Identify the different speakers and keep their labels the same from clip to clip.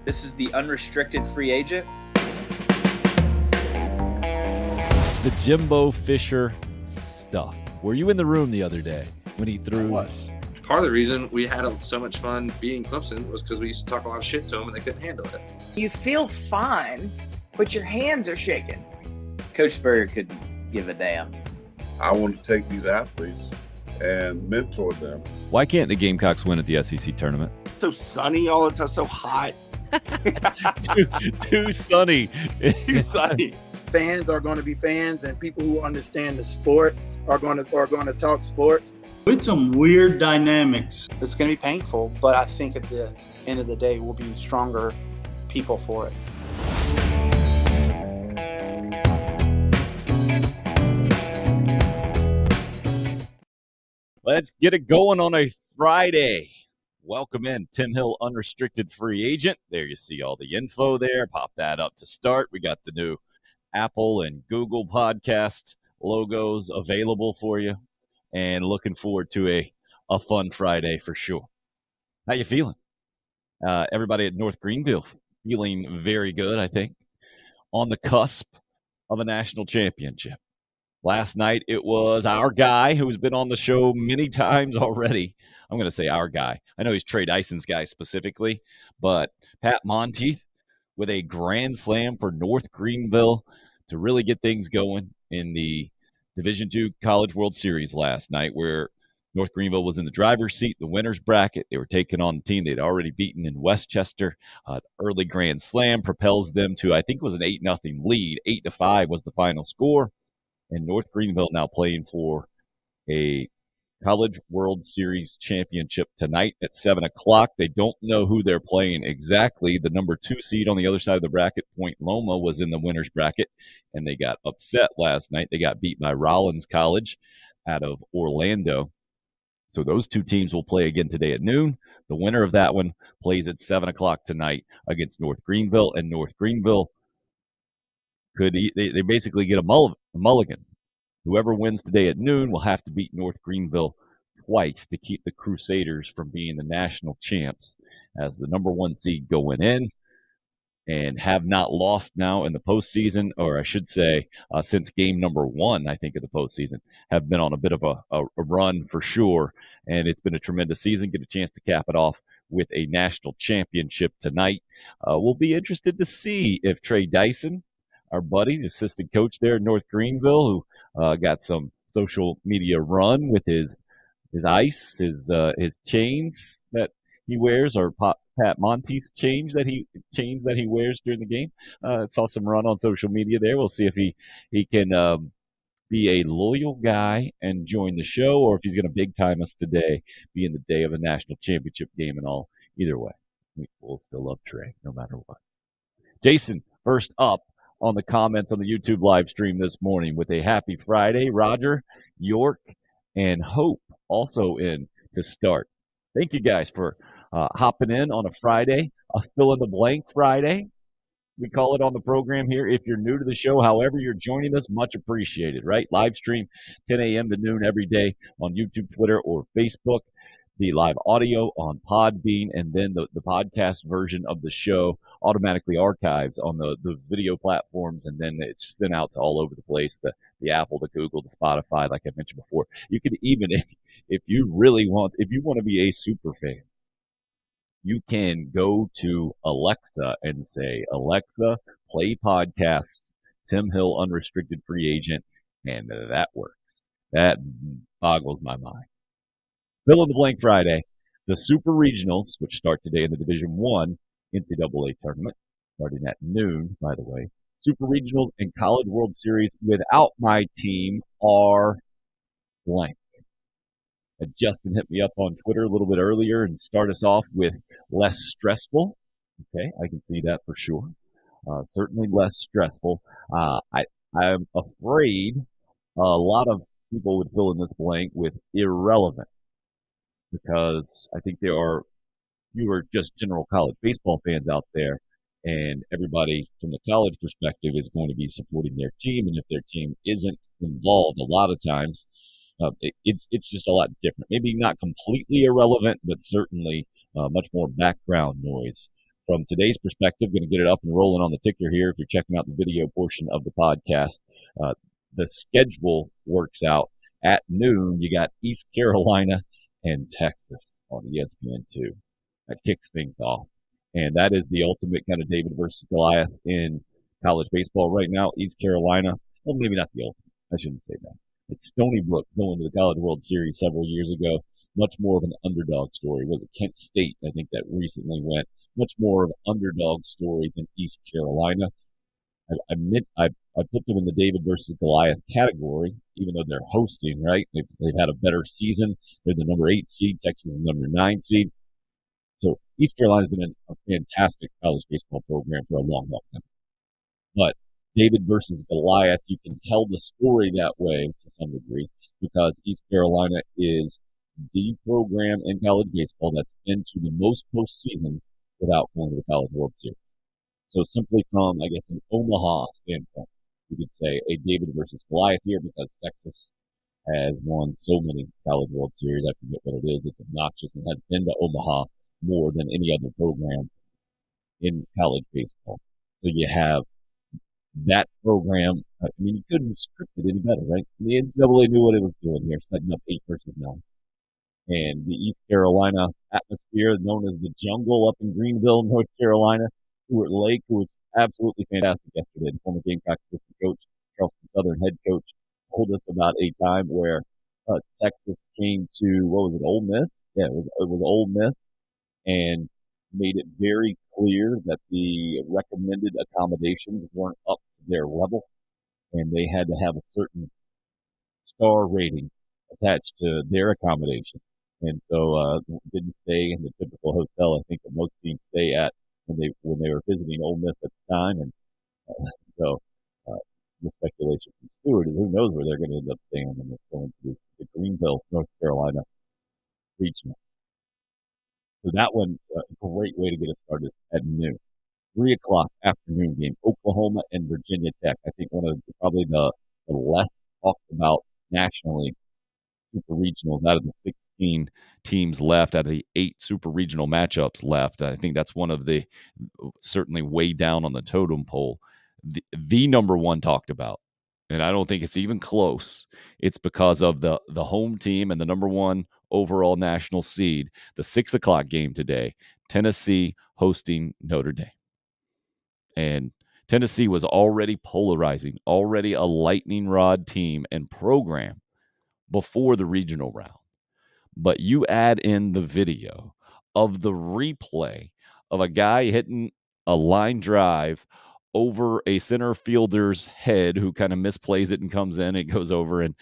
Speaker 1: This is the unrestricted free agent.
Speaker 2: The Jimbo Fisher stuff. Were you in the room the other day when he threw?
Speaker 3: Part of the reason we had so much fun beating Clemson was because we used to talk a lot of shit to them and they couldn't handle it.
Speaker 4: You feel fine, but your hands are shaking.
Speaker 1: Coach Berger couldn't give a damn.
Speaker 5: I want to take these athletes and mentor them.
Speaker 2: Why can't the Gamecocks win at the SEC tournament?
Speaker 5: So sunny all the time, so hot.
Speaker 2: Too sunny.
Speaker 5: Too sunny.
Speaker 6: Fans are going to be fans, and people who understand the sport are going to talk sports.
Speaker 7: With some weird dynamics.
Speaker 8: It's going to be painful, but I think at the end of the day, we'll be stronger people for it.
Speaker 2: Let's get it going on a Friday. Welcome in, Tim Hill, unrestricted free agent. There you see all the info there. Pop that up to start. We got the new Apple and Google podcast logos available for you. And looking forward to a fun Friday for sure. How you feeling? Everybody at North Greenville feeling very good, I think. On the cusp of a national championship. Last night, it was our guy who's been on the show many times already. I'm going to say our guy. I know he's Trey Dyson's guy specifically, but Pat Montieth with a grand slam for North Greenville to really get things going in the Division II College World Series last night, where North Greenville was in the driver's seat, the winner's bracket. They were taking on the team they'd already beaten in Westchester. Early grand slam propels them to, I think it was an 8-0 lead. 8-5 was the final score. And North Greenville now playing for a College World Series championship tonight at 7 o'clock. They don't know who they're playing exactly. The number 2 seed on the other side of the bracket, Point Loma, was in the winner's bracket, and they got upset last night. They got beat by Rollins College out of Orlando. So those two teams will play again today at noon. The winner of that one plays at 7 o'clock tonight against North Greenville, and North Greenville they basically get a mulligan. Whoever wins today at noon will have to beat North Greenville twice to keep the Crusaders from being the national champs as the number 1 seed going in, and have not lost now in the postseason, or I should say since game number 1, I think, of the postseason, have been on a bit of a run for sure, and it's been a tremendous season. Get a chance to cap it off with a national championship tonight. We'll be interested to see if Trey Dyson, our buddy, the assistant coach there in North Greenville, who got some social media run with his ice, his chains that he wears, or Pat Montieth's chains that he wears during the game. Saw some run on social media there. We'll see if he can be a loyal guy and join the show, or if he's going to big time us today, being the day of a national championship game and all. Either way, we'll still love Trey no matter what. Jason, first up on the comments on the YouTube live stream this morning with a happy Friday. Roger, York, and Hope also in to start. Thank you guys for hopping in on a Friday, a fill-in-the-blank Friday. We call it on the program here. If you're new to the show, however you're joining us, much appreciated, right? Live stream 10 a.m. to noon every day on YouTube, Twitter, or Facebook. The live audio on Podbean, and then the podcast version of the show automatically archives on the video platforms, and then it's sent out to all over the place, the Apple, the Google, the Spotify, like I mentioned before. You can even, if you want to be a super fan, you can go to Alexa and say, Alexa, play podcasts, Tim Hill, unrestricted free agent, and that works. That boggles my mind. Fill in the blank Friday, the Super Regionals, which start today in the Division I NCAA tournament, starting at noon, by the way. Super Regionals and College World Series without my team are blank. Justin hit me up on Twitter a little bit earlier and start us off with less stressful. Okay, I can see that for sure. Certainly less stressful. I'm afraid a lot of people would fill in this blank with irrelevant, because I think there are fewer just general college baseball fans out there, and everybody from the college perspective is going to be supporting their team, and if their team isn't involved a lot of times, it's just a lot different. Maybe not completely irrelevant, but certainly much more background noise from today's perspective, going to get it up and rolling on the ticker here. If you're checking out the video portion of the podcast, the schedule works out. At noon, you got East Carolina and Texas on ESPN2. That kicks things off. And that is the ultimate kind of David versus Goliath in college baseball right now. East Carolina, well, maybe not the ultimate. I shouldn't say that. It's Stony Brook going to the College World Series several years ago. Much more of an underdog story. Was it Kent State, I think, that recently went? Much more of an underdog story than East Carolina. I put them in the David versus Goliath category, even though they're hosting, right? They've had a better season. They're the number 8 seed. Texas is the number 9 seed. So East Carolina's been a fantastic college baseball program for a long, long time. But David versus Goliath, you can tell the story that way to some degree because East Carolina is the program in college baseball that's been to the most postseasons without going to the College World Series. So simply from, I guess, an Omaha standpoint, you could say a David versus Goliath here because Texas has won so many College World Series. I forget what it is. It's obnoxious and has been to Omaha more than any other program in college baseball. So you have that program. I mean, you couldn't script it any better, right? The NCAA knew what it was doing here, setting up 8 versus 9. And the East Carolina atmosphere, known as the jungle up in Greenville, North Carolina. Stuart Lake, who was absolutely fantastic yesterday, the former Gamecock assistant coach, Charleston Southern head coach, told us about a time where Texas came to, what was it, Ole Miss? Yeah, it was Ole Miss, and made it very clear that the recommended accommodations weren't up to their level, and they had to have a certain star rating attached to their accommodation. And so didn't stay in the typical hotel I think that most teams stay at when they were visiting Ole Miss at the time. And so the speculation from Stewart is who knows where they're going to end up staying when they're going to the Greenville, North Carolina regional. So that one, a great way to get us started at noon. 3 o'clock afternoon game, Oklahoma and Virginia Tech. I think one of probably the less talked about nationally super regionals out of the 16 teams left, out of the 8 super regional matchups left. I think that's one of the certainly way down on the totem pole. The number one talked about, and I don't think it's even close. It's because of the home team and the number 1 overall national seed. The 6 o'clock game today, Tennessee hosting Notre Dame. And Tennessee was already polarizing, already a lightning rod team and program before the regional round. But you add in the video of the replay of a guy hitting a line drive over a center fielder's head who kind of misplays it and comes in. It goes over and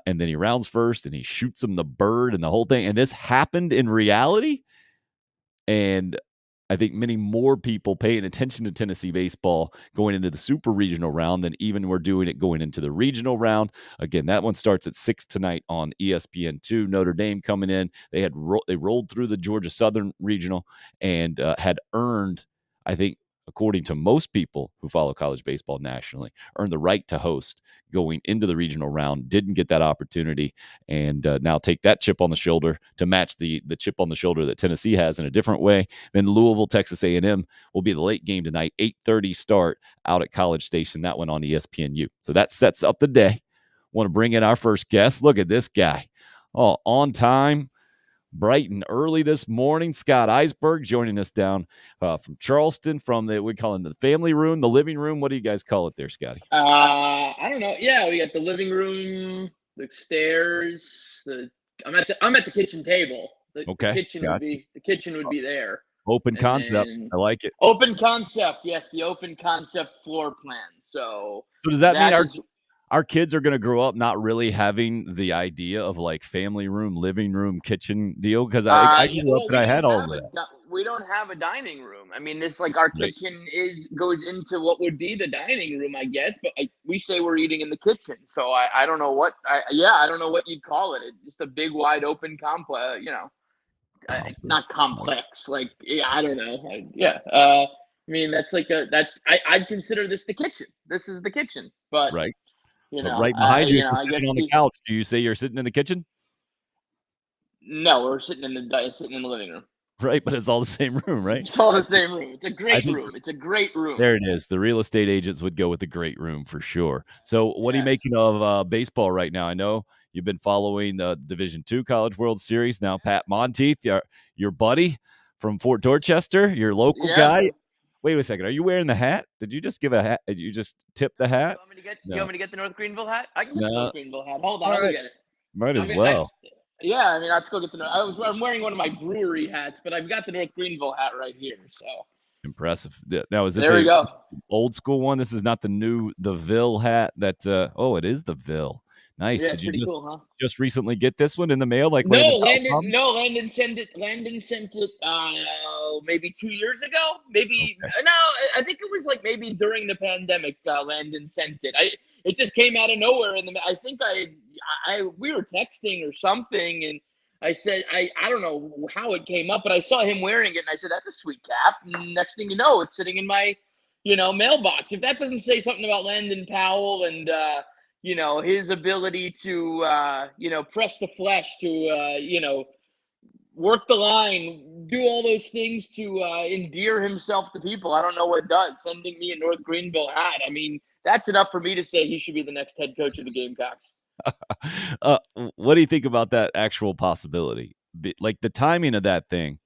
Speaker 2: then he rounds first and he shoots him the bird and the whole thing. And this happened in reality. And I think many more people paying attention to Tennessee baseball going into the super regional round than even we're doing it going into the regional round. Again, that one starts at 6 tonight on ESPN2. Notre Dame coming in. They rolled through the Georgia Southern regional and had earned, I think, according to most people who follow college baseball nationally, earned the right to host going into the regional round, didn't get that opportunity, and now take that chip on the shoulder to match the chip on the shoulder that Tennessee has in a different way. Then Louisville, Texas A&M will be the late game tonight, 8:30 start out at College Station, that one on ESPNU. So that sets up the day. Want to bring in our first guest. Look at this guy. Oh, on time. Bright and early this morning, Scott Eisberg joining us down from Charleston, from we call it the family room, the living room. What do you guys call it there, Scotty?
Speaker 9: I don't know. Yeah, we got the living room, the stairs. I'm at the kitchen table. The kitchen would be there.
Speaker 2: Open concept. I like it.
Speaker 9: Open concept. Yes, the open concept floor plan. So
Speaker 2: does that mean our kids are going to grow up not really having the idea of like family room, living room, kitchen deal? Because I grew up and I had all of that.
Speaker 9: We don't have a dining room. I mean, it's like our kitchen goes into what would be the dining room, I guess. But we say we're eating in the kitchen, so I don't know what. I don't know what you'd call it. It's just a big, wide open complex. Not complex. Like, I don't know. I mean, I'd consider this the kitchen. This is the kitchen, but
Speaker 2: right. Right behind you, you're sitting on the couch. Do you say you're sitting in the kitchen?
Speaker 9: No, we're sitting in the living room.
Speaker 2: Right, but it's all the same room, right?
Speaker 9: It's all the same room. It's a great room. It's a great room.
Speaker 2: There it is. The real estate agents would go with the great room for sure. So what are you making of baseball right now? I know you've been following the Division II College World Series. Now, Pat Montieth, your buddy from Fort Dorchester, your local guy. Wait a second. Are you wearing the hat? Did you just give a hat? Did you just tip the hat?
Speaker 9: You want me to get the North Greenville hat? I can get the North Greenville hat. Hold on, I'll get it.
Speaker 2: Might as well.
Speaker 9: Let's go get the. I'm wearing one of my brewery hats, but I've got the North Greenville hat right here. So
Speaker 2: impressive. Now, is this
Speaker 9: there we go.
Speaker 2: Old school one? This is not the Ville hat. That it is the Ville. Nice.
Speaker 9: Yeah,
Speaker 2: Did you
Speaker 9: cool, huh?
Speaker 2: just recently get this one in the mail? Like
Speaker 9: Landon sent it. Landon sent it maybe 2 years ago. Maybe no, I think it was like maybe during the pandemic. Landon sent it. It just came out of nowhere. I think we were texting or something, and I said I don't know how it came up, but I saw him wearing it, and I said that's a sweet cap. And next thing you know, it's sitting in my mailbox. If that doesn't say something about Landon Powell and his ability to, press the flesh, to, work the line, do all those things to endear himself to people. I don't know what does. Sending me a North Greenville hat. I mean, that's enough for me to say he should be the next head coach of the Gamecocks.
Speaker 2: What do you think about that actual possibility? Like the timing of that thing,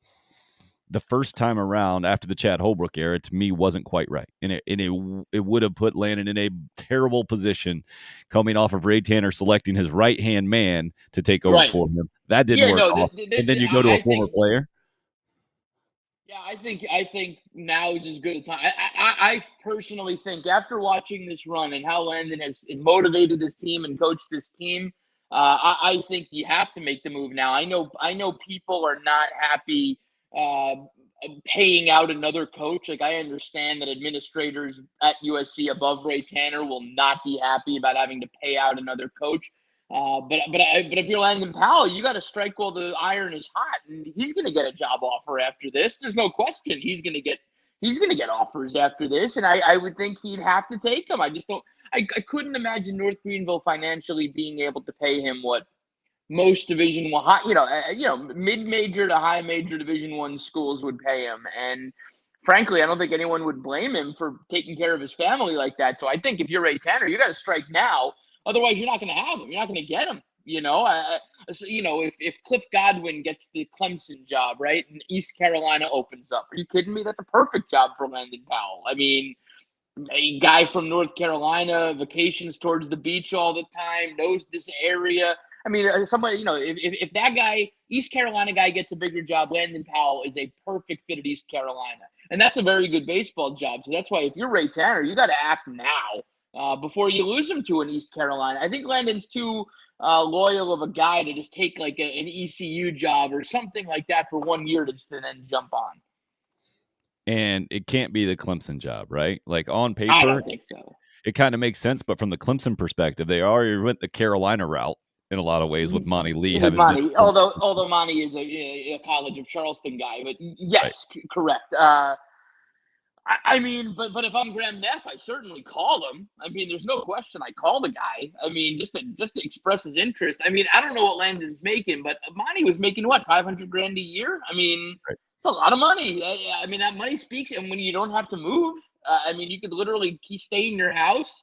Speaker 2: the first time around after the Chad Holbrook era, to me, wasn't quite right. And it would have put Landon in a terrible position coming off of Ray Tanner selecting his right-hand man to take over for him. That didn't work. And then you go to a former player.
Speaker 9: Yeah, I think now is as good a time. I personally think after watching this run and how Landon has motivated this team and coached this team, I think you have to make the move now. I know people are not happy paying out another coach. Like, I understand that administrators at USC above Ray Tanner will not be happy about having to pay out another coach. But if you're Landon Powell, you got to strike while the iron is hot, and he's going to get a job offer after this. There's no question he's going to get offers after this, and I would think he'd have to take them. I couldn't imagine North Greenville financially being able to pay him what most Division I, mid-major to high-major Division I schools would pay him. And frankly, I don't think anyone would blame him for taking care of his family like that. So I think if you're Ray Tanner, you got to strike now. Otherwise, you're not going to have him. You're not going to get him. If Cliff Godwin gets the Clemson job, right, and East Carolina opens up, are you kidding me? That's a perfect job for Landon Powell. I mean, a guy from North Carolina, vacations towards the beach all the time, knows this area. I mean, somebody, if that guy, East Carolina guy, gets a bigger job, Landon Powell is a perfect fit at East Carolina. And that's a very good baseball job. So that's why if you're Ray Tanner, you got to act now before you lose him to an East Carolina. I think Landon's too loyal of a guy to just take like an ECU job or something like that for 1 year to just then jump on.
Speaker 2: And it can't be the Clemson job, right? Like on paper,
Speaker 9: I don't think so.
Speaker 2: It kind of makes sense, but from the Clemson perspective, they already went the Carolina route in a lot of ways with Monty Lee.
Speaker 9: Although Monty is a College of Charleston guy, but yes, right. Correct. I mean, but if I'm Graham Neff, I certainly call him. I mean, there's no question I call the guy. I mean, just to express his interest. I mean, I don't know what Landon's making, but Monty was making what, $500,000 a year? I mean, right. It's a lot of money. I mean, that money speaks, and when you don't have to move, I mean, you could literally stay in your house.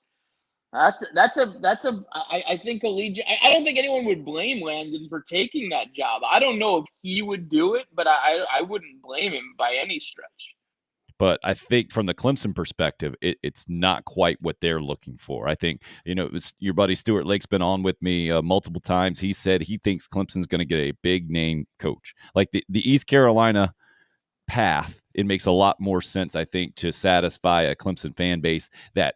Speaker 9: I think Allegiant. I don't think anyone would blame Landon for taking that job. I don't know if he would do it, but I wouldn't blame him by any stretch.
Speaker 2: But I think from the Clemson perspective, it's not quite what they're looking for. I think, your buddy Stuart Lake's been on with me multiple times. He said he thinks Clemson's going to get a big name coach. Like the East Carolina path, it makes a lot more sense, I think, to satisfy a Clemson fan base that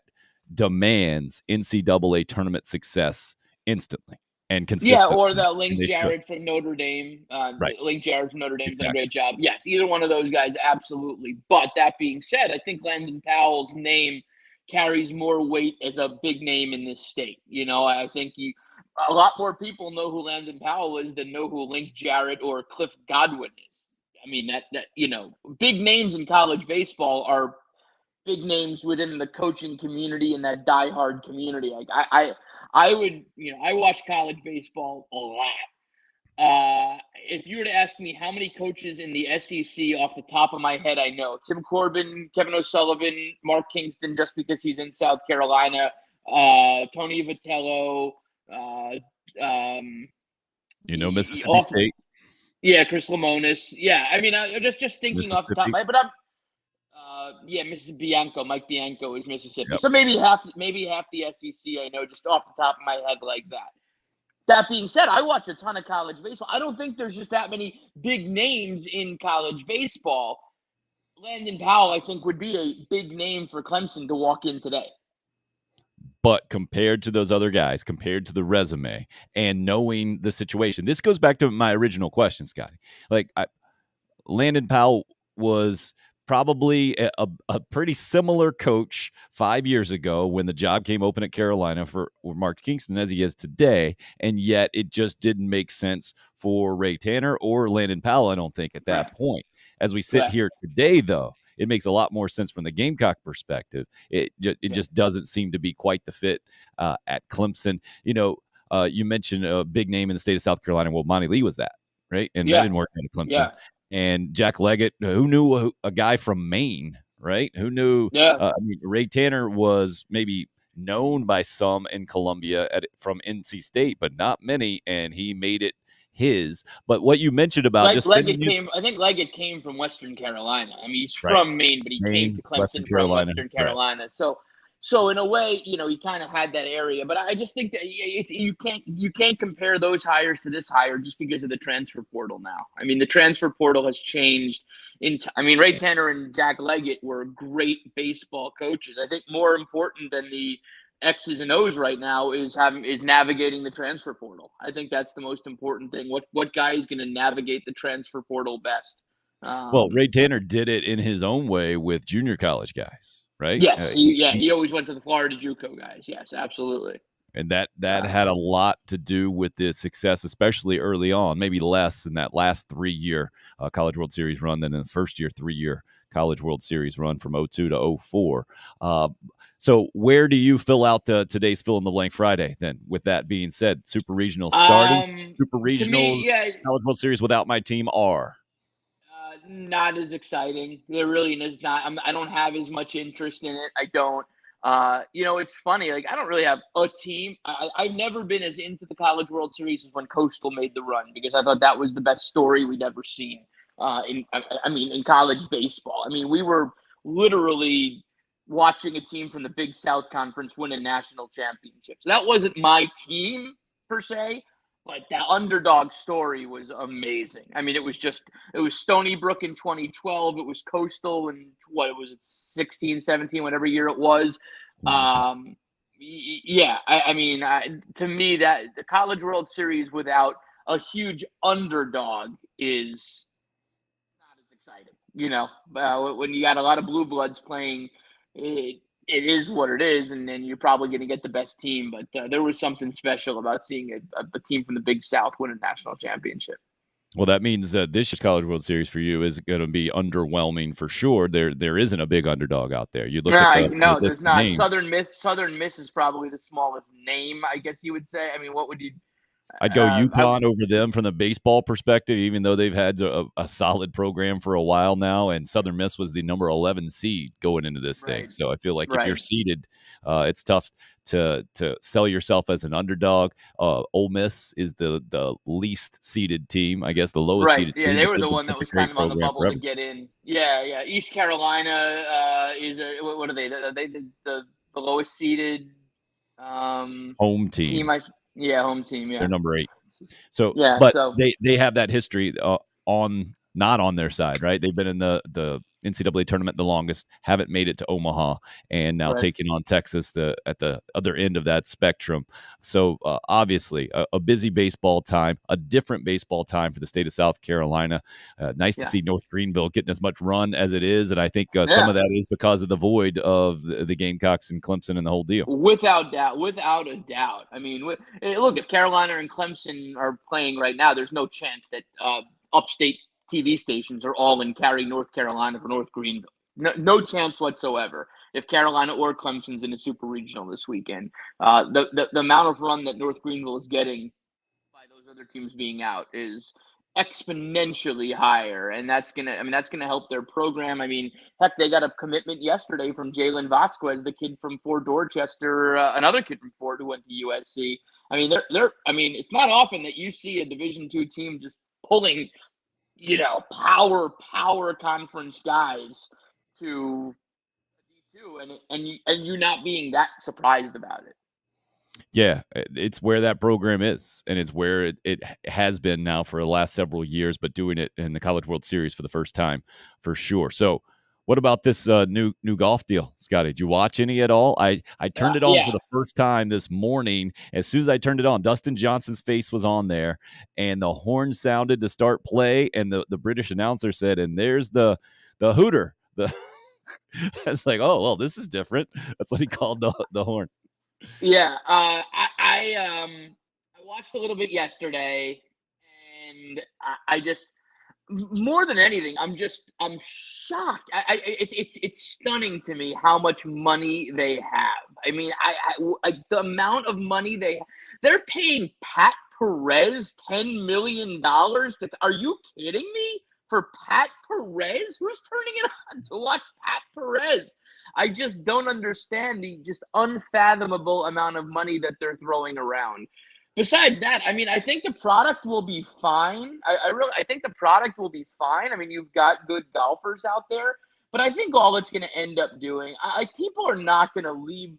Speaker 2: demands NCAA tournament success instantly and consistently.
Speaker 9: Yeah, or that Link Jarrett from Notre Dame. Right. Link Jarrett from Notre Dame's done a great job. Yes, either one of those guys, absolutely. But that being said, I think Landon Powell's name carries more weight as a big name in this state. I think a lot more people know who Landon Powell is than know who Link Jarrett or Cliff Godwin is. I mean, that big names in college baseball are big names within the coaching community and that diehard community. Like I watch college baseball a lot. If you were to ask me how many coaches in the SEC off the top of my head I know, Tim Corbin, Kevin O'Sullivan, Mark Kingston, just because he's in South Carolina, Tony Vitello,
Speaker 2: Mississippi State.
Speaker 9: Yeah, Chris Lemonis. Yeah, I mean, I'm just thinking off the top of my head, but I'm Mississippi Bianco. Mike Bianco is Mississippi. Yep. So maybe half the SEC I know just off the top of my head like that. That being said, I watch a ton of college baseball. I don't think there's just that many big names in college baseball. Landon Powell, I think, would be a big name for Clemson to walk in today.
Speaker 2: But compared to those other guys, compared to the resume and knowing the situation, this goes back to my original question, Scotty. Landon Powell was probably a pretty similar coach 5 years ago when the job came open at Carolina for Mark Kingston as he is today, and yet it just didn't make sense for Ray Tanner or Landon Powell, I don't think, at that point. As we sit here today, though, it makes a lot more sense from the Gamecock perspective. It just doesn't seem to be quite the fit at Clemson. You mentioned a big name in the state of South Carolina. Well, Monty Lee was that, right? And that didn't work out at Clemson. Yeah. And Jack Leggett, who knew a guy from Maine, right? Who knew? Yeah. Ray Tanner was maybe known by some in Columbia from NC State, but not many, and he made it his. But what you mentioned about
Speaker 9: I think Leggett came from Western Carolina. I mean, he's from Maine, but he came to Clemson from Western Carolina. Right. So in a way, he kind of had that area. But I just think that you can't compare those hires to this hire just because of the transfer portal now. I mean, the transfer portal has changed. Ray Tanner and Jack Leggett were great baseball coaches. I think more important than the X's and O's right now is navigating the transfer portal. I think that's the most important thing. What guy is going to navigate the transfer portal best?
Speaker 2: Ray Tanner did it in his own way with junior college guys. Right?
Speaker 9: Yes, he always went to the Florida JUCO guys. Yes, absolutely.
Speaker 2: And that had a lot to do with the success, especially early on, maybe less in that last 3-year College World Series run than in the first year 3-year College World Series run from 2002 to 2004. So where do you fill out today's Fill in the Blank Friday then? With that being said, Super Regional starting, Super Regionals, College World Series without my team are.
Speaker 9: Not as exciting. There really is not. I don't have as much interest in it. I don't. It's funny. I don't really have a team. I've never been as into the College World Series as when Coastal made the run because I thought that was the best story we'd ever seen in college baseball. I mean, we were literally watching a team from the Big South Conference win a national championship. So that wasn't my team per se. But that underdog story was amazing. I mean, it was Stony Brook in 2012. It was Coastal in 16, 17, whatever year it was. To me, that the College World Series without a huge underdog is not as exciting. When you got a lot of blue bloods playing, it is what it is, and then you're probably going to get the best team. But there was something special about seeing a team from the Big South win a national championship.
Speaker 2: Well, that means that this year's College World Series for you is going to be underwhelming for sure. There isn't a big underdog out there. You look at
Speaker 9: no, there's not. Names. Southern Miss is probably the smallest name, I guess you would say. I mean, what would you?
Speaker 2: I'd go UConn over them from the baseball perspective, even though they've had a solid program for a while now. And Southern Miss was the number 11 seed going into this thing. So I feel like if you're seeded, it's tough to sell yourself as an underdog. Ole Miss is the least seeded team, I guess, the lowest seeded team.
Speaker 9: Yeah, they were the one that was kind of on the bubble to get in. Yeah. East Carolina is what are they? Are they the lowest seeded
Speaker 2: home team?
Speaker 9: Home team. Yeah,
Speaker 2: they're number 8. So, they have that history not on their side, right? They've been in the NCAA tournament the longest, haven't made it to Omaha, and now taking on Texas at the other end of that spectrum. So obviously a busy baseball time, a different baseball time for the state of South Carolina. Nice to see North Greenville getting as much run as it is, and I think some of that is because of the void of the Gamecocks and Clemson and the whole deal. Without
Speaker 9: a doubt. I mean, look, if Carolina and Clemson are playing right now, there's no chance that upstate TV stations are all in Cary, North Carolina for North Greenville. No chance whatsoever. If Carolina or Clemson's in a super regional this weekend, the amount of run that North Greenville is getting by those other teams being out is exponentially higher, and that's gonna help their program. I mean, heck, they got a commitment yesterday from Jalen Vasquez, the kid from Fort Dorchester, another kid from Fort who went to USC. I mean, it's not often that you see a Division II team just pulling, power conference guys to D2, and you not being that surprised about it.
Speaker 2: Yeah, it's where that program is, and it's where it has been now for the last several years, but doing it in the College World Series for the first time, for sure. So what about this new golf deal, Scotty? Did you watch any at all? I turned it on for the first time this morning. As soon as I turned it on, Dustin Johnson's face was on there, and the horn sounded to start play, and the British announcer said, and there's the hooter. I was like, oh, well, this is different. That's what he called the horn.
Speaker 9: Yeah, I watched a little bit yesterday, and I just, more than anything, I'm shocked. It's stunning to me how much money they have. I mean, the amount of money they're paying Pat Perez $10 million. Are you kidding me? For Pat Perez? Who's turning it on to watch Pat Perez? I just don't understand the just unfathomable amount of money that they're throwing around. Besides that, I mean, I think the product will be fine. I think the product will be fine. I mean, you've got good golfers out there, but I think all it's going to end up doing, people are not going to leave.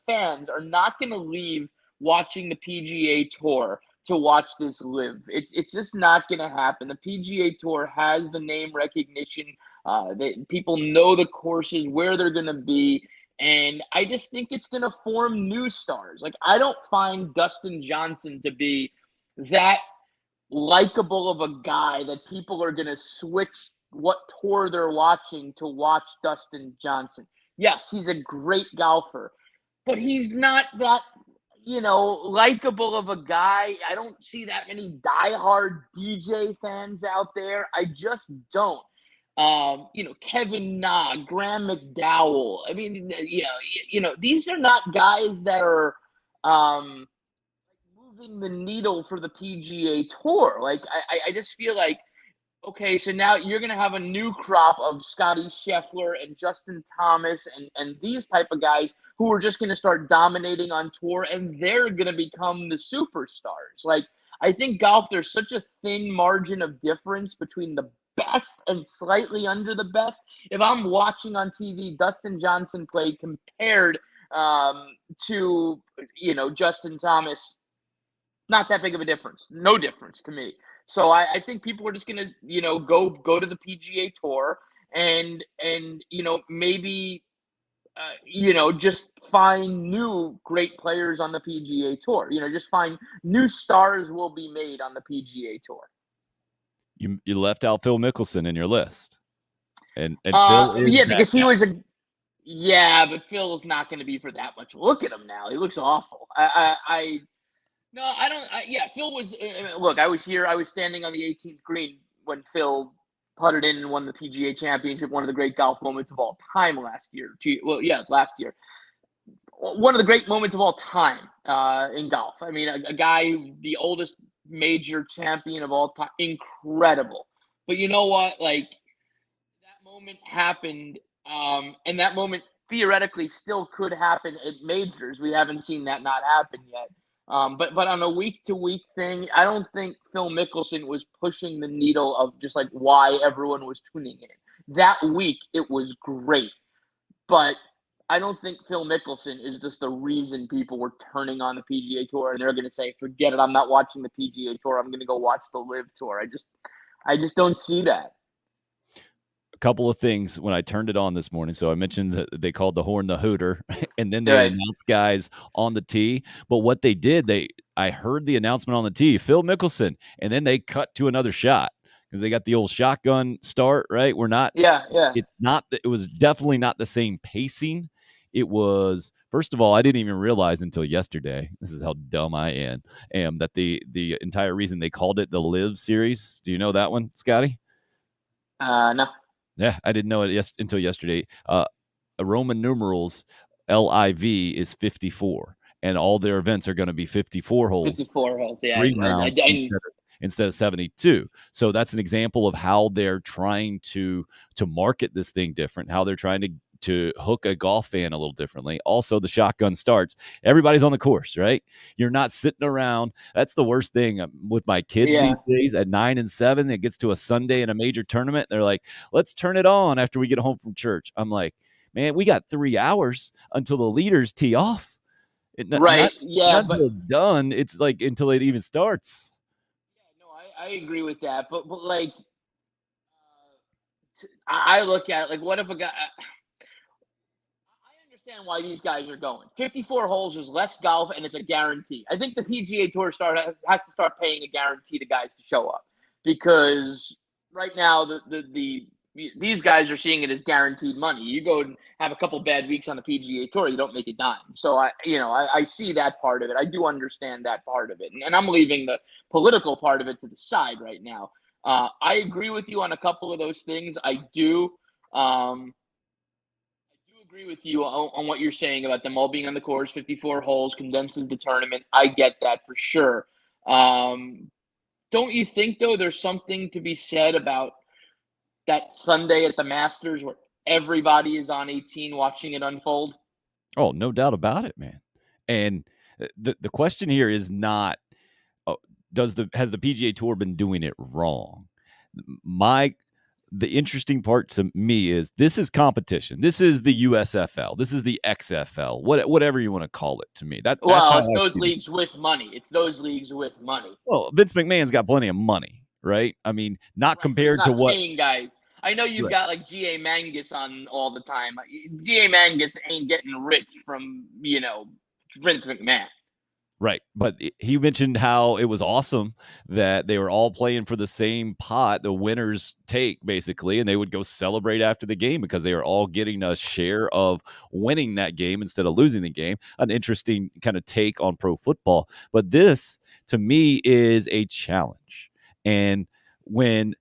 Speaker 9: Fans are not going to leave watching the PGA Tour to watch this LIV. It's just not going to happen. The PGA Tour has the name recognition. People know the courses, where they're going to be, and I just think it's going to form new stars. Like, I don't find Dustin Johnson to be that likable of a guy that people are going to switch what tour they're watching to watch Dustin Johnson. Yes, he's a great golfer, but he's not that likable of a guy. I don't see that many diehard DJ fans out there. I just don't. Kevin Na, Graham McDowell. I mean, these are not guys that are moving the needle for the PGA Tour. Like, I just feel like, okay, so now you're going to have a new crop of Scotty Scheffler and Justin Thomas and these type of guys who are just going to start dominating on tour, and they're going to become the superstars. Like, I think golf, there's such a thin margin of difference between the best and slightly under the best. If I'm watching on TV Dustin Johnson play compared to, Justin Thomas, not that big of a difference. No difference to me. So I think people are just going to, go to the PGA Tour and maybe, just find new great players on the PGA Tour. Just find new stars will be made on the PGA Tour.
Speaker 2: You left out Phil Mickelson in your list. And Phil is
Speaker 9: because he was but Phil's not going to be for that much. Look at him now. He looks awful. Phil was look, I was here. I was standing on the 18th green when Phil putted in and won the PGA Championship, one of the great golf moments of all time last year. It was last year. One of the great moments of all time in golf. I mean, a guy, the oldest major champion of all time, incredible. But you know what? Like, that moment happened, and that moment theoretically still could happen at majors. We haven't seen that not happen yet. But on a week-to-week thing, I don't think Phil Mickelson was pushing the needle of just like why everyone was tuning in. That week, it was great. But I don't think Phil Mickelson is just the reason people were turning on the PGA Tour and they're going to say, forget it, I'm not watching the PGA Tour. I'm going to go watch the LIV Tour. I just don't see that.
Speaker 2: A couple of things when I turned it on this morning. So I mentioned that they called the horn the hooter, and then they announced guys on the tee. But what they did, I heard the announcement on the tee, Phil Mickelson, and then they cut to another shot because they got the old shotgun start, right? We're not.
Speaker 9: Yeah.
Speaker 2: It's not. It was definitely not the same pacing. It was, first of all, I didn't even realize until yesterday, this is how dumb I am, that the entire reason they called it the LIV Series. Do you know that one, Scotty?
Speaker 9: No.
Speaker 2: Yeah, I didn't know it until yesterday. Roman numerals, LIV is 54. and all their events are going to be 54 holes.
Speaker 9: 54 holes, yeah.
Speaker 2: Green rounds instead of 72. So that's an example of how they're trying to market this thing different, how they're trying to hook a golf fan a little differently. Also, the shotgun starts. Everybody's on the course, right? You're not sitting around. That's the worst thing with my kids these days. At 9 and 7, it gets to a Sunday in a major tournament. They're like, let's turn it on after we get home from church. I'm like, man, we got 3 hours until the leaders tee off. Not until it's done. It's like until it even starts.
Speaker 9: I agree with that, but like, I look at it like, what if a guy? I understand why these guys are going. 54 holes is less golf, and it's a guarantee. I think the PGA Tour has to start paying a guarantee to guys to show up, because right now these guys are seeing it as guaranteed money. You go and have a couple bad weeks on the PGA Tour, you don't make a dime. So I see that part of it. I do understand that part of it, and I'm leaving the political part of it to the side right now. I agree with you on a couple of those things. I do agree with you on what you're saying about them all being on the course. 54 holes condenses the tournament. I get that for sure. Don't you think, though, there's something to be said about that Sunday at the Masters where everybody is on 18 watching it unfold?
Speaker 2: Oh, no doubt about it, man. And the question here is not, has the PGA Tour been doing it wrong? The interesting part to me is this is competition. This is the USFL. This is the XFL. Whatever you want to call it to me. That's how
Speaker 9: it's those leagues with money. It's those leagues with money.
Speaker 2: Well, Vince McMahon's got plenty of money, right? I mean, not compared to what
Speaker 9: paying guys. I know you've got like G.A. Mangus on all the time. G.A. Mangus ain't getting rich from, Vince McMahon.
Speaker 2: Right. But he mentioned how it was awesome that they were all playing for the same pot, the winners take, basically, and they would go celebrate after the game because they were all getting a share of winning that game instead of losing the game. An interesting kind of take on pro football. But this, to me, is a challenge. And when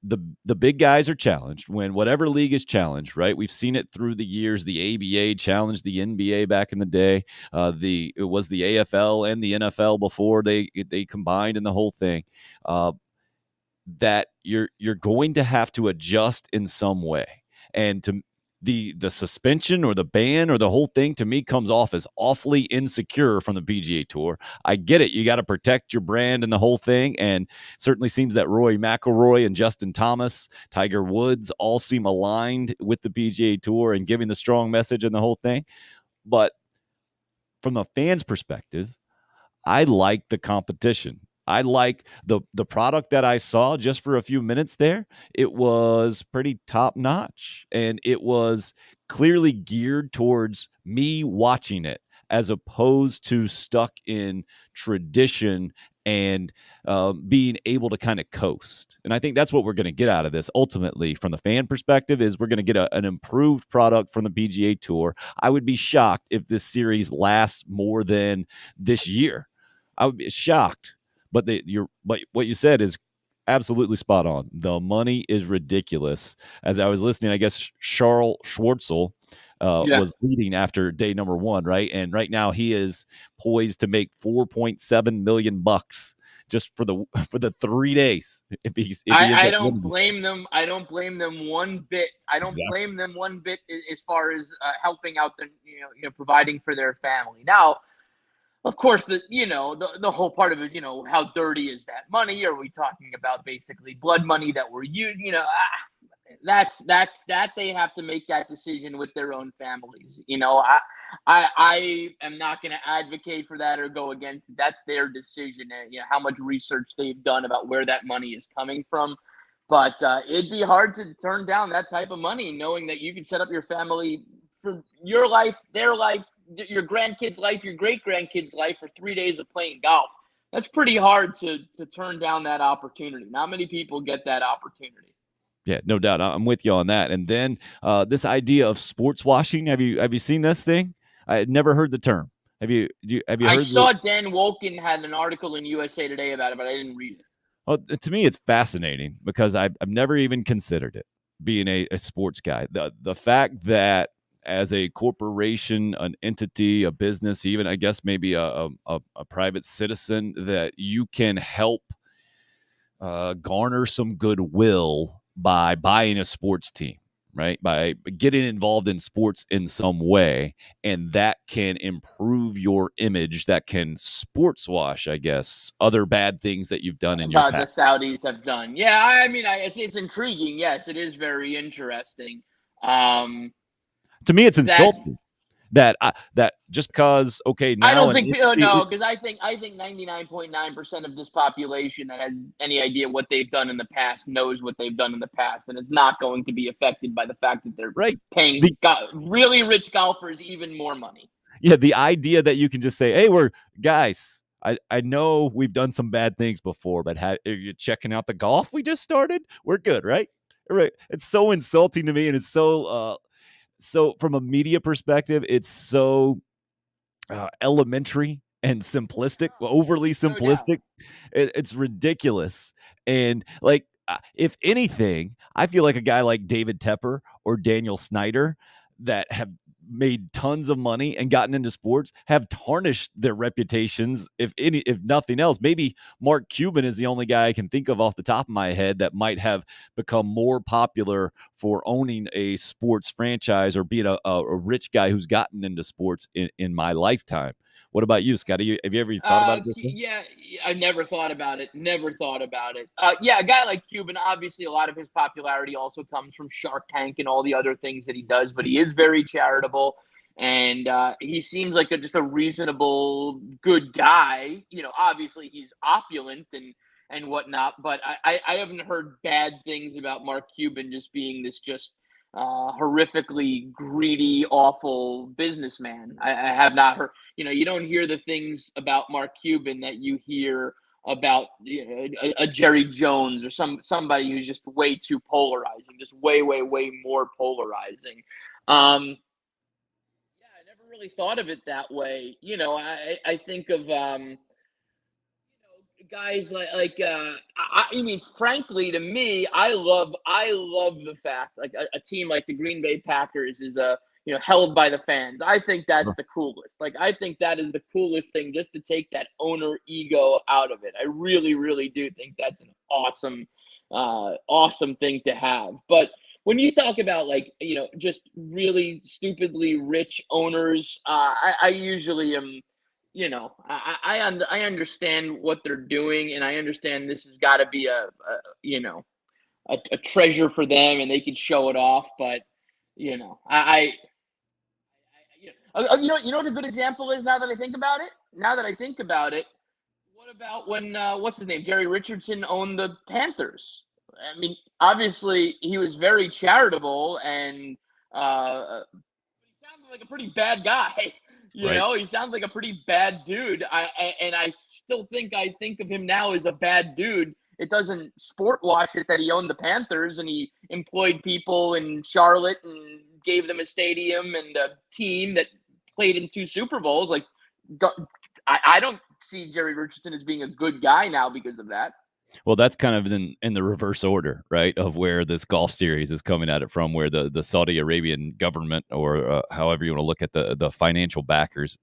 Speaker 2: the big guys are challenged, when whatever league is challenged, right? We've seen it through the years. The ABA challenged the NBA back in the day. It was the AFL and the NFL before they combined in the whole thing. That you're going to have to adjust in some way, and to the suspension or the ban or the whole thing, to me, comes off as awfully insecure from the PGA Tour. I get it. You got to protect your brand and the whole thing. And certainly seems that Rory McIlroy and Justin Thomas, Tiger Woods all seem aligned with the PGA Tour and giving the strong message and the whole thing. But from a fan's perspective, I like the competition. I like the product that I saw just for a few minutes there. It was pretty top notch, and it was clearly geared towards me watching it as opposed to stuck in tradition and being able to kind of coast. And I think that's what we're going to get out of this ultimately from the fan perspective is we're going to get an improved product from the PGA Tour. I would be shocked if this series lasts more than this year. I would be shocked. But what you said is absolutely spot on. The money is ridiculous. As I was listening, I guess Charles Schwartzel was leading after day number 1, right? And right now he is poised to make $4.7 million just for the 3 days.
Speaker 9: I don't blame them. I don't blame them one bit. I don't blame them one bit as far as helping out the providing for their family. Now, of course, the whole part of it, how dirty is that money? Are we talking about basically blood money that we're using? That's they have to make that decision with their own families. I am not going to advocate for that or go against it. That's their decision, and how much research they've done about where that money is coming from. But it'd be hard to turn down that type of money, knowing that you can set up your family for your life, their life, your grandkids' life, your great-grandkids' life for 3 days of playing golf. That's pretty hard to turn down that opportunity. Not many people get that opportunity.
Speaker 2: Yeah, no doubt. I'm with you on that. And then this idea of sports washing. Have you seen this thing? I had never heard the term. Have you heard? I
Speaker 9: saw Dan Wolken had an article in USA Today about it, but I didn't read it.
Speaker 2: Well, to me, it's fascinating because I've never even considered it being a sports guy. The fact that as a corporation, an entity, a business, even I guess maybe a private citizen, that you can help garner some goodwill by buying a sports team, right? By getting involved in sports in some way, and that can improve your image, that can sports wash, I guess, other bad things that you've done in your past.
Speaker 9: The Saudis have done. Yeah, I mean, it's intriguing. Yes, it is very interesting.
Speaker 2: To me, it's insulting that just because now
Speaker 9: I don't think no, because I think 99.9% of this population that has any idea what they've done in the past knows what they've done in the past, and it's not going to be affected by the fact that they're paying really rich golfers even more money.
Speaker 2: Yeah, the idea that you can just say, "Hey, we're guys. I know we've done some bad things before, but are you checking out the golf we just started? We're good, right?" Right. It's so insulting to me, and it's so from a media perspective, it's so elementary and simplistic, overly simplistic. It's ridiculous. And like, if anything, I feel like a guy like David Tepper or Daniel Snyder that have made tons of money and gotten into sports have tarnished their reputations. If nothing else, maybe Mark Cuban is the only guy I can think of off the top of my head that might have become more popular for owning a sports franchise or being a rich guy who's gotten into sports in my lifetime. What about you, Scott? Have you ever thought about this?
Speaker 9: Yeah, I never thought about it. Yeah, a guy like Cuban, obviously a lot of his popularity also comes from Shark Tank and all the other things that he does, but he is very charitable, and he seems like just a reasonable, good guy. Obviously he's opulent and whatnot, but I haven't heard bad things about Mark Cuban just being this horrifically greedy, awful businessman. I have not heard. You don't hear the things about Mark Cuban that you hear about a Jerry Jones or somebody who's just way too polarizing, just way more polarizing. Yeah, I never really thought of it that way. I think of guys I mean, frankly, to me, I love the fact like a team like the Green Bay Packers is held by the fans. I think that's the coolest. Like, I think that is the coolest thing, just to take that owner ego out of it. I really, really do think that's an awesome thing to have. But when you talk about just really stupidly rich owners, I usually am. I understand what they're doing, and I understand this has got to be a treasure for them, and they can show it off. But you know what a good example is now that I think about it. What about when what's his name, Jerry Richardson, owned the Panthers? I mean, obviously he was very charitable, and he sounded like a pretty bad guy. He sounds like a pretty bad dude. I still think of him now as a bad dude. It doesn't sport wash it that he owned the Panthers and he employed people in Charlotte and gave them a stadium and a team that played in 2 Super Bowls. Like, I don't see Jerry Richardson as being a good guy now because of that.
Speaker 2: Well, that's kind of in the reverse order, right, of where this golf series is coming at it from, where the Saudi Arabian government, or however you want to look at the financial backers,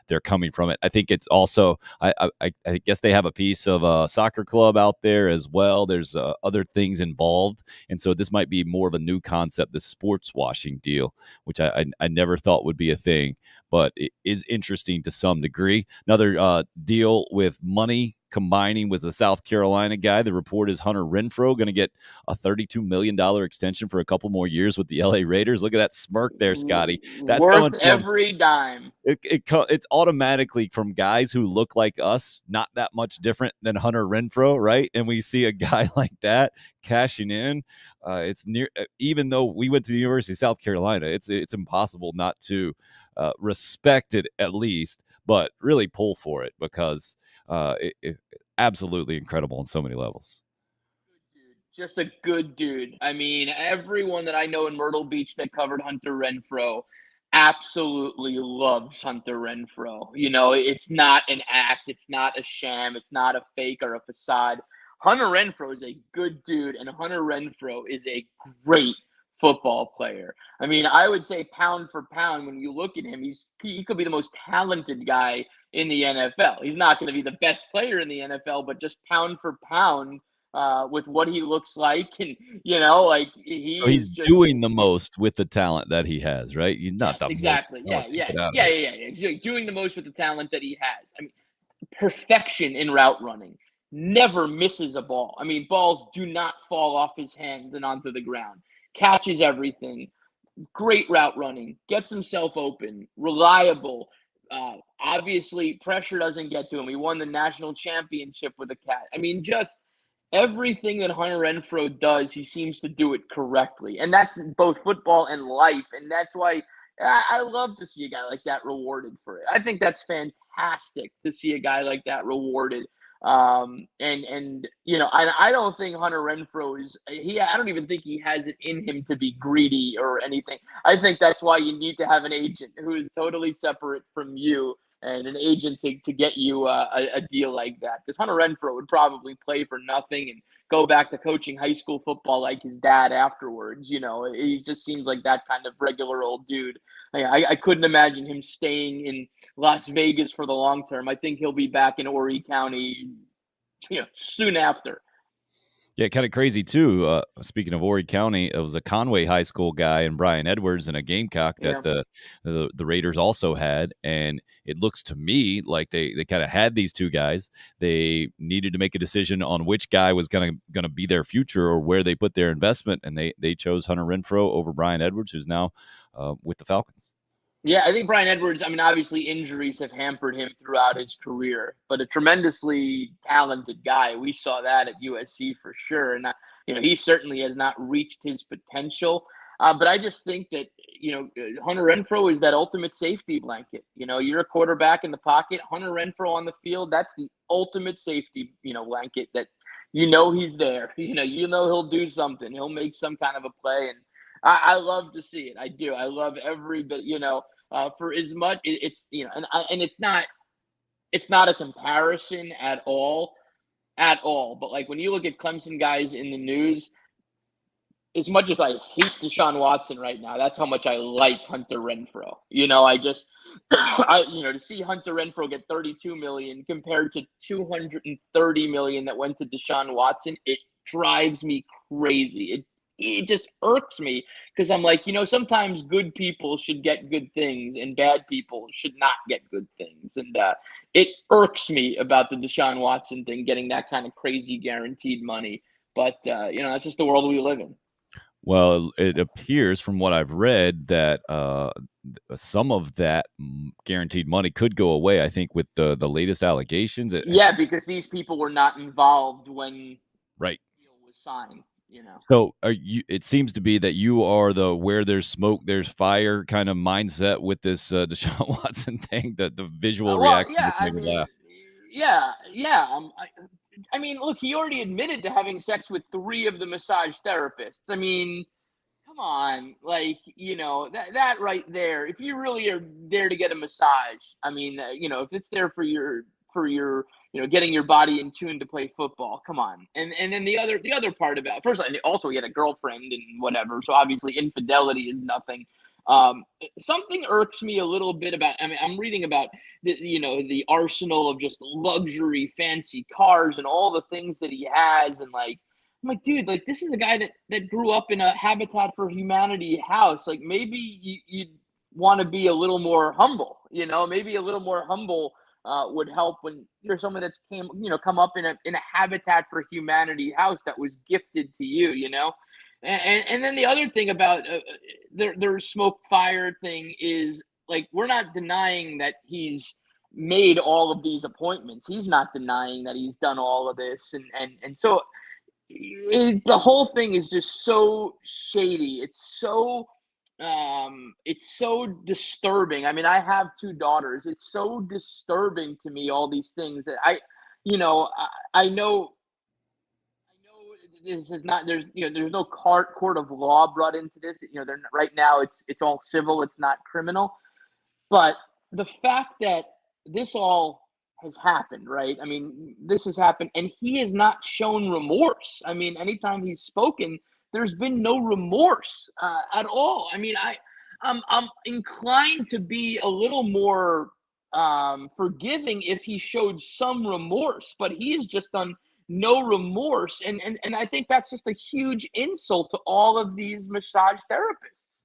Speaker 2: they're coming from it. I think it's also, I guess they have a piece of a soccer club out there as well. There's other things involved. And so this might be more of a new concept, the sports washing deal, which I never thought would be a thing, but it is interesting to some degree. Another deal with money combining with the South Carolina guy. The report is Hunter Renfrow going to get a $32 million extension for a couple more years with the LA Raiders. Look at that smirk there, Scotty. That's
Speaker 9: worth every dime.
Speaker 2: It's automatically from guys who look like us, not that much different than Hunter Renfrow, right? And we see a guy like that cashing in. It's near, even though we went to the University of South Carolina, it's impossible not to respect it at least, but really pull for it because it absolutely incredible on so many levels.
Speaker 9: Just a good dude. I mean, everyone that I know in Myrtle Beach that covered Hunter Renfrow absolutely loves Hunter Renfrow. It's not an act. It's not a sham. It's not a fake or a facade. Hunter Renfrow is a good dude, and Hunter Renfrow is a great football player. I mean, I would say pound for pound, when you look at him, he could be the most talented guy in the NFL. He's not going to be the best player in the NFL, but just pound for pound, with what he looks like, and like
Speaker 2: So he's doing the most with the talent that he has, right? He's not
Speaker 9: yes,
Speaker 2: the
Speaker 9: exactly.
Speaker 2: most talented. Get out of
Speaker 9: Yeah.
Speaker 2: here.
Speaker 9: Exactly. Doing the most with the talent that he has. I mean, perfection in route running. Never misses a ball. I mean, balls do not fall off his hands and onto the ground. Catches everything. Great route running. Gets himself open. Reliable. Obviously, pressure doesn't get to him. He won the national championship with a cat. I mean, just everything that Hunter Renfrow does, he seems to do it correctly. And that's both football and life. And that's why I love to see a guy like that rewarded for it. I think that's fantastic to see a guy like that rewarded. I don't think Hunter Renfrow I don't even think he has it in him to be greedy or anything. I think that's why you need to have an agent who is totally separate from you, and an agent to get you a deal like that. Because Hunter Renfrow would probably play for nothing and go back to coaching high school football like his dad afterwards. He just seems like that kind of regular old dude. I couldn't imagine him staying in Las Vegas for the long term. I think he'll be back in Horry County, soon after.
Speaker 2: Yeah, kind of crazy too. Speaking of Horry County, it was a Conway High School guy and Brian Edwards and a Gamecock that the Raiders also had, and it looks to me like they kind of had these two guys. They needed to make a decision on which guy was gonna be their future or where they put their investment, and they chose Hunter Renfrow over Brian Edwards, who's now with the Falcons.
Speaker 9: Yeah, I think Brian Edwards, obviously injuries have hampered him throughout his career, but a tremendously talented guy. We saw that at USC for sure. And, he certainly has not reached his potential. But I just think that, Hunter Renfrow is that ultimate safety blanket. You're a quarterback in the pocket. Hunter Renfrow on the field, that's the ultimate safety, blanket that, he's there. He'll do something. He'll make some kind of a play. And I love to see it. I do. I love every bit, for as much it's, and it's not a comparison at all. But like when you look at Clemson guys in the news, as much as I hate Deshaun Watson right now, that's how much I like Hunter Renfrow. To see Hunter Renfrow get $32 million compared to $230 million that went to Deshaun Watson, it drives me crazy. It just irks me because I'm like, sometimes good people should get good things and bad people should not get good things. And it irks me about the Deshaun Watson thing, getting that kind of crazy guaranteed money. But, that's just the world we live in.
Speaker 2: Well, it appears from what I've read that some of that guaranteed money could go away, I think, with the latest allegations.
Speaker 9: Yeah, because these people were not involved when the deal was signed.
Speaker 2: So it seems to be that you are the where there's smoke, there's fire kind of mindset with this Deshaun Watson thing, the visual reaction.
Speaker 9: Yeah, I mean, look, he already admitted to having sex with 3 of the massage therapists. I mean, come on, that right there. If you really are there to get a massage, I mean, if it's there for your getting your body in tune to play football. Come on. And then the other part about, first, also he had a girlfriend and whatever. So obviously infidelity is nothing. Something irks me a little bit about, I'm reading about the arsenal of just luxury, fancy cars and all the things that he has. And I'm like, dude, this is a guy that grew up in a Habitat for Humanity house. Maybe you'd want to be a little more humble, maybe a little more humble would help when you're someone that's come up in a Habitat for Humanity house that was gifted to you, and then the other thing about their smoke fire thing is we're not denying that he's made all of these appointments. He's not denying that he's done all of this, and so the whole thing is just so shady. It's so disturbing. I mean, I have 2 daughters. It's so disturbing to me, all these things that I know this is not, there's no court of law brought into this. They're right now it's all civil. It's not criminal. But the fact that this all has happened, right? I mean, this has happened and he has not shown remorse. I mean, anytime he's spoken, there's been no remorse at all. I mean, I'm inclined to be a little more forgiving if he showed some remorse, but he has just done no remorse, and I think that's just a huge insult to all of these massage therapists.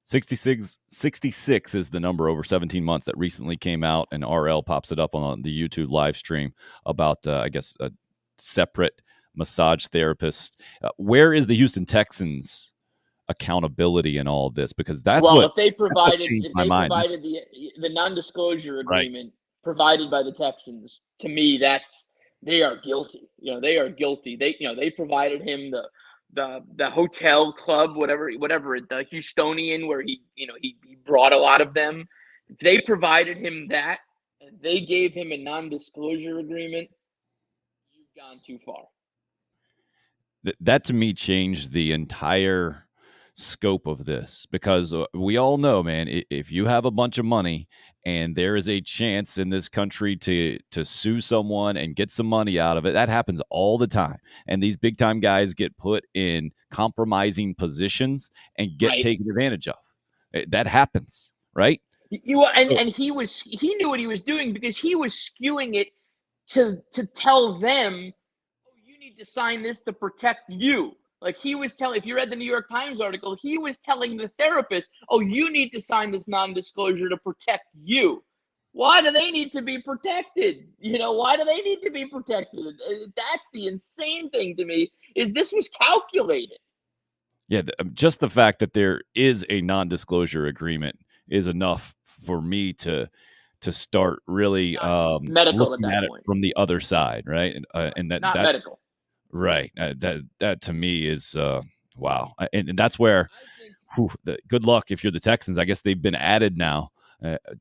Speaker 2: 66 is the number over 17 months that recently came out, and RL pops it up on the YouTube live stream about, I guess, a separate massage therapist. Where is the Houston Texans' accountability in all of this? Because that's
Speaker 9: if they provided the non-disclosure
Speaker 2: Right.
Speaker 9: agreement provided by the Texans, to me, they are guilty. They are guilty. They provided him the hotel club, whatever, the Houstonian, where he brought a lot of them. If they provided him that, and they gave him a non-disclosure agreement, you've gone too far.
Speaker 2: That to me changed the entire scope of this, because we all know, man, if you have a bunch of money and there is a chance in this country to sue someone and get some money out of it, that happens all the time. And these big time guys get put in compromising positions and get taken advantage of. That happens, right?
Speaker 9: And he knew what he was doing, because he was skewing it to tell them, oh, you need to sign this to protect you. Like, he was telling, if you read the New York Times article, he was telling the therapist, oh, you need to sign this non-disclosure to protect you. Why do they need to be protected? Why do they need to be protected? That's the insane thing to me, is this was calculated.
Speaker 2: Yeah, just the fact that there is a non-disclosure agreement is enough for me to start really
Speaker 9: medical
Speaker 2: looking
Speaker 9: at
Speaker 2: at
Speaker 9: that
Speaker 2: it
Speaker 9: point.
Speaker 2: from the other side, right? And that
Speaker 9: medical.
Speaker 2: Right. That to me is wow. And that's where good luck if you're the Texans. I guess they've been added now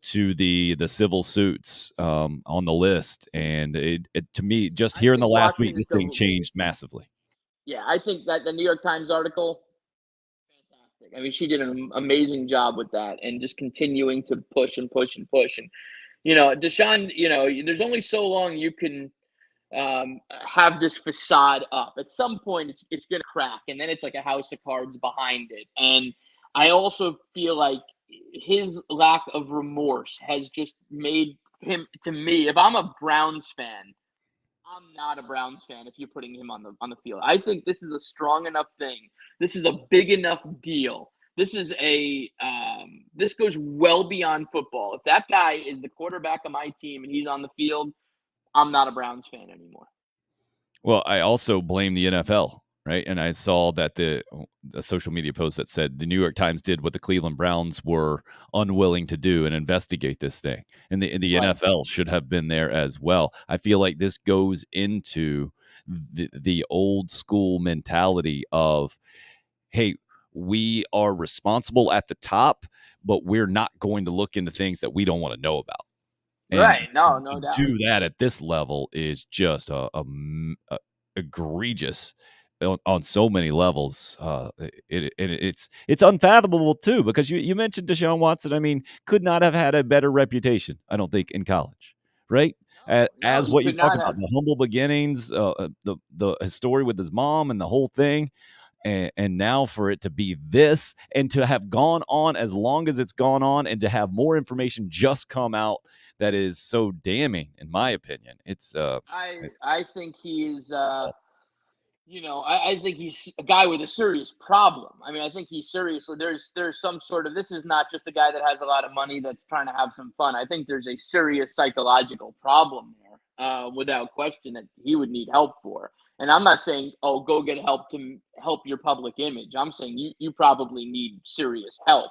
Speaker 2: to the civil suits on the list. And it to me, just here in the last week, this thing changed massively.
Speaker 9: Yeah, I think that the New York Times article, fantastic. I mean, she did an amazing job with that, and just continuing to push and push and push. And, Deshaun, there's only so long you can have this facade up. At some point it's gonna crack, and then it's like a house of cards behind it. And I also feel like his lack of remorse has just made him, to me, if I'm a Browns fan, I'm not a Browns fan if you're putting him on the field. I think this is a strong enough thing. This is a big enough deal. This is this goes well beyond football. If that guy is the quarterback of my team and he's on the field, I'm not a Browns fan anymore.
Speaker 2: Well, I also blame the NFL, right? And I saw that the social media post that said the New York Times did what the Cleveland Browns were unwilling to do and investigate this thing. And the NFL should have been there as well. I feel like this goes into the old school mentality of, hey, we are responsible at the top, but we're not going to look into things that we don't want to know about. And
Speaker 9: right. No
Speaker 2: to
Speaker 9: doubt.
Speaker 2: do that at this level is just egregious on so many levels. It's unfathomable too, because you mentioned Deshaun Watson. I mean, could not have had a better reputation, I don't think, in college, right? As what you talked about, the humble beginnings, the story with his mom and the whole thing. And now for it to be this, and to have gone on as long as it's gone on, and to have more information just come out that is so damning, in my opinion. It's
Speaker 9: I think he's I think he's a guy with a serious problem. I mean, I think he's seriously, there's some sort of, this is not just a guy that has a lot of money that's trying to have some fun. I think there's a serious psychological problem there, without question, that he would need help for. And I'm not saying, oh, go get help to help your public image. I'm saying you probably need serious help.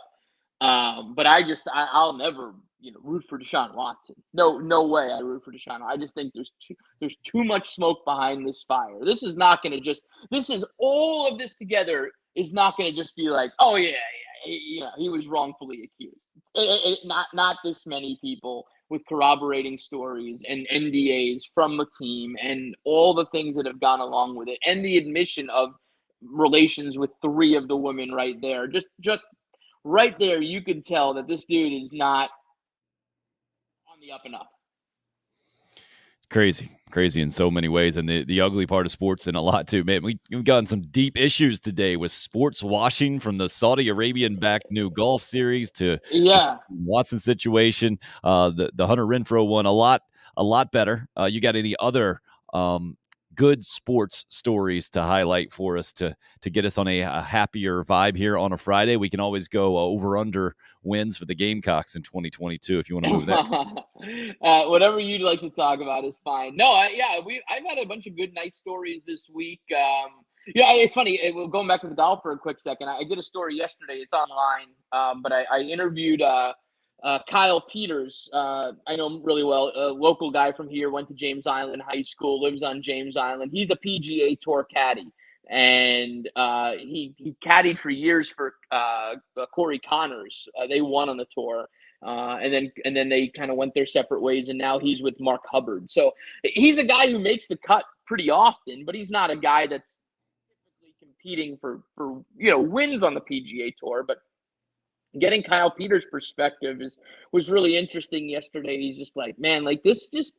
Speaker 9: But I'll never, root for Deshaun Watson. No way I root for Deshaun. I just think there's too much smoke behind this fire. This is not going to all of this together is not going to just be like, oh yeah, he was wrongfully accused. Not this many people with corroborating stories and NDAs from the team and all the things that have gone along with it, and the admission of relations with 3 of the women right there. Just right there, you can tell that this dude is not on the up and up.
Speaker 2: Crazy in so many ways. And the ugly part of sports in a lot too, man. We've gotten some deep issues today with sports washing, from the Saudi Arabian-backed new golf series to the Watson situation. The Hunter Renfroe one, a lot better. You got any other good sports stories to highlight for us to get us on a happier vibe here on a Friday? We can always go over-under wins for the Gamecocks in 2022 if you want to move that.
Speaker 9: Whatever you'd like to talk about is fine. No, I've had a bunch of good, nice stories this week. It's funny. Going back to the golf for a quick second, I did a story yesterday. It's online, but I interviewed Kyle Peters. I know him really well. A local guy from here, went to James Island High School, lives on James Island. He's a PGA Tour caddy. And he caddied for years for Corey Connors. They won on the tour, and then they kind of went their separate ways. And now he's with Mark Hubbard. So he's a guy who makes the cut pretty often, but he's not a guy that's typically competing for wins on the PGA Tour. But getting Kyle Peters' perspective was really interesting yesterday. He's just like, man, like this is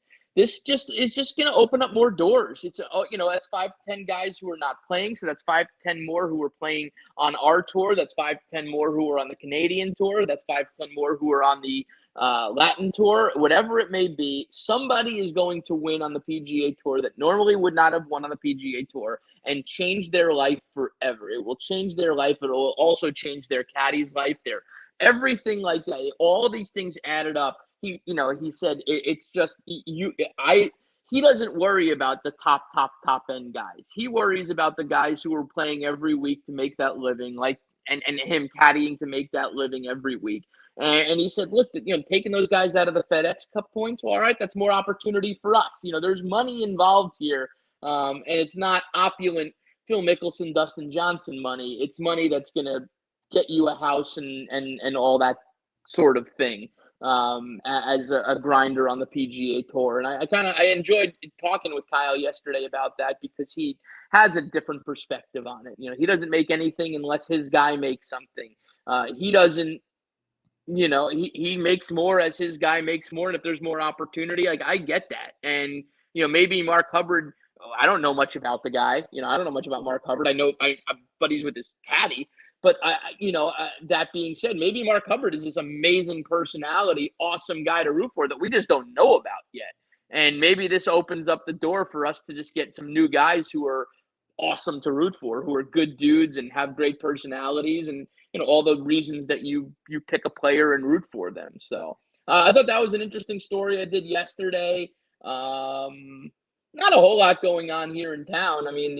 Speaker 9: just going to open up more doors. It's, that's 5 to 10 guys who are not playing. So that's 5 to 10 more who are playing on our tour. That's 5 to 10 more who are on the Canadian tour. That's 5 to 10 more who are on the Latin tour. Whatever it may be, somebody is going to win on the PGA Tour that normally would not have won on the PGA Tour and change their life forever. It will change their life. It will also change their caddy's life, their everything like that. All of these things added up. He said it's just he doesn't worry about the top end guys. He worries about the guys who are playing every week to make that living, and him caddying to make that living every week. And he said, look, taking those guys out of the FedEx Cup points, well, all right, that's more opportunity for us. There's money involved here, and it's not opulent Phil Mickelson, Dustin Johnson money. It's money that's going to get you a house and all that sort of thing. As a grinder on the PGA Tour. And I enjoyed talking with Kyle yesterday about that, because he has a different perspective on it. He doesn't make anything unless his guy makes something. He doesn't, he makes more as his guy makes more. And if there's more opportunity, I get that. And, maybe Mark Hubbard, I don't know much about the guy. I don't know much about Mark Hubbard. I know I'm buddies with his caddy. But, that being said, maybe Mark Hubbard is this amazing personality, awesome guy to root for that we just don't know about yet. And maybe this opens up the door for us to just get some new guys who are awesome to root for, who are good dudes and have great personalities and, all the reasons that you pick a player and root for them. So I thought that was an interesting story I did yesterday. Not a whole lot going on here in town. I mean,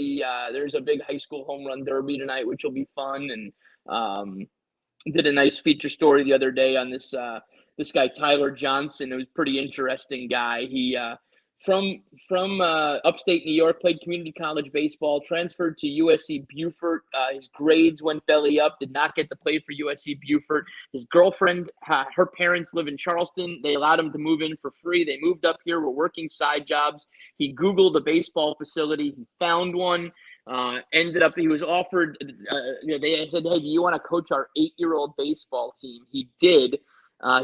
Speaker 9: there's a big high school home run derby tonight, which will be fun. And did a nice feature story the other day on this guy Tyler Johnson. It was a pretty interesting guy. He from upstate New York, played community college baseball, transferred to USC Beaufort. His grades went belly up, did not get to play for USC Beaufort. His girlfriend, her parents live in Charleston. They allowed him to move in for free. They moved up here, were working side jobs. He Googled a baseball facility. He found one. Ended up, he was offered, they said, hey, do you want to coach our 8-year-old baseball team? He did.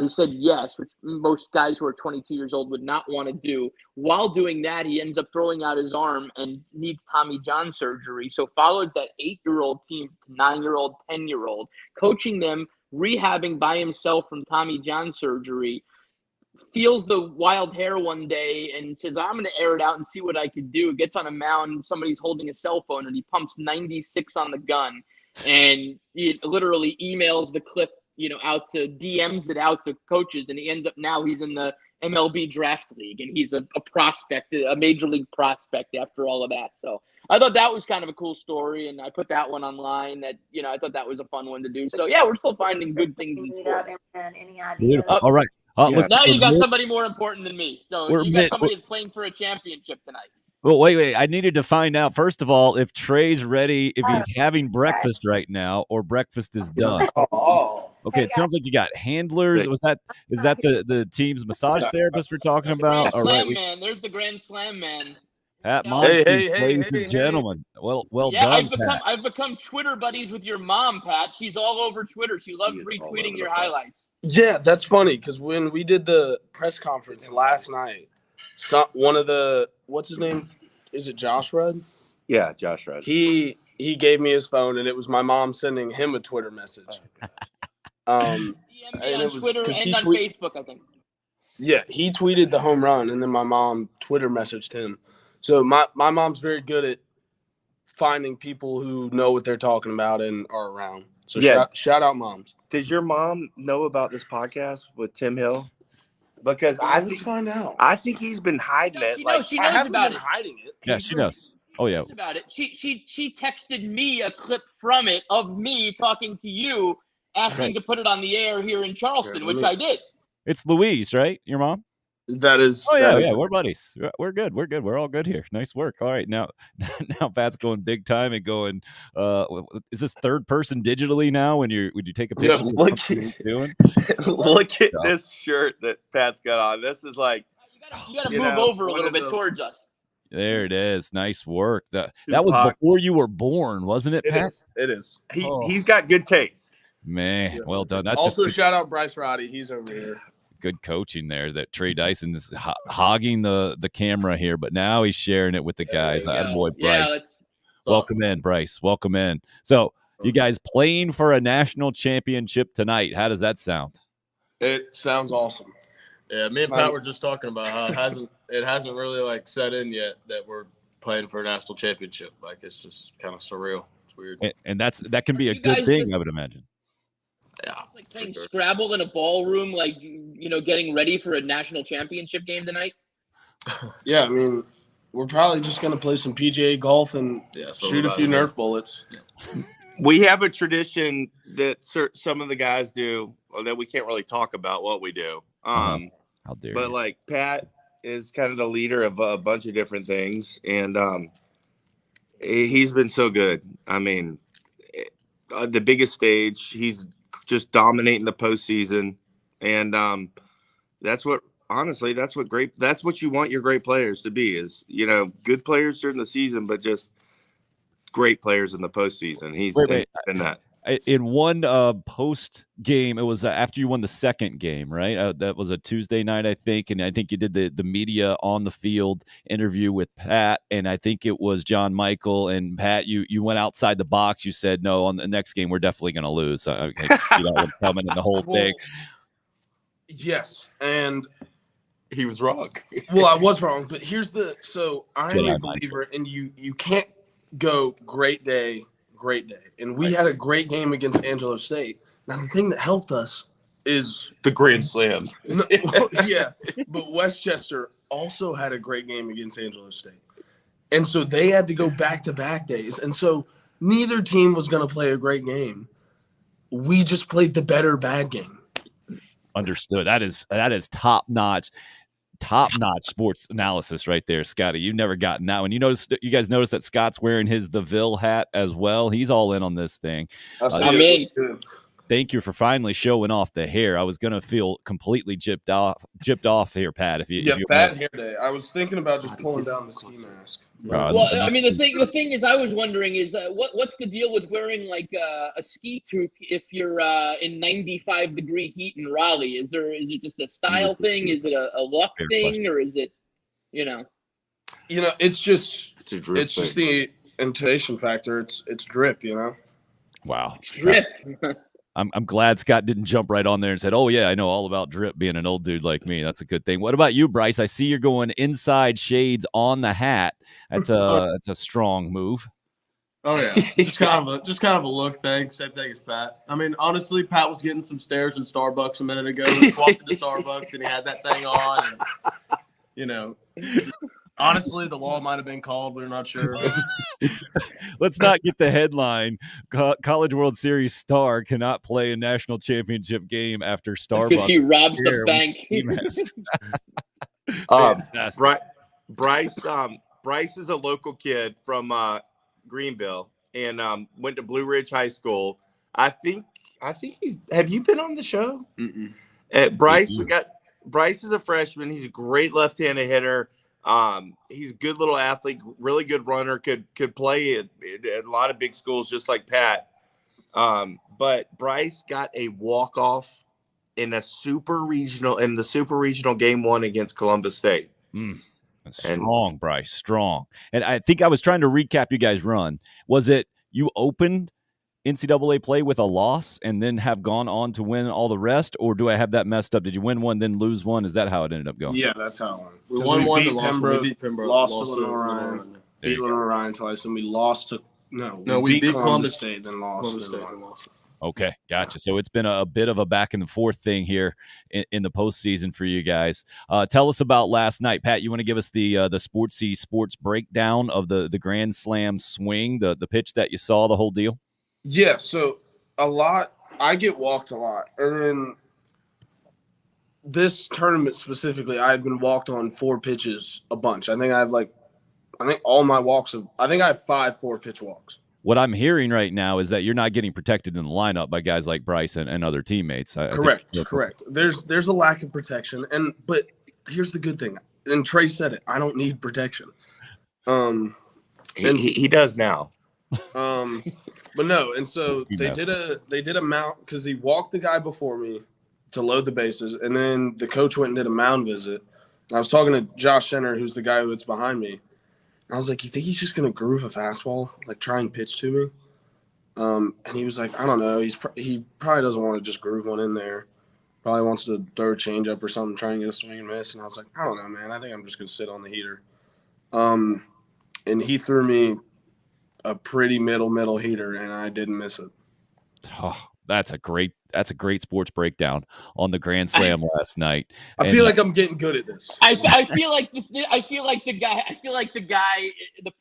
Speaker 9: He said yes, which most guys who are 22 years old would not want to do. While doing that, he ends up throwing out his arm and needs Tommy John surgery. So follows that 8-year-old team to 9-year-old, 10-year-old, coaching them, rehabbing by himself from Tommy John surgery. Feels the wild hair one day and says, I'm going to air it out and see what I can do. Gets on a mound, somebody's holding a cell phone, and he pumps 96 on the gun. And he literally emails the clip, out to DMs it out to coaches, and he ends up now he's in the MLB draft league, and he's a prospect, a major league prospect after all of that. So I thought that was kind of a cool story, and I put that one online. That I thought that was a fun one to do. So yeah, we're still finding good things in sports.
Speaker 10: Any idea?
Speaker 2: All right.
Speaker 9: Look, now you got somebody more important than me. So you got somebody that's playing for a championship tonight.
Speaker 2: Well, wait. I needed to find out, first of all, if Trey's ready, if he's having breakfast right now, or breakfast is done. Okay, it sounds like you got handlers. Is that the team's massage therapist we're talking about?
Speaker 9: All right, man. There's the Grand Slam man.
Speaker 2: Pat Montieth, ladies and gentlemen. Well done, Pat.
Speaker 9: I've become Twitter buddies with your mom, Pat. She's all over Twitter. She loves retweeting your highlights.
Speaker 11: Yeah, that's funny, because when we did the press conference last night,
Speaker 10: one of the what's his name? Is it Josh Rudd?
Speaker 11: Yeah, Josh Rudd.
Speaker 10: He gave me his phone, and it was my mom sending him a Twitter message.
Speaker 9: DM me on Twitter and on Facebook, I think.
Speaker 10: Yeah, he tweeted the home run, and then my mom Twitter messaged him. So my mom's very good at finding people who know what they're talking about and are around. So shout out moms.
Speaker 11: Does your mom know about this podcast with Tim Hill? Because
Speaker 10: let's find out.
Speaker 11: I think he's been hiding it.
Speaker 9: She knows about it.
Speaker 10: Hiding it.
Speaker 2: Yeah, she knows. Oh yeah.
Speaker 9: About it. She texted me a clip from it of me talking to you, asking to put it on the air here in Charleston, which I did.
Speaker 2: It's Louise, right? Your mom?
Speaker 10: That is.
Speaker 2: Oh yeah, we're buddies. We're good. We're all good here. Nice work. All right, now Pat's going big time and going. Is this third person digitally now? When you take a picture,
Speaker 11: look at this shirt that Pat's got on. This is like
Speaker 9: you gotta move over a little bit towards us.
Speaker 2: There it is. Nice work. That was before you were born, wasn't it, Pat?
Speaker 10: It is.
Speaker 11: He's got good taste.
Speaker 2: Man, well done. That's
Speaker 10: also shout out Bryce Roddey. He's over here.
Speaker 2: Good coaching there. That Trey Dyson is hogging the camera here, but now he's sharing it with the guys. Boy, Bryce. Welcome in, Bryce. Welcome in. So you guys playing for a national championship tonight. How does that sound?
Speaker 10: It sounds awesome.
Speaker 12: Yeah, me and Pat were just talking about how it hasn't really like set in yet that we're playing for a national championship. Like it's just kind of surreal. It's weird.
Speaker 2: And that can be a good thing, I would imagine.
Speaker 12: Yeah,
Speaker 9: like playing Scrabble in a ballroom, like getting ready for a national championship game tonight.
Speaker 10: Yeah, I mean, we're probably just gonna play some PGA golf and shoot a few Nerf bullets.
Speaker 11: We have a tradition that some of the guys do that we can't really talk about what we do.
Speaker 2: How dare
Speaker 11: but
Speaker 2: you.
Speaker 11: Like Pat is kind of the leader of a bunch of different things, and he's been so good. I mean, the biggest stage, he's just dominating the postseason, and that's what you want your great players to be, is good players during the season, but just great players in the postseason. He's been that.
Speaker 2: In one post game, it was after you won the second game, right? That was a Tuesday night, I think, and I think you did the media on the field interview with Pat, and I think it was John Michael and Pat. You went outside the box. You said, "No, on the next game, we're definitely going to lose." Coming in the whole thing.
Speaker 10: Yes, and
Speaker 11: he was wrong.
Speaker 10: Well, I was wrong, but here's I'm a believer, and you can't go great day. And we had a great game against Angelo State. Now, the thing that helped us is
Speaker 11: the Grand Slam.
Speaker 10: Yeah, but Westchester also had a great game against Angelo State. And so they had to go back-to-back days. And so neither team was going to play a great game. We just played the better bad game.
Speaker 2: Understood. That is top-notch sports analysis right there, Scotty. You've never gotten that one. You guys notice that Scott's wearing his The Ville hat as well. He's all in on this thing.
Speaker 9: I'm in.
Speaker 2: Thank you for finally showing off the hair. I was gonna feel completely gypped off here, Pat. If you
Speaker 10: bad hair day. I was thinking about just pulling down the ski mask.
Speaker 9: Well, I mean, the thing is, I was wondering is what's the deal with wearing like a ski toque if you're in 95-degree heat in Raleigh? Is it just a style thing? Is it a luck thing, or is it,
Speaker 10: it's just the intonation factor. It's drip,
Speaker 2: Wow.
Speaker 9: It's drip.
Speaker 2: I'm glad Scott didn't jump right on there and said, "Oh yeah, I know all about drip." Being an old dude like me, that's a good thing. What about you, Bryce? I see you're going inside shades on the hat. That's a strong move.
Speaker 12: Oh yeah, just kind of a look thing. Same thing as Pat. I mean, honestly, Pat was getting some stares in Starbucks a minute ago. He walked into Starbucks and he had that thing on. And, honestly, the law might have been called. We're not sure.
Speaker 2: Let's not get the headline. College World Series star cannot play a national championship game after Starbucks.
Speaker 9: Because he robs the bank.
Speaker 11: Bryce is a local kid from Greenville and went to Blue Ridge High School. I think he's. Have you been on the show? Bryce, Bryce is a freshman. He's a great left-handed hitter. He's a good little athlete, really good runner, could play at a lot of big schools just like Pat. But Bryce got a walk-off in the super regional game 1 against Columbus State.
Speaker 2: Strong, Bryce, strong. And I think I was trying to recap you guys' run. Was it you opened NCAA play with a loss and then have gone on to win all the rest, or do I have that messed up? Did you win one, then lose one? Is that how it ended up going?
Speaker 10: Yeah, that's how it went.
Speaker 12: We won one and lost one.
Speaker 10: We beat Pembroke, lost to Lenore Ryan, beat Lenore Ryan twice, and we lost to we beat Columbus State, then lost.
Speaker 2: Okay, gotcha. So it's been a bit of a back and forth thing here in the postseason for you guys. Tell us about last night, Pat. You want to give us the sports breakdown of the Grand Slam swing, the pitch that you saw, the whole deal?
Speaker 10: Yeah, so I get walked a lot. And then this tournament specifically, I had been walked on 4 pitches a bunch. I think all my walks I have 5 4-pitch walks.
Speaker 2: What I'm hearing right now is that you're not getting protected in the lineup by guys like Bryce and other teammates.
Speaker 10: Correct. There's a lack of protection. But here's the good thing. And Trey said it. I don't need protection.
Speaker 11: He does now.
Speaker 10: But no, and so they did a mount because he walked the guy before me to load the bases, and then the coach went and did a mound visit. I was talking to Josh Center, who's the guy that's behind me. And I was like, "You think he's just gonna groove a fastball, like try and pitch to me?" And he was like, "I don't know. He probably doesn't want to just groove one in there. Probably wants to throw a changeup or something, try and get a swing and miss." And I was like, "I don't know, man. I think I'm just gonna sit on the heater." And he threw me a pretty middle heater, and I didn't miss it.
Speaker 2: Oh, that's a great sports breakdown on the Grand Slam last night.
Speaker 10: I feel like I'm getting good at this.
Speaker 9: I feel like the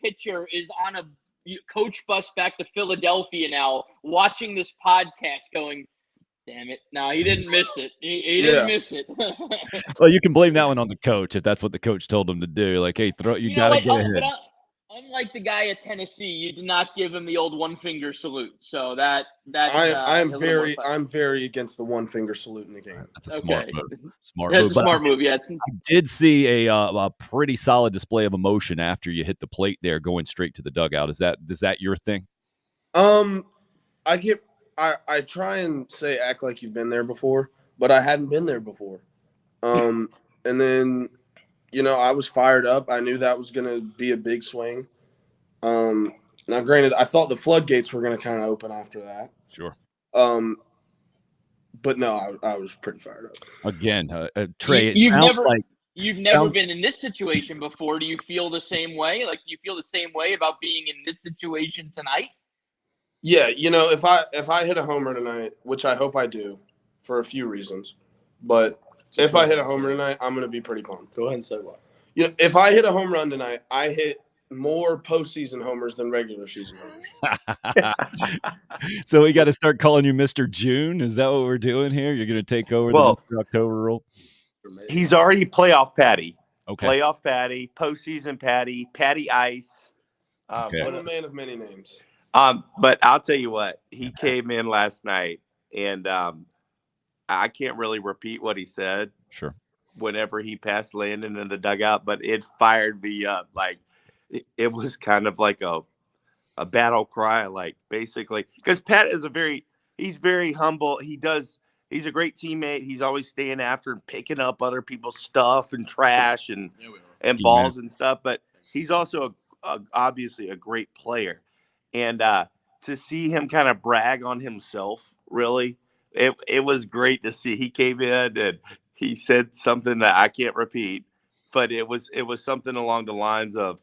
Speaker 9: pitcher is on a coach bus back to Philadelphia now, watching this podcast, going, "Damn it! No, he didn't miss it. He didn't miss it."
Speaker 2: Well, you can blame that one on the coach if that's what the coach told him to do. Like, hey, you gotta get ahead.
Speaker 9: Unlike the guy at Tennessee, you did not give him the old 1-finger salute. So I'm
Speaker 10: very against the 1-finger salute in the game.
Speaker 2: That's a smart move.
Speaker 9: That's a smart move. Yeah,
Speaker 2: I did see a pretty solid display of emotion after you hit the plate there, going straight to the dugout. Is that your thing?
Speaker 10: I try and act like you've been there before, but I hadn't been there before. And then, I was fired up. I knew that was going to be a big swing. Now, granted, I thought the floodgates were going to kind of open after that.
Speaker 2: Sure.
Speaker 10: But no, I was pretty fired up.
Speaker 2: Again, Trey,
Speaker 9: you've never been in this situation before. Do you feel the same way? Like, do you feel the same way about being in this situation tonight?
Speaker 10: Yeah, if I hit a homer tonight, which I hope I do for a few reasons, but if I hit a homer tonight, I'm going to be pretty pumped.
Speaker 12: Go ahead and say what.
Speaker 10: If I hit a home run tonight, I hit more postseason homers than regular season homers.
Speaker 2: So we got to start calling you Mr. June? Is that what we're doing here? You're going to take over the Mr. October role?
Speaker 11: He's already playoff Patty.
Speaker 2: Okay.
Speaker 11: Playoff Patty, postseason Patty, Patty Ice.
Speaker 2: Okay.
Speaker 10: I'm a man of many names.
Speaker 11: But I'll tell you what, he came in last night, and I can't really repeat what he said.
Speaker 2: Sure.
Speaker 11: Whenever he passed Landon in the dugout, but it fired me up. Like it was kind of like a battle cry, like basically, because Pat is he's very humble. He's a great teammate. He's always staying after and picking up other people's stuff and trash and balls and stuff. But he's also obviously a great player. And to see him kind of brag on himself, really, it was great to see. He came in and he said something that I can't repeat, but it was something along the lines of,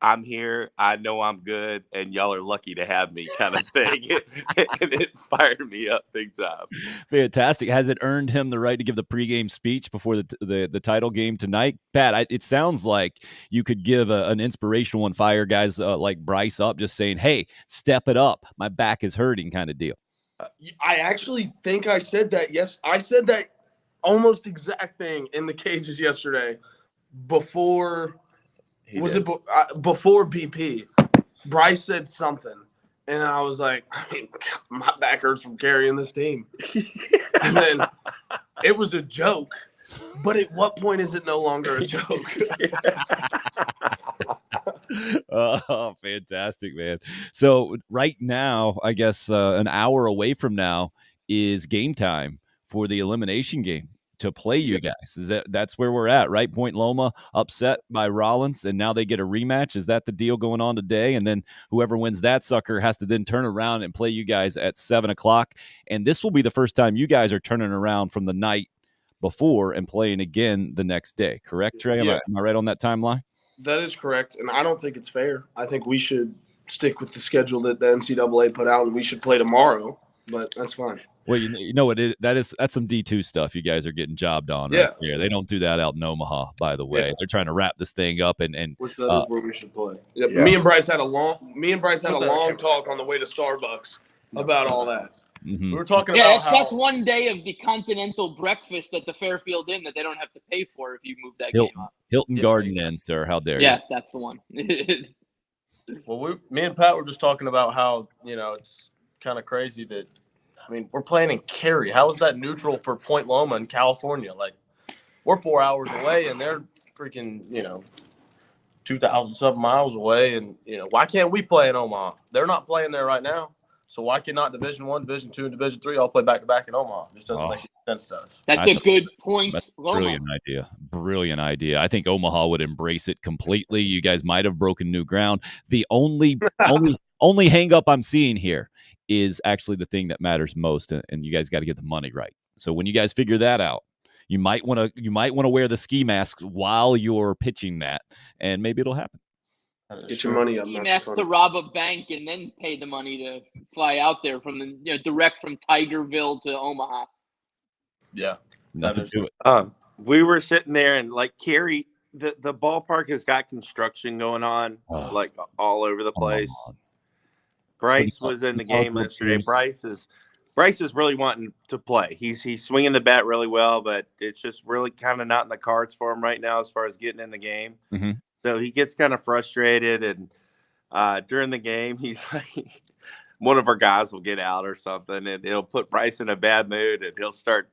Speaker 11: "I'm here, I know I'm good, and y'all are lucky to have me," kind of thing. And it fired me up big time.
Speaker 2: Fantastic. Has it earned him the right to give the pregame speech before the title game tonight? Pat, it sounds like you could give an inspirational one, fire guys like Bryce up, just saying, "Hey, step it up. My back is hurting," kind of deal.
Speaker 10: I actually think I said that. Yes, I said that almost exact thing in the cages yesterday before before BP. Bryce said something, and I was like, my back hurts from carrying this team. And then it was a joke, but at what point is it no longer a joke?
Speaker 2: Oh, fantastic, man. So right now, I guess an hour away from now is game time for the elimination game to play you guys. That's where we're at, right? Point Loma upset by Rollins, and now they get a rematch. Is that the deal going on today? And then whoever wins that sucker has to then turn around and play you guys at 7:00. And this will be the first time you guys are turning around from the night before and playing again the next day. Correct, Trey? Am I right on that timeline?
Speaker 10: That is correct, and I don't think it's fair. I think we should stick with the schedule that the NCAA put out, and we should play tomorrow. But that's fine.
Speaker 2: Well, you know what? That's some D2 stuff you guys are getting jobbed on right here. They don't do that out in Omaha, by the way. They're trying to wrap this thing up and
Speaker 10: which that is where we should play. Yep. Yeah. Me and Bryce had a long talk on the way to Starbucks about all that.
Speaker 2: Mm-hmm.
Speaker 10: We were talking about
Speaker 9: that's one day of the continental breakfast at the Fairfield Inn that they don't have to pay for if you move that game up.
Speaker 2: Hilton Garden Inn, sir. How dare you?
Speaker 9: Yes, that's the one.
Speaker 12: Well, me and Pat were just talking about how, it's kind of crazy that, we're playing in Cary. How is that neutral for Point Loma in California? Like, we're 4 hours away, and they're freaking, 2,000-something miles away. And, why can't we play in Omaha? They're not playing there right now. So why cannot Division I, Division II, and Division III all play back-to-back in Omaha? It just doesn't make any sense to us.
Speaker 9: That's a good point.
Speaker 2: That's a brilliant idea. I think Omaha would embrace it completely. You guys might have broken new ground. The only hang-up I'm seeing here is actually the thing that matters most, and you guys got to get the money right. So when you guys figure that out, you might want to wear the ski masks while you're pitching that, and maybe it'll happen.
Speaker 10: Get your money up.
Speaker 9: Ski mask to rob a bank and then pay the money to fly out there from the direct from Tigerville to Omaha.
Speaker 12: Yeah,
Speaker 2: nothing to it.
Speaker 11: We were sitting there and Cary, the ballpark has got construction going on all over the place. Bryce was in the game yesterday. Bryce is really wanting to play. He's swinging the bat really well, but it's just really kind of not in the cards for him right now as far as getting in the game.
Speaker 2: Mm-hmm.
Speaker 11: So he gets kind of frustrated, and during the game, he's like, one of our guys will get out or something, and it'll put Bryce in a bad mood, and he'll start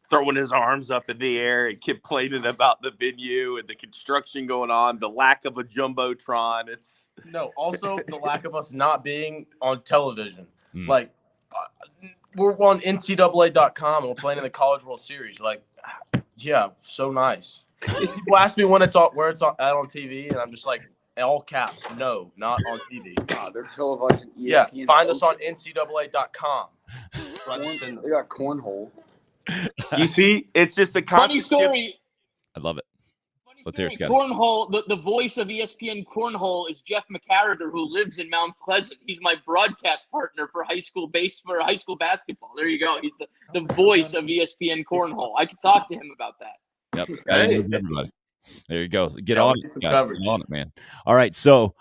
Speaker 11: throwing his arms up in the air and complaining about the venue and the construction going on, the lack of a jumbotron.
Speaker 12: Also the lack of us not being on television. Like, we're on NCAA.com and we're playing in the College World Series. Like, yeah, so nice. People ask me where it's at on TV, and I'm just like, all caps, no, not on TV.
Speaker 13: They're televising.
Speaker 12: Yeah, find us on NCAA.com.
Speaker 13: They got cornhole.
Speaker 11: You see, it's just a
Speaker 9: funny story.
Speaker 2: I love it. Let's hear it, Scott.
Speaker 9: Cornhole, the voice of ESPN Cornhole is Jeff McCarrader, who lives in Mount Pleasant. He's my broadcast partner for high school basketball. There you go. He's the voice of ESPN Cornhole. I could talk to him about that.
Speaker 2: Yep, Scott knows everybody. There you go. Get on it, Scott. Get on it, man. All right, so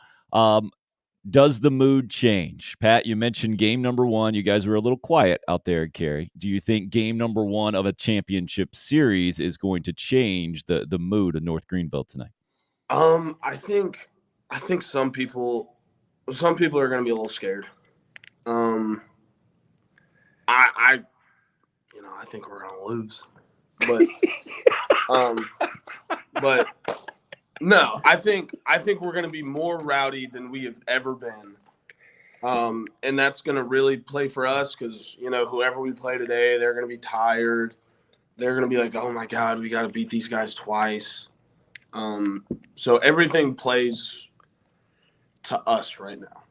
Speaker 2: does the mood change? Pat, you mentioned game number 1. You guys were a little quiet out there at Cary. Do you think game number 1 of a championship series is going to change the mood of North Greenville tonight?
Speaker 10: I think some people are going to be a little scared. I think we're going to lose. But no, I think we're going to be more rowdy than we have ever been. And that's going to really play for us because, whoever we play today, they're going to be tired. They're going to be like, oh, my God, we got to beat these guys twice. So everything plays to us right now.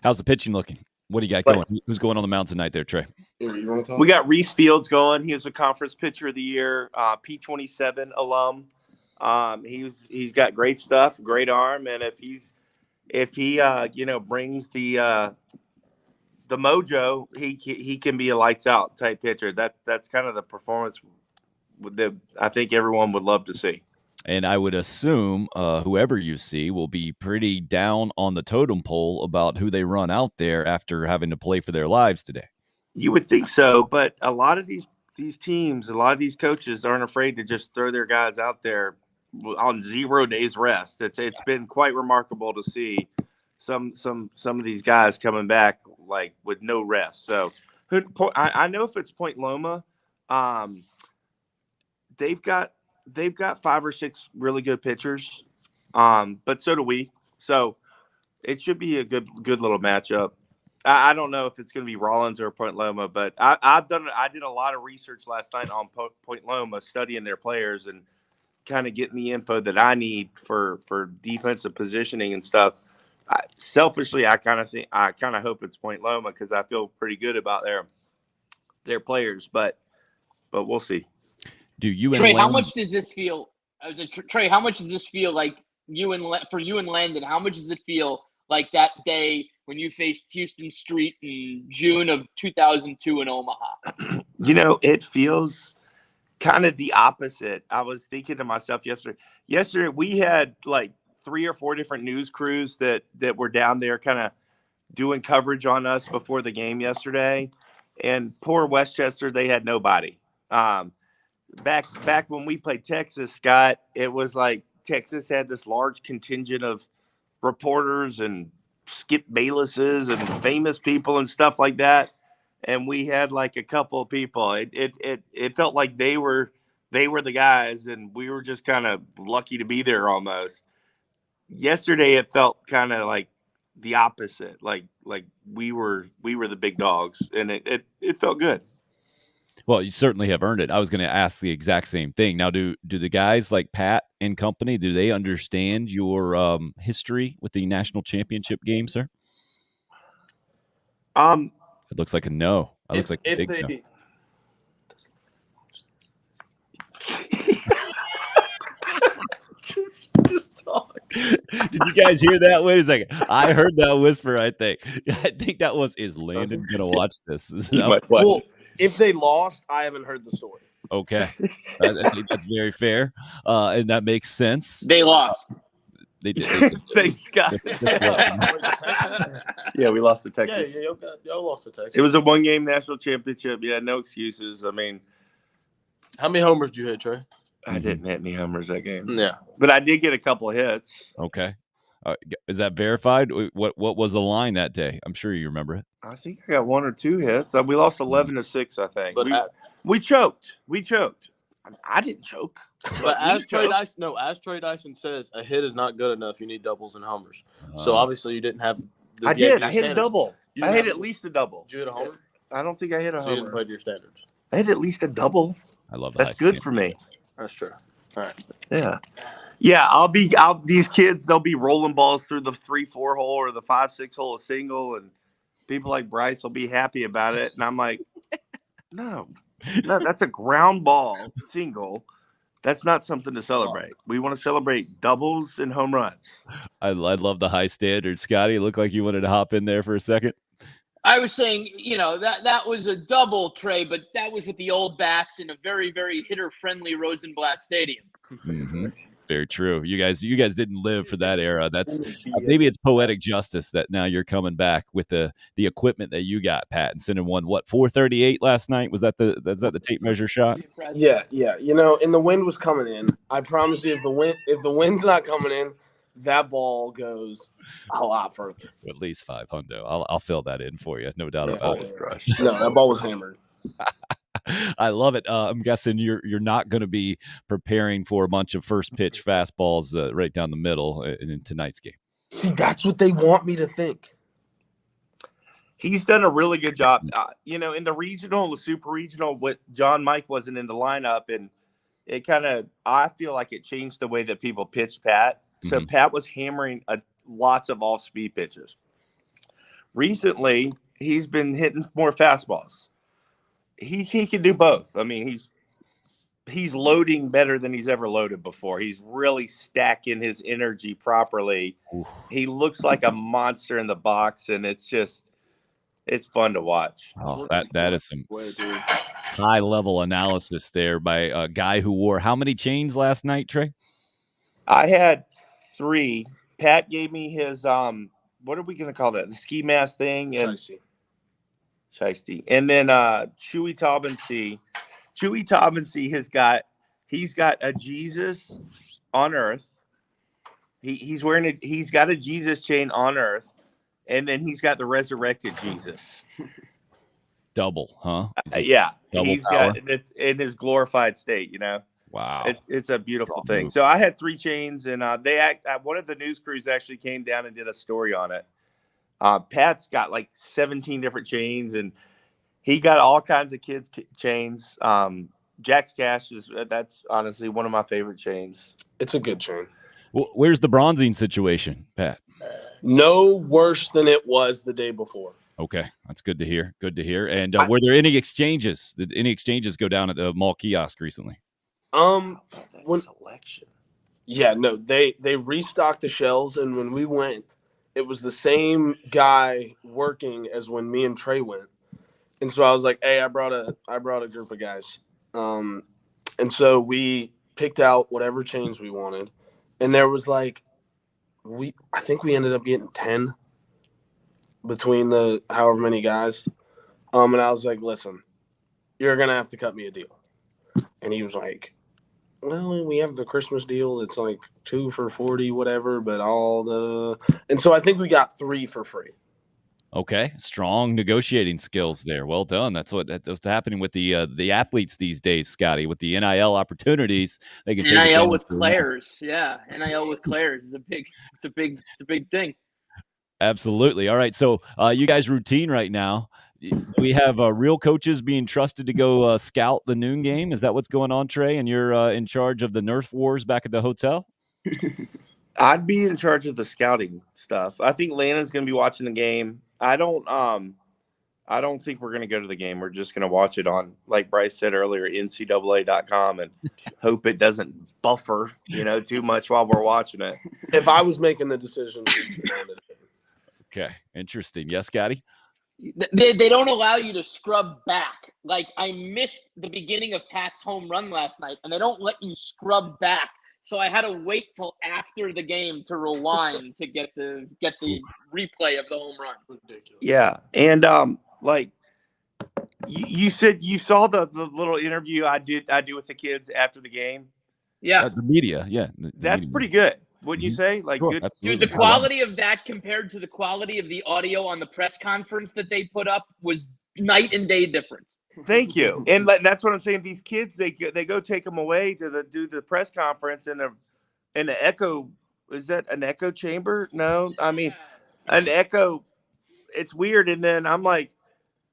Speaker 2: How's the pitching looking? What do you got going? Who's going on the mound tonight there, Trey?
Speaker 11: We got Reese Fields going. He was a conference pitcher of the year, P27 alum. He's got great stuff, great arm, and if he brings the mojo, he can be a lights out type pitcher. That's kind of the performance that I think everyone would love to see.
Speaker 2: And I would assume whoever you see will be pretty down on the totem pole about who they run out there after having to play for their lives today.
Speaker 11: You would think so, but a lot of these teams, a lot of these coaches aren't afraid to just throw their guys out there on 0 days rest. It's been quite remarkable to see some of these guys coming back with no rest. So I know if it's Point Loma, they've got 5 or 6 really good pitchers, but so do we. So it should be a good little matchup. I don't know if it's going to be Rollins or Point Loma, but I did a lot of research last night on Point Loma, studying their players and kind of getting the info that I need for defensive positioning and stuff. Selfishly, I kind of hope it's Point Loma because I feel pretty good about their players, but we'll see.
Speaker 2: Do you and
Speaker 9: Trey?
Speaker 2: Landon...
Speaker 9: How much does this feel? Trey, how much does this feel like for you and Landon? How much does it feel like that day when you faced Houston Street in June of 2002 in Omaha?
Speaker 11: It feels kind of the opposite. I was thinking to myself yesterday. Yesterday we had like 3 or 4 different news crews that were down there kind of doing coverage on us before the game yesterday. And poor Westchester, they had nobody. Back when we played Texas, Scott, it was like Texas had this large contingent of reporters and Skip Baylesses and famous people and stuff like that. And we had like a couple of people. It felt like they were the guys, and we were just kind of lucky to be there almost. Yesterday, it felt kind of like the opposite. Like we were the big dogs, and it felt good.
Speaker 2: Well, you certainly have earned it. I was going to ask the exact same thing. Now, do the guys like Pat and company, do they understand your history with the national championship game, sir? It looks like a no. It looks like a big no.
Speaker 10: Just talk.
Speaker 2: Did you guys hear that? Wait a second. I heard that whisper, I think. That was, is Landon going to watch this?
Speaker 10: Well, if they lost, I haven't heard the story.
Speaker 2: Okay. I think that's very fair. And that makes sense.
Speaker 9: They lost.
Speaker 2: They did.
Speaker 11: Thanks, Scott. Yeah, we lost to Texas.
Speaker 10: Yeah, y'all lost to Texas.
Speaker 11: It was a 1-game national championship. Yeah, no excuses. I mean,
Speaker 10: how many homers did you hit, Trey?
Speaker 11: I didn't hit any homers that game.
Speaker 10: Yeah,
Speaker 11: but I did get a couple of hits.
Speaker 2: Okay. Is that verified? What was the line that day? I'm sure you remember it.
Speaker 11: I think I got 1 or 2 hits. We lost 11-6, I think.
Speaker 10: But
Speaker 11: we choked. We choked. I didn't choke.
Speaker 10: But as Trey Dyson says, a hit is not good enough. You need doubles and homers. So obviously you didn't have.
Speaker 11: I hit a double. I hit at least a double.
Speaker 10: Did you hit a homer?
Speaker 11: I don't think I hit a homer.
Speaker 10: You didn't play to your standards.
Speaker 11: I hit at least a double.
Speaker 2: I love that.
Speaker 11: That's good for me.
Speaker 10: That's true. All right.
Speaker 11: Yeah. Yeah, these kids, they'll be rolling balls through the 3-4 hole or the 5-6 hole a single, and people like Bryce will be happy about it. And I'm like, no, that's a ground ball single. That's not something to celebrate. We want to celebrate doubles and home runs.
Speaker 2: I love the high standards. Scotty, it looked like you wanted to hop in there for a second.
Speaker 9: I was saying, that was a double, Trey, but that was with the old bats in a very, very hitter-friendly Rosenblatt Stadium.
Speaker 2: Mm-hmm. It's very true. You guys didn't live for that era. That's maybe it's poetic justice that now you're coming back with the equipment that you got, Pat, and sending one 438 last night. Was that the tape measure shot?
Speaker 10: Yeah. And the wind was coming in. I promise you, if the wind's not coming in, that ball goes a lot further.
Speaker 2: At least 500. I'll fill that in for you. No doubt about it.
Speaker 10: No, that ball was hammered.
Speaker 2: I love it. I'm guessing you're not going to be preparing for a bunch of first pitch fastballs right down the middle in tonight's game.
Speaker 10: See, that's what they want me to think.
Speaker 11: He's done a really good job. In the regional, the super regional, John Mike wasn't in the lineup, and it I feel like it changed the way that people pitched Pat. So Pat was hammering lots of off-speed pitches. Recently, he's been hitting more fastballs. He can do both. I mean, he's loading better than he's ever loaded before. He's really stacking his energy properly. Oof. He looks like a monster in the box, and it's fun to watch.
Speaker 2: Oh, that is some high-level analysis there by a guy who wore how many chains last night, Trey?
Speaker 11: I had 3. Pat gave me his what are we going to call that? The ski mask thing and Shiesty. And then Chewy Taubensee. Chewy Taubensee he's got a Jesus on Earth. He's got a Jesus chain on Earth, and then he's got the resurrected Jesus.
Speaker 2: Double, huh?
Speaker 11: Yeah.
Speaker 2: Double
Speaker 11: he's
Speaker 2: power?
Speaker 11: got it in his glorified state,
Speaker 2: Wow.
Speaker 11: It's a beautiful thing. So I had 3 chains, and one of the news crews actually came down and did a story on it. Pat's got like 17 different chains, and he got all kinds of kids' chains. Jack's Cash that's honestly one of my favorite chains.
Speaker 10: It's a good chain.
Speaker 2: Where's the bronzing situation, Pat?
Speaker 10: No worse than it was the day before.
Speaker 2: Okay, that's good to hear. Good to hear. And were there any exchanges? Did any exchanges go down at the mall kiosk recently?
Speaker 11: Selection.
Speaker 10: Yeah, no, they restocked the shelves, and when we went, it was the same guy working as when me and Trey went. And so I was like, "Hey, I brought a group of guys." And so we picked out whatever chains we wanted, and there was like I think we ended up getting 10 between the however many guys. And I was like, "Listen, you're gonna have to cut me a deal." And he was like, "Well, we have the Christmas deal. It's like 2 for $40, whatever, but and so I think we got 3 for free."
Speaker 2: Okay, strong negotiating skills there. Well done. That's what's happening with the athletes these days, Scotty. With the NIL opportunities, they can take
Speaker 9: NIL with Claire's. Yeah, NIL with Claire's is a big thing.
Speaker 2: Absolutely. All right, so you guys' routine right now. We have real coaches being trusted to go scout the noon game. Is that what's going on, Trey? And you're in charge of the Nerf wars back at the hotel?
Speaker 11: I'd be in charge of the scouting stuff. I think Landon's going to be watching the game. I don't think we're going to go to the game. We're just going to watch it on, like Bryce said earlier, NCAA.com and hope it doesn't buffer, too much while we're watching it.
Speaker 10: If I was making the decision.
Speaker 2: Okay, interesting. Yes, Scotty?
Speaker 9: They don't allow you to scrub back. Like, I missed the beginning of Pat's home run last night, and they don't let you scrub back. So I had to wait till after the game to rewind to get the replay of the home run.
Speaker 11: Ridiculous. Yeah, and you said you saw the little interview I do with the kids after the game.
Speaker 9: Yeah,
Speaker 2: the media. Yeah,
Speaker 11: that's
Speaker 2: media.
Speaker 11: Pretty good. Wouldn't you say? Like,
Speaker 2: sure,
Speaker 11: good.
Speaker 2: Absolutely.
Speaker 9: Dude, the quality of that compared to the quality of the audio on the press conference that they put up was night and day difference.
Speaker 11: Thank you. And that's what I'm saying. These kids, they go take them away to do the press conference in an echo. Is that an echo chamber? No, I mean, an echo. It's weird. And then I'm like,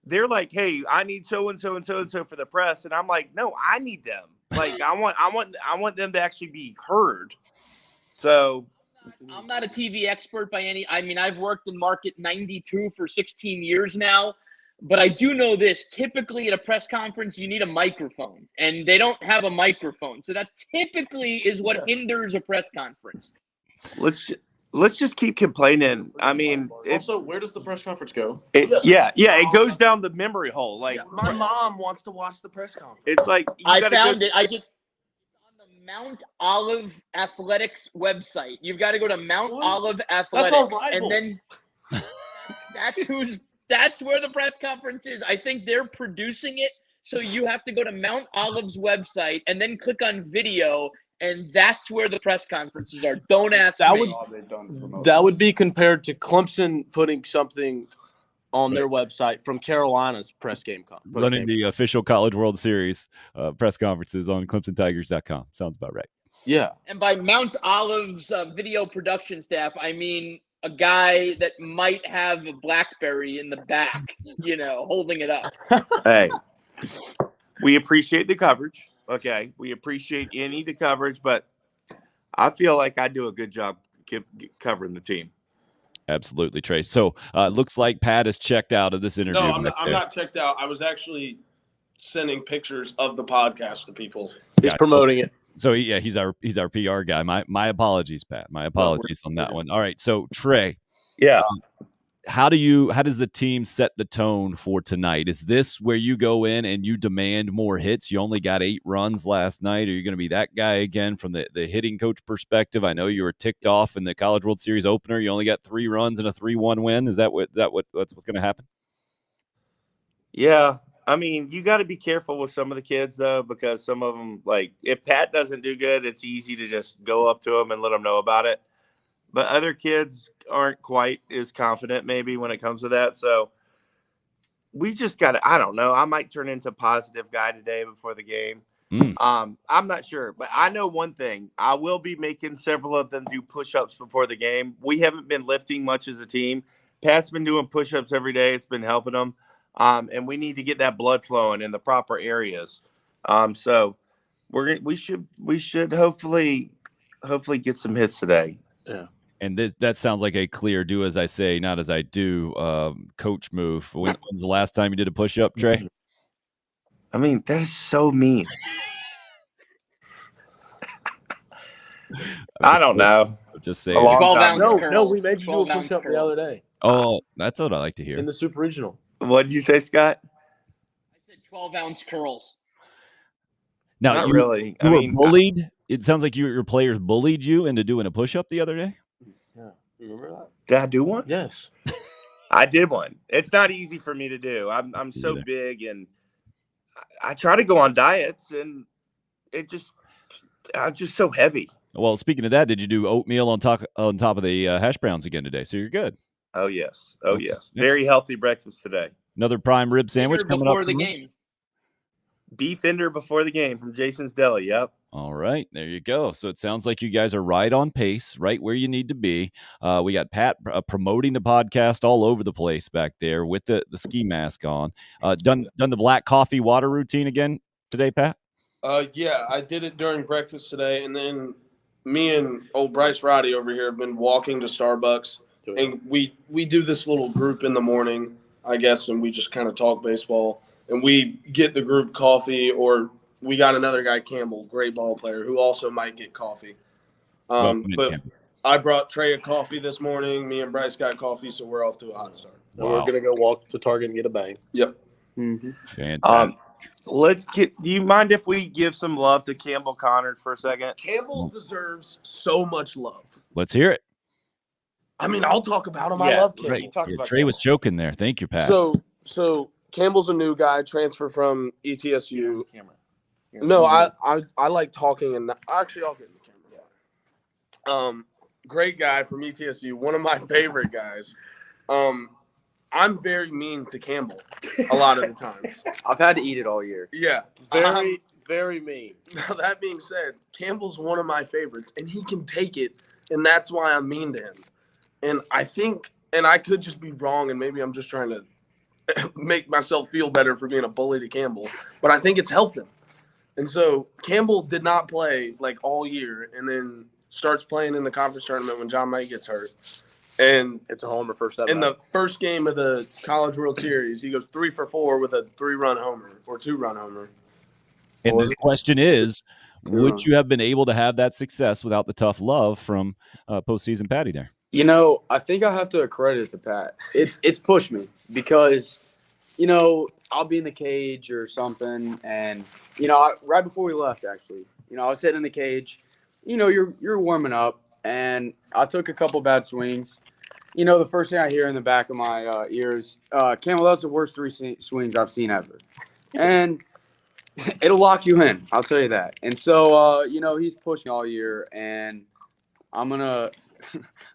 Speaker 11: they're like, "Hey, I need so and so and so and so for the press," and I'm like, "No, I need them. Like, I want them to actually be heard." So
Speaker 9: I'm not a TV expert by any. I mean, I've worked in Market 92 for 16 years now. But I do know this. Typically at a press conference, you need a microphone, and they don't have a microphone. So that typically is what hinders a press conference.
Speaker 11: Let's just keep complaining. I mean,
Speaker 12: also, where does the press conference go?
Speaker 11: It goes down the memory hole. Like,
Speaker 10: my mom wants to watch the press conference.
Speaker 11: It's like
Speaker 9: I found it. I get on the Mount Olive Athletics website. You've got to go to Mount Olive Athletics, and then That's where the press conference is. I think they're producing it, so you have to go to Mount Olive's website and then click on video, and that's where the press conferences are. Don't ask me.
Speaker 14: That would be compared to Clemson putting something on their website from Carolina's press game.
Speaker 2: Running the official College World Series press conferences on ClemsonTigers.com. Sounds about right.
Speaker 14: Yeah.
Speaker 9: And by Mount Olive's video production staff, I mean a guy that might have a BlackBerry in the back, holding it up.
Speaker 11: Hey, we appreciate the coverage. Okay, we appreciate the coverage, but I feel like I do a good job covering the team.
Speaker 2: Absolutely, Trey. So looks like Pat is checked out of this interview.
Speaker 10: No, I'm not checked out. I was actually sending pictures of the podcast to people.
Speaker 14: He's promoting it.
Speaker 2: So he's our PR guy. My apologies, Pat. My apologies on that one. All right. So Trey, how does the team set the tone for tonight? Is this where you go in and you demand more hits? You only got 8 runs last night. Are you going to be that guy again from the hitting coach perspective? I know you were ticked off in the College World Series opener. You only got 3 runs and a 3-1 win. Is that what's going to happen?
Speaker 11: Yeah. I mean, you got to be careful with some of the kids, though, because some of them, like, if Pat doesn't do good, it's easy to just go up to him and let them know about it. But other kids aren't quite as confident, maybe, when it comes to that. So we just got to – I don't know. I might turn into a positive guy today before the game. I'm not sure. But I know one thing. I will be making several of them do push-ups before the game. We haven't been lifting much as a team. Pat's been doing push-ups every day. It's been helping him. And we need to get that blood flowing in the proper areas. So we should hopefully get some hits today.
Speaker 14: Yeah.
Speaker 2: And that sounds like a clear do as I say, not as I do coach move. When's the last time you did a push-up, Trey?
Speaker 11: I mean, that is so mean. I don't know.
Speaker 2: I'm just saying.
Speaker 9: 12 ounce
Speaker 14: No,
Speaker 9: curls.
Speaker 14: we made you do a push-up the other day.
Speaker 2: Oh, that's what I like to hear.
Speaker 14: In the Super Regional.
Speaker 11: What did you say, Scott?
Speaker 9: I said 12 ounce curls.
Speaker 2: Now,
Speaker 11: Not really.
Speaker 2: You were bullied. It sounds like your players bullied you into doing a push-up the other day.
Speaker 14: Yeah, you remember that?
Speaker 11: Did I do one?
Speaker 14: Yes.
Speaker 11: I did one. It's not easy for me to do. I'm so big, and I try to go on diets, and I'm just so heavy.
Speaker 2: Well, speaking of that, did you do oatmeal on top of the hash browns again today? So you're good.
Speaker 11: Oh yes, very healthy breakfast today.
Speaker 2: Another prime rib sandwich coming up
Speaker 9: before the game.
Speaker 11: Beef ender before the game from Jason's Deli. Yep.
Speaker 2: All right, there you go. So it sounds like you guys are right on pace, right where you need to be. We got Pat promoting the podcast all over the place back there with the ski mask on. Done the black coffee water routine again today, Pat?
Speaker 10: Yeah, I did it during breakfast today, and then me and old Bryce Roddey over here have been walking to Starbucks, and we do this little group in the morning, I guess, and we just kind of talk baseball, and we get the group coffee, or we got another guy, Campbell, great ball player, who also might get coffee. But I brought Trey a coffee this morning. Me and Bryce got coffee, so we're off to a hot start.
Speaker 14: Wow. We're going to go walk to Target and get a bag.
Speaker 10: Yep.
Speaker 14: Mm-hmm.
Speaker 2: Fantastic.
Speaker 11: Do you mind if we give some love to Cambell Conard for a second?
Speaker 10: Campbell deserves so much love.
Speaker 2: Let's hear it.
Speaker 10: I mean, I'll talk about him.
Speaker 11: Yeah,
Speaker 10: I love Campbell.
Speaker 2: Right. Yeah, Trey was choking there. Thank you, Pat.
Speaker 10: So Campbell's a new guy, transfer from ETSU. No, I like talking, and actually I'll get in the camera. Great guy from ETSU, one of my favorite guys. I'm very mean to Campbell a lot of the times.
Speaker 13: I've had to eat it all year.
Speaker 10: Yeah,
Speaker 14: very mean.
Speaker 10: Now that being said, Campbell's one of my favorites, and he can take it, and that's why I'm mean to him. And I think, and I could just be wrong, and maybe I'm just trying to make myself feel better for being a bully to Campbell, but I think it's helped him. And so Campbell did not play like all year, and then starts playing in the conference tournament when John May gets hurt. And
Speaker 14: it's a homer first
Speaker 10: in the first game of the College World Series, he goes 3 for 4 with a 3-run homer or 2-run homer.
Speaker 2: And the question is, would you have been able to have that success without the tough love from postseason Patty there?
Speaker 13: You know, I think I have to credit it to Pat. It's pushed me because, you know, I'll be in the cage or something, and you know, right before we left, actually, you know, I was sitting in the cage. You know, you're warming up, and I took a couple bad swings. You know, the first thing I hear in the back of my ears, Campbell, that's the worst 3 swings I've seen ever, and it'll lock you in. I'll tell you that. And so, you know, he's pushing all year, and I'm gonna.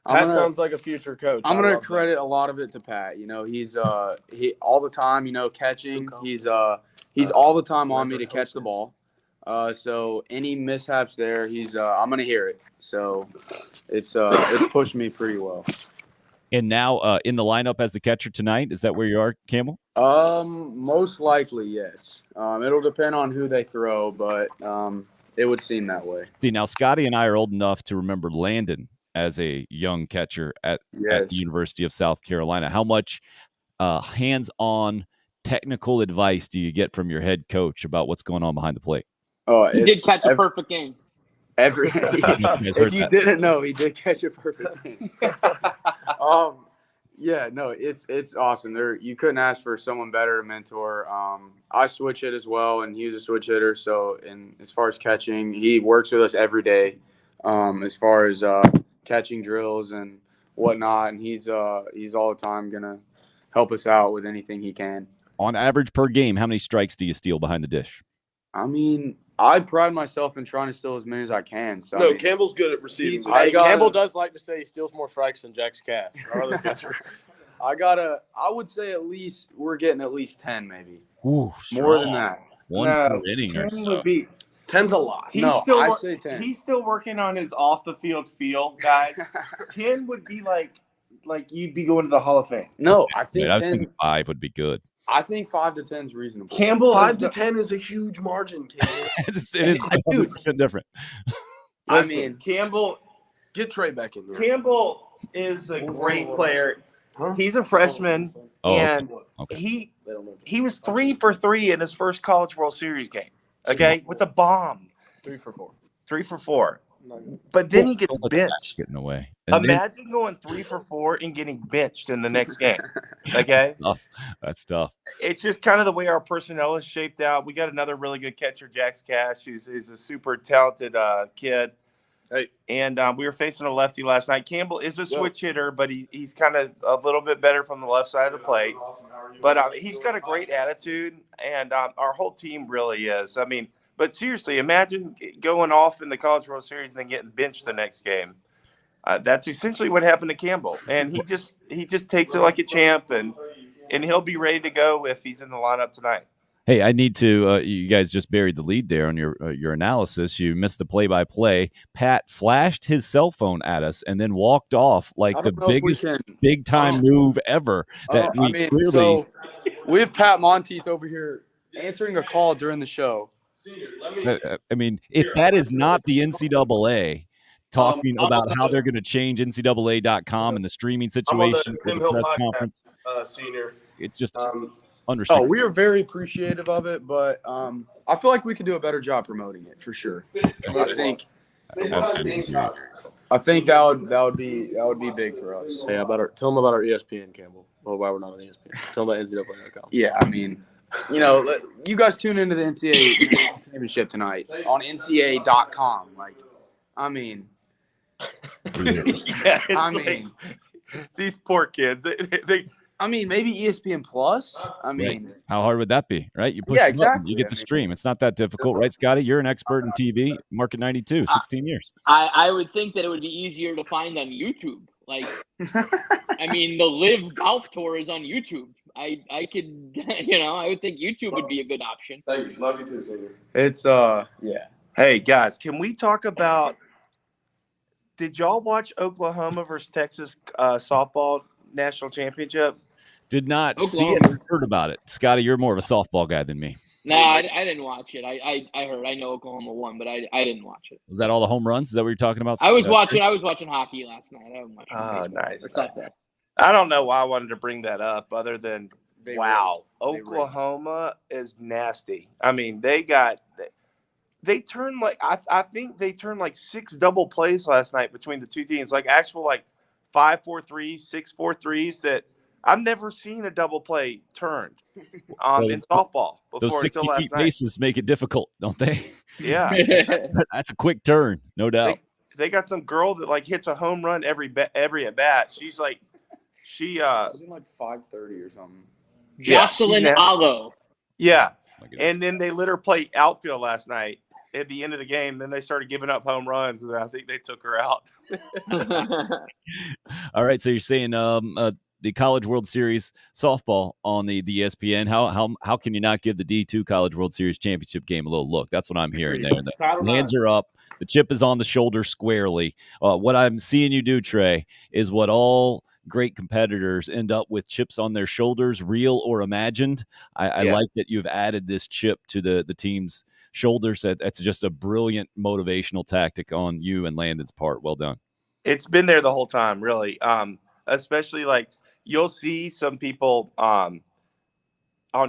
Speaker 14: Pat sounds like a future coach.
Speaker 13: I'm gonna credit a lot of it to Pat. You know, he's he all the time. You know, catching. He's all the time on me to catch the ball. So any mishaps there, I'm gonna hear it. So it's pushed me pretty well.
Speaker 2: And now in the lineup as the catcher tonight, is that where you are, Campbell?
Speaker 13: Most likely, yes. It'll depend on who they throw, but it would seem that way.
Speaker 2: See, now Scotty and I are old enough to remember Landon as a young catcher at the University of South Carolina. How much hands-on technical advice do you get from your head coach about what's going on behind the plate?
Speaker 13: Oh,
Speaker 9: he did catch a perfect game.
Speaker 13: If you didn't know, he did catch a perfect game. Yeah, no, it's awesome. You couldn't ask for someone better to mentor. I switch hit as well, and he's a switch hitter. So, as far as catching, he works with us every day. As far as catching drills and whatnot, and he's all the time gonna help us out with anything he can.
Speaker 2: On average per game, how many strikes do you steal behind the dish?
Speaker 13: I mean, I pride myself in trying to steal as many as I can. So
Speaker 10: no, Campbell's good at receiving.
Speaker 14: Campbell does like to say he steals more strikes than Jack's Cash, our other pitcher.
Speaker 13: I would say we're getting at least 10, maybe.
Speaker 2: Ooh,
Speaker 13: more than that.
Speaker 2: One per inning or so.
Speaker 10: 10's a lot.
Speaker 13: I say 10.
Speaker 11: He's still working on his off the field feel, guys. 10 would be like like you'd be going to the Hall of Fame.
Speaker 13: No, I think
Speaker 2: Yeah, I was
Speaker 13: 10.
Speaker 2: thinking 5 would be good.
Speaker 13: I think 5 to 10 is reasonable.
Speaker 10: Campbell 5 to 10 is a huge margin.
Speaker 2: it is 100% different.
Speaker 13: I mean,
Speaker 11: Campbell.
Speaker 10: Get Trey back in here.
Speaker 11: Campbell is a great player. He's a freshman, and he was 3 for 3 in his first College World Series game. Okay, with a bomb.
Speaker 10: 3 for 4.
Speaker 11: 3 for 4. But then he gets benched.
Speaker 2: Getting away.
Speaker 11: Imagine going 3 for 4 and getting benched in the next game. Okay,
Speaker 2: that's tough.
Speaker 11: It's just kind of the way our personnel is shaped out. We got another really good catcher, Jax Cash, who's a super talented kid.
Speaker 10: Hey.
Speaker 11: And we were facing a lefty last night. Campbell is a switch hitter, but he's kind of a little bit better from the left side of the plate. But he's got a great attitude, and our whole team really is. I mean, but seriously, imagine going off in the College World Series and then getting benched the next game. That's essentially what happened to Campbell, and he just takes it like a champ, and he'll be ready to go if he's in the lineup tonight.
Speaker 2: Hey, I need to. You guys just buried the lead there on your analysis. You missed the play-by-play. Pat flashed his cell phone at us and then walked off like the biggest big-time move ever.
Speaker 13: So we have Pat Montieth over here answering a call during the show.
Speaker 2: I mean, if that is not the NCAA talking about how they're going to change NCAA.com and the streaming situation for the press conference,
Speaker 10: Senior.
Speaker 2: It's just unrestricted.
Speaker 13: We are very appreciative of it, but I feel like we could do a better job promoting it for sure. I think that would be big for us.
Speaker 14: Hey, tell them about our ESPN, Campbell. Well, why we're not on ESPN. Tell them about NCAA.com.
Speaker 13: Yeah, I mean, you guys tune into the NCAA championship tonight on NCAA.com. Like, I mean,
Speaker 11: these poor kids.
Speaker 13: I mean, maybe ESPN Plus. I mean,
Speaker 2: how hard would that be, right? You push the button, you get the stream. It's not that difficult, right, Scotty? You're an expert in TV, Market 92, 16 years.
Speaker 9: I would think that it would be easier to find on YouTube. Like, I mean, the LIV Golf Tour is on YouTube. I could, I would think YouTube would be a good option.
Speaker 10: Thank you. Love you too, Senior.
Speaker 13: It's yeah.
Speaker 11: Hey guys, can we talk about? Did y'all watch Oklahoma versus Texas softball national championship?
Speaker 2: Did not see it. Heard about it. Scotty, you're more of a softball guy than me.
Speaker 9: No, I didn't watch it. I heard. I know Oklahoma won, but I didn't watch it.
Speaker 2: Was that all the home runs? Is that what you're talking about?
Speaker 9: I was watching hockey last night. I haven't watched.
Speaker 11: Oh, nice.
Speaker 9: It's not that.
Speaker 11: I don't know why I wanted to bring that up, other than Oklahoma is nasty. I mean, they turned I think they turned like 6 double plays last night between the two teams, like actual like 5-4-3s, 6-4-3s that I've never seen a double play turned in softball before.
Speaker 2: Those 60 feet bases make it difficult, don't they?
Speaker 11: Yeah.
Speaker 2: That's a quick turn, no doubt.
Speaker 11: They got some girl that like hits a home run every at bat. She's like,
Speaker 13: was in like 5:30 or something.
Speaker 9: Jocelyn Allo.
Speaker 11: Yeah. And then they let her play outfield last night at the end of the game. Then they started giving up home runs, and I think they took her out.
Speaker 2: All right. So you're saying the College World Series softball on the ESPN. How can you not give the D2 College World Series championship game a little look? That's what I'm hearing there. The hands are up. The chip is on the shoulder squarely. What I'm seeing you do, Trey, is what all great competitors end up with: chips on their shoulders, real or imagined. I like that you've added this chip to the team's shoulders. That's just a brilliant motivational tactic on you and Landon's part. Well done.
Speaker 11: It's been there the whole time, really. Especially like you'll see some people on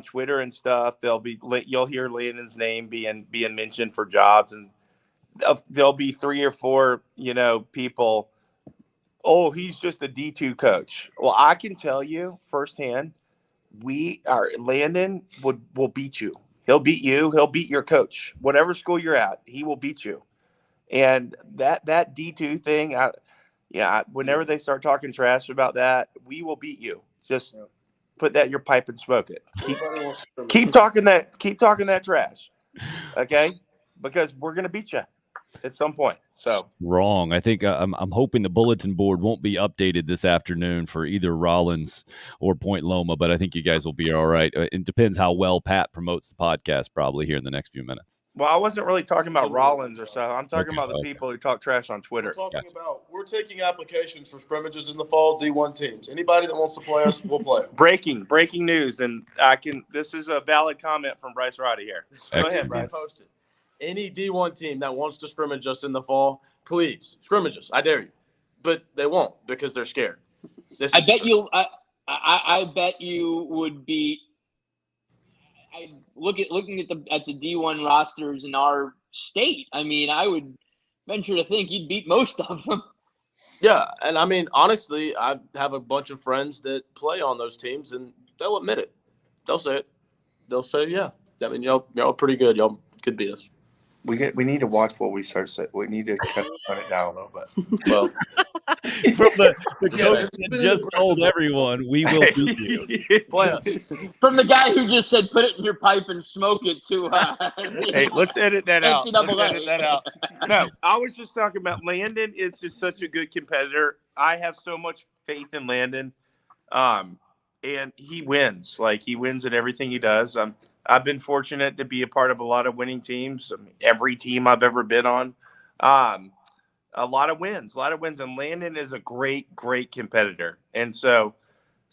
Speaker 11: Twitter and stuff. You'll hear Landon's name being mentioned for jobs, and there'll be 3 or 4 people. Oh, he's just a D2 coach. Well, I can tell you firsthand, Landon will beat you. He'll beat you. He'll beat your coach. Whatever school you're at, he will beat you. And that D2 thing, whenever they start talking trash about that, we will beat you. Just put that in your pipe and smoke it. Keep talking that trash, okay? Because we're gonna beat you. at some point. So
Speaker 2: wrong. I think I'm hoping the bulletin board won't be updated this afternoon for either Rollins or Point Loma, but I think you guys will be all right. It depends how well Pat promotes the podcast probably here in the next few minutes.
Speaker 11: Well, I wasn't really talking about Rollins or so. I'm talking about the people who talk trash on Twitter.
Speaker 12: We're taking applications for scrimmages in the fall, D1 teams. Anybody that wants to play us, we'll play.
Speaker 11: Breaking news, and this is a valid comment from Bryce Roddey here. Go ahead, Bryce.
Speaker 14: Posted. Any D1 team that wants to scrimmage us in the fall, please scrimmage us. I dare you, but they won't because they're scared.
Speaker 9: I bet you would be. Looking at the D1 rosters in our state. I mean, I would venture to think you'd beat most of them.
Speaker 14: Yeah, and I mean, honestly, I have a bunch of friends that play on those teams, and they'll admit it. They'll say it. They'll say, "Yeah, I mean, y'all pretty good. Y'all could beat us."
Speaker 11: We need to watch what we start saying. We need to cut it down a little bit.
Speaker 14: Well,
Speaker 2: from the coach that just told everyone we will beat you.
Speaker 9: From the guy who just said put it in your pipe and smoke it to.
Speaker 11: Hey, let's edit that out.
Speaker 9: NCAA.
Speaker 11: Let's edit that out. No, I was just talking about Landon is just such a good competitor. I have so much faith in Landon, and he wins. Like he wins at everything he does. I've been fortunate to be a part of a lot of winning teams. I mean, every team I've ever been on, a lot of wins. And Landon is a great competitor. And so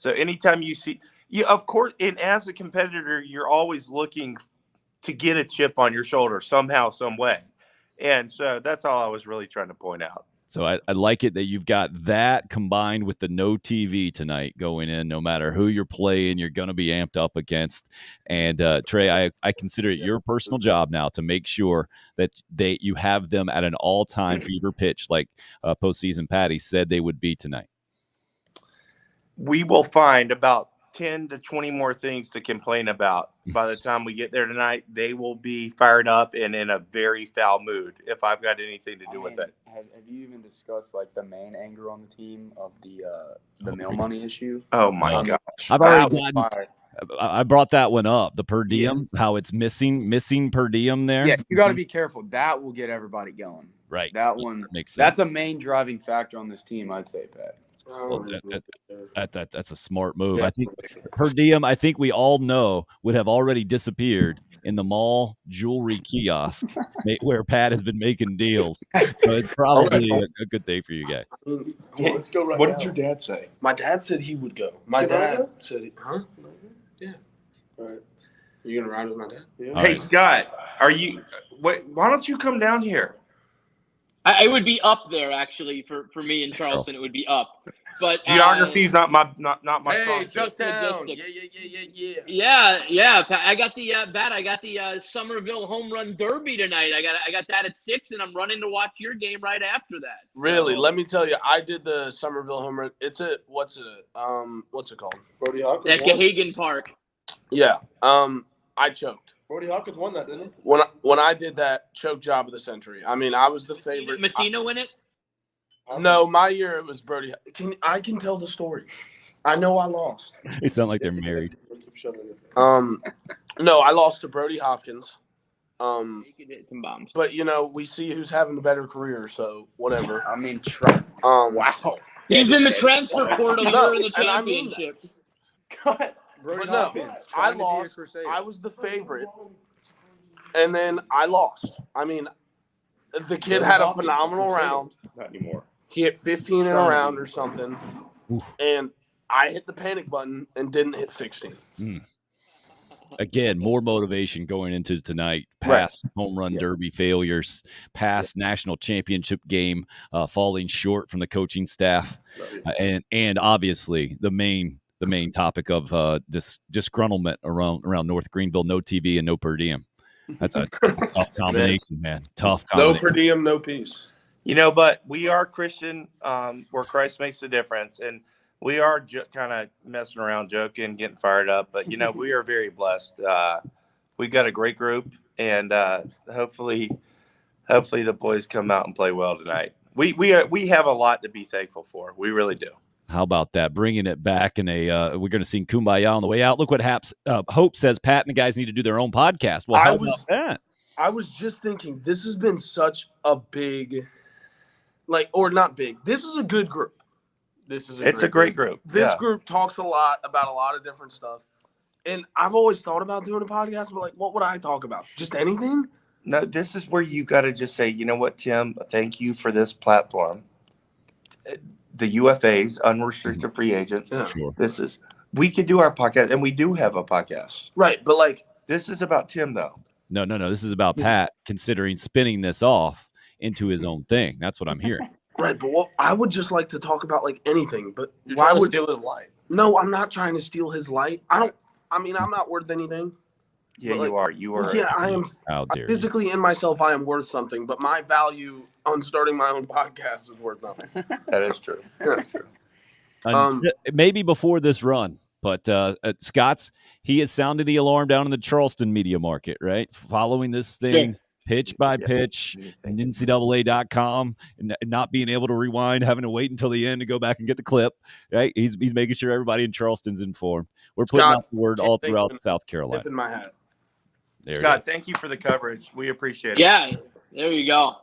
Speaker 11: anytime you see, of course, and as a competitor, you're always looking to get a chip on your shoulder somehow, some way. And so that's all I was really trying to point out.
Speaker 2: So I like it that you've got that combined with the no TV tonight going in. No matter who you're playing, you're going to be amped up against. And Trey, I consider it your personal job now to make sure that you have them at an all-time fever pitch like postseason Patty said they would be tonight.
Speaker 11: We will find about 10 to 20 more things to complain about. By the time we get there tonight, they will be fired up and in a very foul mood if I've got anything to do with it.
Speaker 13: Have you even discussed like the main anger on the team of the mail money issue?
Speaker 11: Oh my gosh.
Speaker 2: I've already I brought that one up, the per diem, how it's missing per diem there.
Speaker 13: Yeah, you got to be careful. That will get everybody going.
Speaker 2: Right.
Speaker 13: That one
Speaker 2: makes sense.
Speaker 13: That's a main driving factor on this team, I'd say, Pat.
Speaker 2: Well, that's a smart move. I think per diem, I think we all know would have already disappeared in the mall jewelry kiosk where Pat has been making deals. So it's probably a good day for you guys.
Speaker 10: Let's go right now. What did your dad say? My dad said he would go. My dad said, huh? Yeah. All right. Are you going to ride with my dad? Yeah.
Speaker 11: Hey, Scott, why don't you come down here?
Speaker 9: I would be up there actually for me in Charleston. It would be up, but
Speaker 11: geography's not my strong
Speaker 9: just
Speaker 11: suit.
Speaker 9: Yeah. I got the I got the Somerville Home Run Derby tonight. I got that at 6, and I'm running to watch your game right after that. So.
Speaker 14: Really? Let me tell you, I did the Somerville Home Run. It's what's it called?
Speaker 10: Brody Hawkins.
Speaker 9: At Gahagan Park.
Speaker 14: Yeah. I choked.
Speaker 10: Brody Hawkins won that, didn't he?
Speaker 14: When I did that choke job of the century, I mean, I was the favorite.
Speaker 9: Did Messina win it?
Speaker 14: No, my year it was Brody.
Speaker 10: I can tell the story. I know I lost.
Speaker 2: They sound like they're married.
Speaker 14: No, I lost to Brody Hopkins.
Speaker 9: You could hit some bombs.
Speaker 14: But we see who's having the better career, so whatever.
Speaker 13: I mean,
Speaker 14: wow.
Speaker 9: He's in the transfer portal. You're in the championship.
Speaker 14: But no, I lost. I was the favorite, and then I lost. I mean, the kid had a phenomenal round.
Speaker 5: Not anymore.
Speaker 14: He hit 15 in a round or something, and I hit the panic button and didn't hit 16.
Speaker 2: Again, more motivation going into tonight. Past home run derby failures, past national championship game falling short from the coaching staff, and obviously the main topic of disgruntlement around North Greenville, no TV and no per diem. That's a tough combination, man. Tough combination.
Speaker 10: No per diem, no peace.
Speaker 11: But we are Christian, where Christ makes a difference, and we are kind of messing around, joking, getting fired up. But we are very blessed. We got a great group, and hopefully the boys come out and play well tonight. We have a lot to be thankful for. We really do.
Speaker 2: How about that? Bringing it back in we're going to sing Kumbaya on the way out. Look what Hope says. Pat and the guys need to do their own podcast. Well, how about that?
Speaker 10: I was just thinking, this has been such a big, or not big. This is a good group.
Speaker 11: It's a great group.
Speaker 10: This group talks a lot about a lot of different stuff. And I've always thought about doing a podcast, but what would I talk about? Just anything?
Speaker 11: No, this is where you got to just say, you know what, Tim, thank you for this platform. The UFAs, unrestricted free agents.
Speaker 10: Yeah.
Speaker 2: Sure.
Speaker 11: We could do our podcast, and we do have a podcast.
Speaker 10: Right, but
Speaker 11: this is about Tim, though.
Speaker 2: No. This is about Pat considering spinning this off into his own thing. That's what I'm hearing.
Speaker 10: Right, but I would just like to talk about anything. But
Speaker 14: You're
Speaker 10: why
Speaker 14: trying to
Speaker 10: would
Speaker 14: steal his light?
Speaker 10: No, I'm not trying to steal his light. I'm not worth anything.
Speaker 11: Yeah, you are. You are.
Speaker 10: Yeah, I am.
Speaker 2: How dare
Speaker 10: Physically in myself, I am worth something, but my value on starting my own podcast is worth nothing.
Speaker 11: That is true. That is true.
Speaker 2: Maybe before this run, but he has sounded the alarm down in the Charleston media market, right? Following this thing pitch by pitch, NCAA.com, and not being able to rewind, having to wait until the end to go back and get the clip, right? He's making sure everybody in Charleston's informed. We're putting out the word all throughout South Carolina.
Speaker 10: Tip in my hat.
Speaker 11: Scott, thank you for the coverage. We appreciate it.
Speaker 9: Yeah, there you go.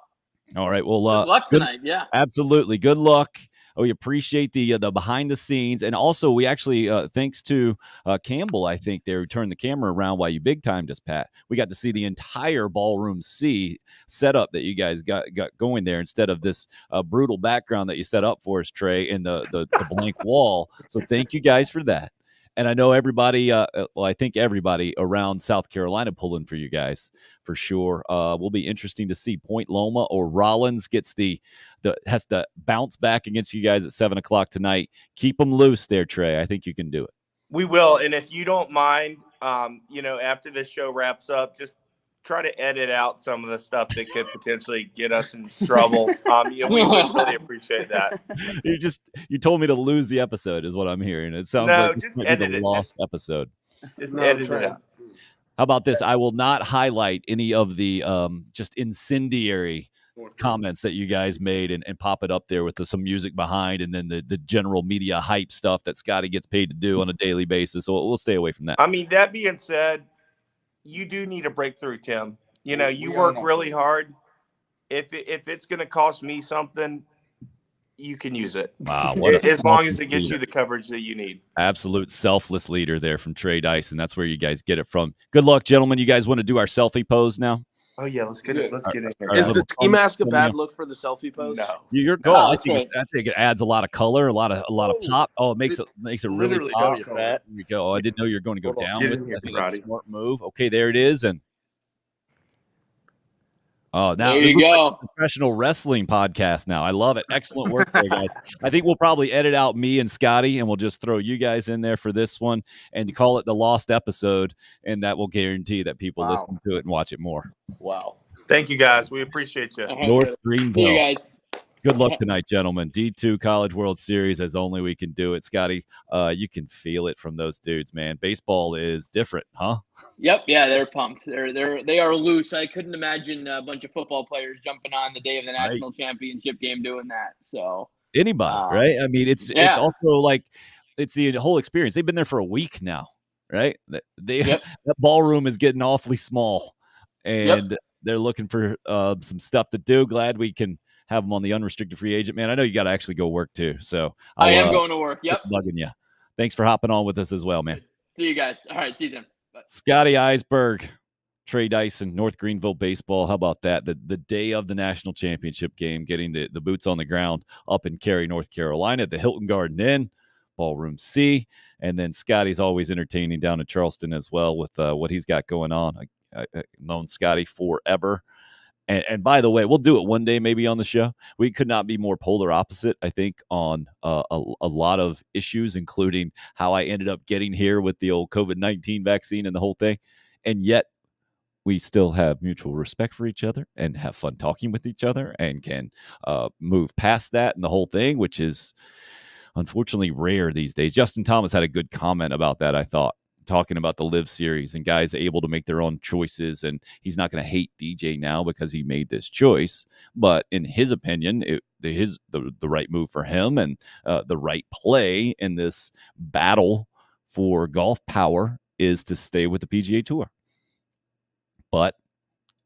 Speaker 2: All right. Well,
Speaker 9: good luck tonight. Yeah,
Speaker 2: absolutely. Good luck. We appreciate the behind the scenes, and also we actually thanks to Campbell, I think they turned the camera around while you big timed us, Pat. We got to see the entire Ballroom C setup that you guys got going there instead of this brutal background that you set up for us, Trey, and the blank wall. So thank you guys for that. And I know everybody, I think everybody around South Carolina pulling for you guys for sure. Will be interesting to see Point Loma or Rollins has to bounce back against you guys at 7:00 tonight. Keep them loose there, Trey. I think you can do it.
Speaker 11: We will. And if you don't mind, after this show wraps up, just try to edit out some of the stuff that could potentially get us in trouble. We would really appreciate that.
Speaker 2: You told me to lose the episode is what I'm hearing. It sounds like
Speaker 11: just edit it.
Speaker 2: Lost episode.
Speaker 11: Just edit it out.
Speaker 2: How about this? I will not highlight any of the just incendiary comments that you guys made and pop it up there with some music behind, and then the general media hype stuff that Scotty gets paid to do on a daily basis. So we'll stay away from that.
Speaker 11: I mean, that being said, you do need a breakthrough, Tim. You work really hard. If it's going to cost me something, you can use it.
Speaker 2: Wow.
Speaker 11: As long as it gets you the coverage that you need.
Speaker 2: Absolute selfless leader there from Trey Dyson. That's where you guys get it from. Good luck, gentlemen. You guys want to do our selfie pose now?
Speaker 11: Oh, yeah. Let's get it. Let's get it.
Speaker 10: Is the ski mask a bad look for the selfie pose?
Speaker 11: No.
Speaker 2: Your goal. I think it adds a lot of color, a lot of pop. Oh, it makes it really pop. There we go. Oh, I didn't know you were going to go down with it. I think that's a smart move. Okay, there it is. And now
Speaker 9: there you go.
Speaker 2: Like a professional wrestling podcast now. I love it. Excellent work there, guys. I think we'll probably edit out me and Scotty, and we'll just throw you guys in there for this one and call it the lost episode, and that will guarantee that people listen to it and watch it more.
Speaker 9: Wow.
Speaker 11: Thank you, guys. We appreciate you.
Speaker 2: North Greenville.
Speaker 9: See you guys.
Speaker 2: Good luck tonight, gentlemen. D2 College World Series as only we can do it. Scotty, you can feel it from those dudes, man. Baseball is different, huh?
Speaker 9: Yep. Yeah, they're pumped. They are loose. I couldn't imagine a bunch of football players jumping on the day of the national championship game doing that. So
Speaker 2: anybody, right? I mean, it's also like it's the whole experience. They've been there for a week now, right? That ballroom is getting awfully small, and they're looking for some stuff to do. Glad we can have them on the unrestricted free agent, man. I know you got to actually go work too. So
Speaker 9: I am going to work. Yep.
Speaker 2: Bugging you. Thanks for hopping on with us as well, man.
Speaker 9: See you guys. All right. See you then. Bye.
Speaker 2: Scotty Eisberg, Trey Dyson, North Greenville baseball. How about that? The day of the national championship game, getting the boots on the ground up in Cary, North Carolina, at the Hilton Garden Inn, Ballroom C. And then Scotty's always entertaining down in Charleston as well with what he's got going on. I've known Scotty forever. And by the way, we'll do it one day maybe on the show. We could not be more polar opposite, I think, on a lot of issues, including how I ended up getting here with the old COVID-19 vaccine and the whole thing. And yet we still have mutual respect for each other and have fun talking with each other and can move past that and the whole thing, which is unfortunately rare these days. Justin Thomas had a good comment about that, I thought, talking about the LIV Series and guys able to make their own choices. And he's not going to hate DJ now because he made this choice. But in his opinion, the right move for him and the right play in this battle for golf power is to stay with the PGA Tour. But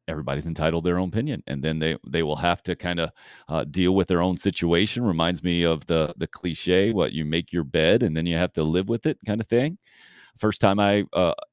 Speaker 2: everybody's entitled to their own opinion, and then they will have to kind of deal with their own situation. Reminds me of the cliche, what you make your bed and then you have to live with it kind of thing. First time I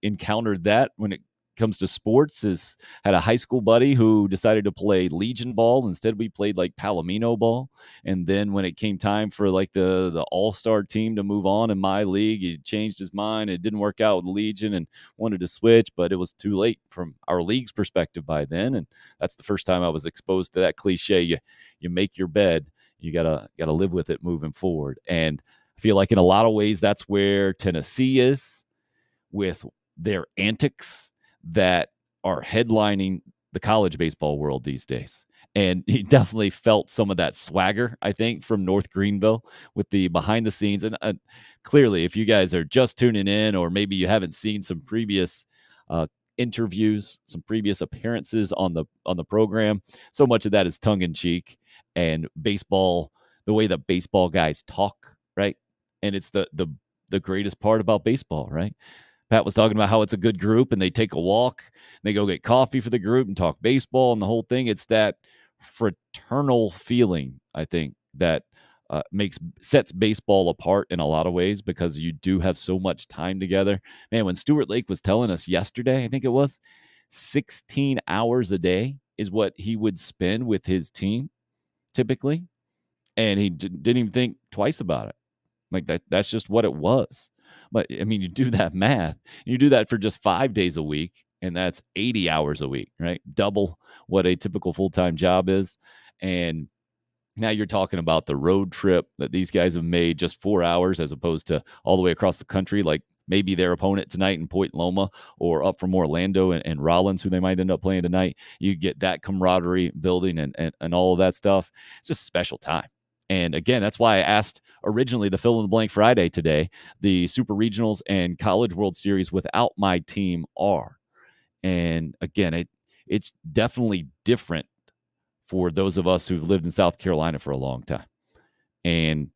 Speaker 2: encountered that when it comes to sports is had a high school buddy who decided to play Legion ball. Instead, we played like Palomino ball. And then when it came time for like the all-star team to move on in my league, he changed his mind. It didn't work out with Legion and wanted to switch, but it was too late from our league's perspective by then. And that's the first time I was exposed to that cliche. You make your bed, you gotta live with it moving forward. And I feel like in a lot of ways, that's where Tennessee is with their antics that are headlining the college baseball world these days. And he definitely felt some of that swagger, I think, from North Greenville with the behind the scenes. And clearly, if you guys are just tuning in, or maybe you haven't seen some previous interviews, some previous appearances on the program, so much of that is tongue in cheek and baseball, the way that baseball guys talk, right? And it's the greatest part about baseball, right? Pat was talking about how it's a good group and they take a walk, and they go get coffee for the group and talk baseball and the whole thing. It's that fraternal feeling, I think, that sets baseball apart in a lot of ways, because you do have so much time together. Man, when Stuart Lake was telling us yesterday, I think it was 16 hours a day is what he would spend with his team typically. And he didn't even think twice about it. Like that's just what it was. But I mean, you do that math, you do that for just 5 days a week, and that's 80 hours a week, right? Double what a typical full-time job is. And now you're talking about the road trip that these guys have made, just 4 hours as opposed to all the way across the country, like maybe their opponent tonight in Point Loma, or up from Orlando and Rollins, who they might end up playing tonight. You get that camaraderie building and all of that stuff. It's just a special time. And again, that's why I asked originally the fill in the blank Friday today, the Super Regionals and College World Series without my team are. And again, it's definitely different for those of us who've lived in South Carolina for a long time, and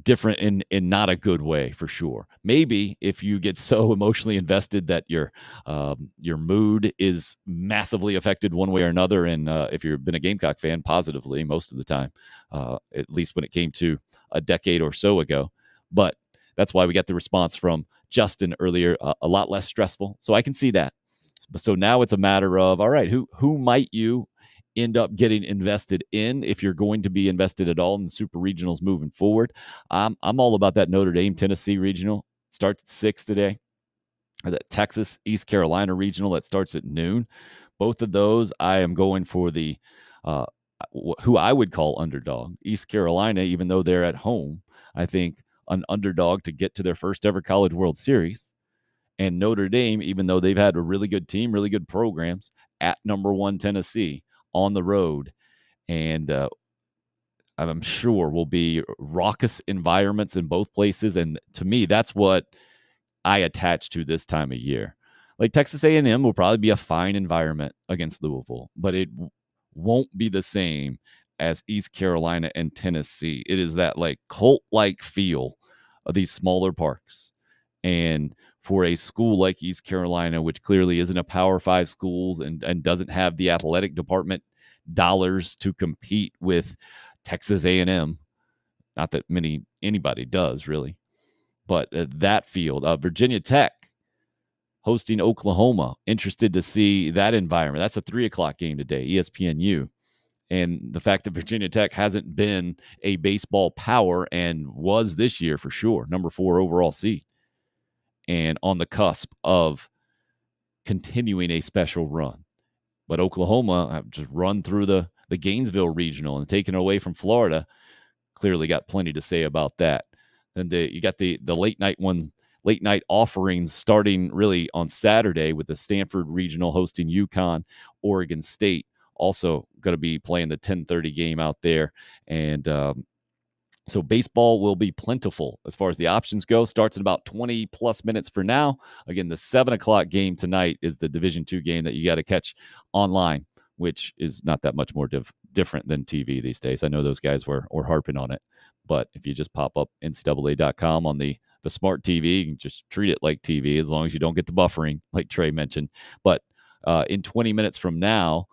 Speaker 2: different in not a good way, for sure. Maybe if you get so emotionally invested that your mood is massively affected one way or another, and if you've been a Gamecock fan, positively most of the time, at least when it came to a decade or so ago. But that's why we got the response from Justin earlier, a lot less stressful. So I can see that. So now it's a matter of, all right, who might you end up getting invested in, if you're going to be invested at all in the Super Regionals moving forward? I'm all about that Notre Dame Tennessee Regional. Starts at 6 today. Or that Texas East Carolina Regional that starts at noon. Both of those, I am going for the who I would call underdog, East Carolina, even though they're at home. I think an underdog to get to their first ever College World Series. And Notre Dame, even though they've had a really good team, really good programs, at number 1 Tennessee on the road. And I'm sure will be raucous environments in both places. And to me, that's what I attach to this time of year. Like Texas A&M will probably be a fine environment against Louisville, but it won't be the same as East Carolina and Tennessee. It is that like cult-like feel of these smaller parks. And for a school like East Carolina, which clearly isn't a Power 5 schools and doesn't have the athletic department dollars to compete with Texas A&M, not that anybody does really, but that field, Virginia Tech hosting Oklahoma, interested to see that environment. That's a 3:00 game today, ESPNU. And the fact that Virginia Tech hasn't been a baseball power, and was this year for sure, number 4 overall seed, and on the cusp of continuing a special run. But Oklahoma have just run through the Gainesville Regional and taken away from Florida. Clearly got plenty to say about that. Then you got the late night offerings starting really on Saturday with the Stanford Regional hosting UConn. Oregon State also going to be playing the 10:30 game out there. And so baseball will be plentiful as far as the options go. Starts in about 20 plus minutes for now. Again, the 7:00 game tonight is the Division II game that you got to catch online, which is not that much more different than TV these days. I know those guys were harping on it, but if you just pop up NCAA.com on the smart TV, you can just treat it like TV as long as you don't get the buffering, like Trey mentioned. But in 20 minutes from now,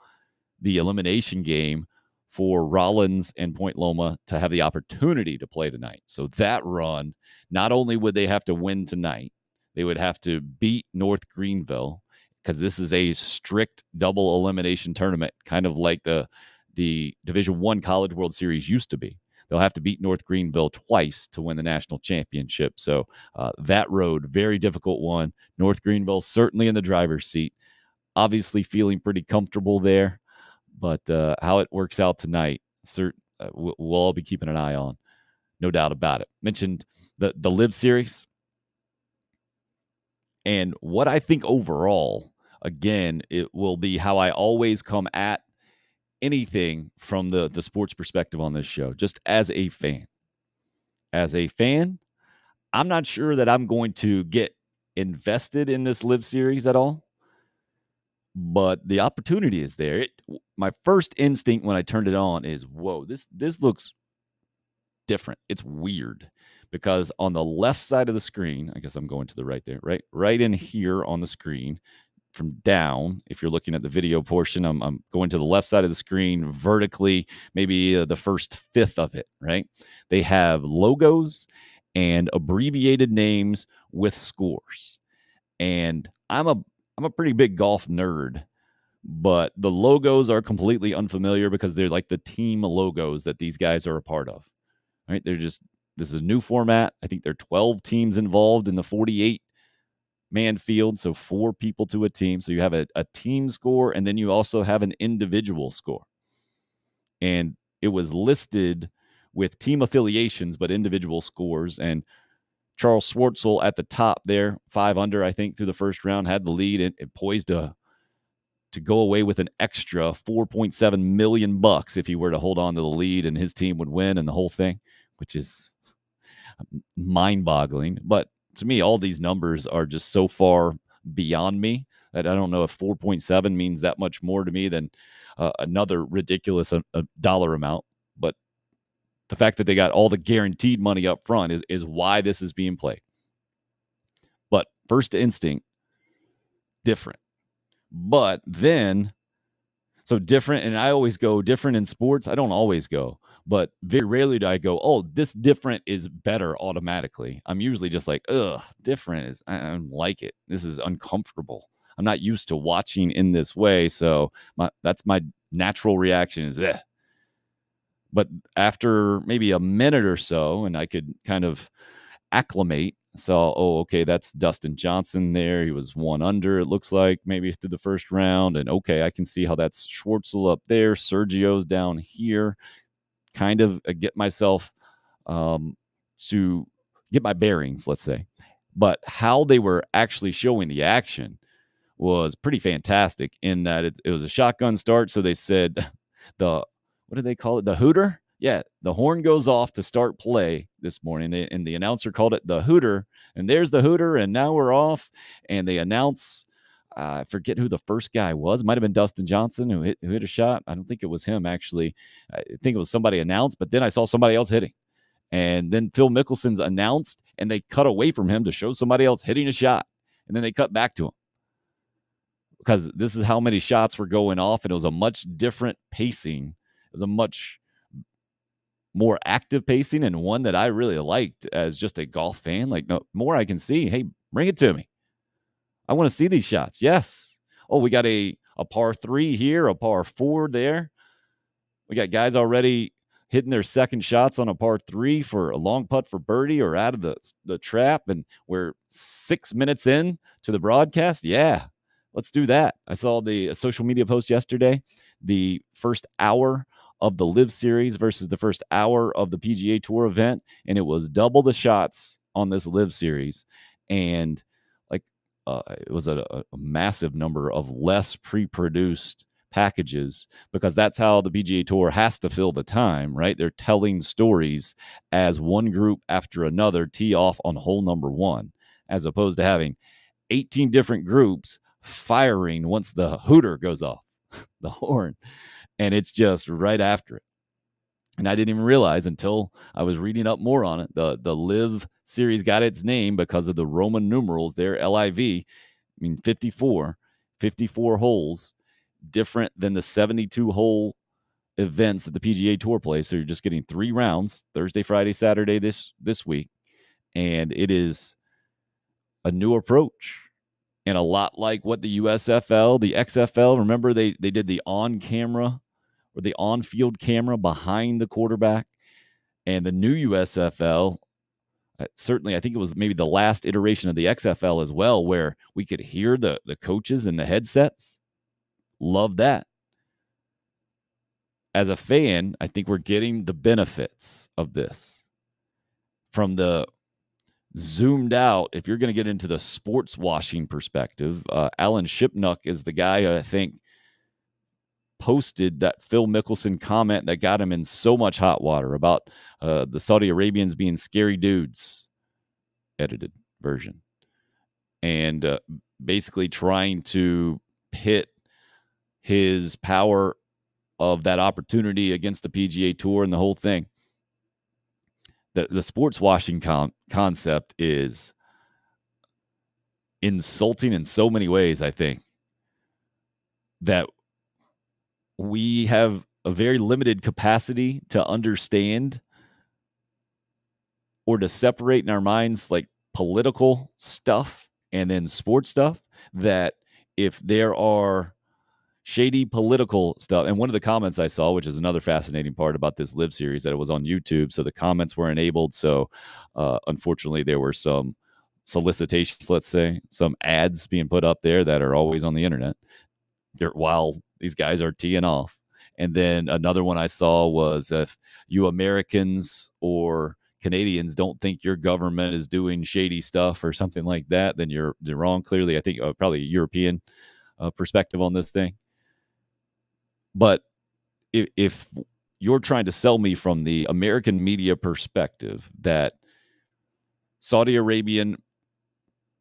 Speaker 2: the elimination game for Rollins and Point Loma to have the opportunity to play tonight. So that run, not only would they have to win tonight, they would have to beat North Greenville, because this is a strict double elimination tournament, kind of like the Division I College World Series used to be. They'll have to beat North Greenville twice to win the national championship. So that road, very difficult one. North Greenville certainly in the driver's seat, obviously feeling pretty comfortable there. But how it works out tonight, we'll all be keeping an eye on, no doubt about it. Mentioned the LIV Series. And what I think overall, again, it will be how I always come at anything from the sports perspective on this show, just as a fan. As a fan, I'm not sure that I'm going to get invested in this LIV Series at all, but the opportunity is there. My first instinct when I turned it on is, whoa, this looks different. It's weird. Because on the left side of the screen, I guess I'm going to the right there, right in here on the screen from down. If you're looking at the video portion, I'm going to the left side of the screen vertically, maybe the first fifth of it, right? They have logos and abbreviated names with scores. And I'm a pretty big golf nerd, but the logos are completely unfamiliar because they're like the team logos that these guys are a part of, right? This is a new format. I think there are 12 teams involved in the 48-man field, so 4 people to a team. So you have a team score, and then you also have an individual score. And it was listed with team affiliations, but individual scores. And Charles Schwartzel at the top there, 5 under, I think, through the first round, had the lead and poised to go away with an extra $4.7 million if he were to hold on to the lead and his team would win and the whole thing, which is mind-boggling. But to me, all these numbers are just so far beyond me that I don't know if 4.7 means that much more to me than another ridiculous dollar amount. But the fact that they got all the guaranteed money up front is why this is being played. But first instinct, different. But then, so different, and I always go different in sports. I don't always go. But very rarely do I go, oh, this different is better automatically. I'm usually just like, ugh, different I don't like it. This is uncomfortable. I'm not used to watching in this way. So that's my natural reaction is, eh. But after maybe a minute or so, and I could kind of acclimate, saw, oh, okay, that's Dustin Johnson there. He was 1 under, it looks like, maybe through the first round. And okay, I can see how that's Schwartzel up there. Sergio's down here. Kind of get myself to get my bearings, let's say. But how they were actually showing the action was pretty fantastic in that it was a shotgun start. So they said what did they call it? The hooter? Yeah, the horn goes off to start play this morning. And the announcer called it the hooter. And there's the hooter, and now we're off. And they announce, I forget who the first guy was. It might have been Dustin Johnson who hit a shot. I don't think it was him, actually. I think it was somebody announced, but then I saw somebody else hitting. And then Phil Mickelson's announced, and they cut away from him to show somebody else hitting a shot. And then they cut back to him. Because this is how many shots were going off, and it was a much different pacing. It was a much more active pacing, and one that I really liked as just a golf fan. Like, no more I can see. Hey, bring it to me. I want to see these shots. Yes. Oh, we got a par 3 here, a par 4 there. We got guys already hitting their second shots on a par 3 for a long putt for birdie or out of the trap. And we're 6 minutes in to the broadcast. Yeah, let's do that. I saw the social media post yesterday, the first hour of the LIV Series versus the first hour of the PGA Tour event. And it was double the shots on this LIV Series. And it was a massive number of less pre-produced packages because that's how the PGA Tour has to fill the time, right? They're telling stories as one group after another tee off on hole number 1, as opposed to having 18 different groups firing once the hooter goes off, the horn, and it's just right after it. And I didn't even realize until I was reading up more on it. The LIV Series got its name because of the Roman numerals there, LIV, 54. 54 holes, different than the 72-hole events that the PGA Tour plays. So you're just getting 3 rounds, Thursday, Friday, Saturday this week. And it is a new approach. And a lot like what the USFL, the XFL, remember they did the on-camera or the on-field camera behind the quarterback. And the new USFL, certainly I think it was maybe the last iteration of the XFL as well, where we could hear the coaches in the headsets. Love that. As a fan, I think we're getting the benefits of this. From the zoomed out, if you're going to get into the sports washing perspective, Alan Shipnuck is the guy who I think posted that Phil Mickelson comment that got him in so much hot water about the Saudi Arabians being scary dudes, edited version, and basically trying to pit his power of that opportunity against the PGA Tour and the whole thing. The sports washing concept is insulting in so many ways, I think, that we have a very limited capacity to understand or to separate in our minds like political stuff and then sports stuff, that if there are shady political stuff. And one of the comments I saw, which is another fascinating part about this LIV series, that it was on YouTube, so the comments were enabled. So unfortunately, there were some solicitations, let's say, some ads being put up there that are always on the internet while these guys are teeing off. And then another one I saw was, if you Americans or Canadians don't think your government is doing shady stuff or something like that, then you're wrong. Clearly, I think probably a European perspective on this thing. But if you're trying to sell me from the American media perspective that Saudi Arabian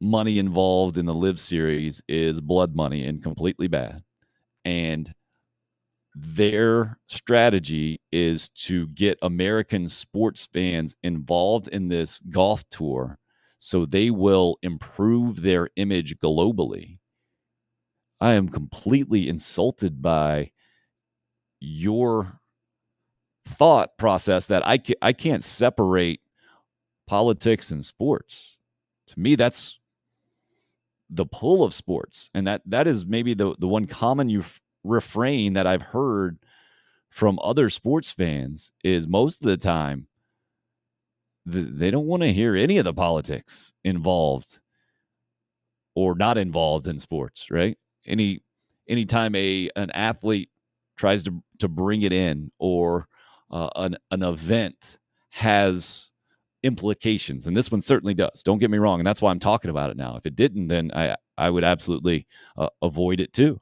Speaker 2: money involved in the LIV series is blood money and completely bad, and their strategy is to get American sports fans involved in this golf tour so they will improve their image globally, I am completely insulted by your thought process that I can't separate politics and sports. To me, that's the pull of sports. And that is maybe the one common refrain that I've heard from other sports fans is most of the time they don't want to hear any of the politics involved or not involved in sports, right? Anytime an athlete tries to bring it in, or an event has implications, and this one certainly does. Don't get me wrong, and that's why I'm talking about it now. If it didn't, then I would absolutely avoid it too.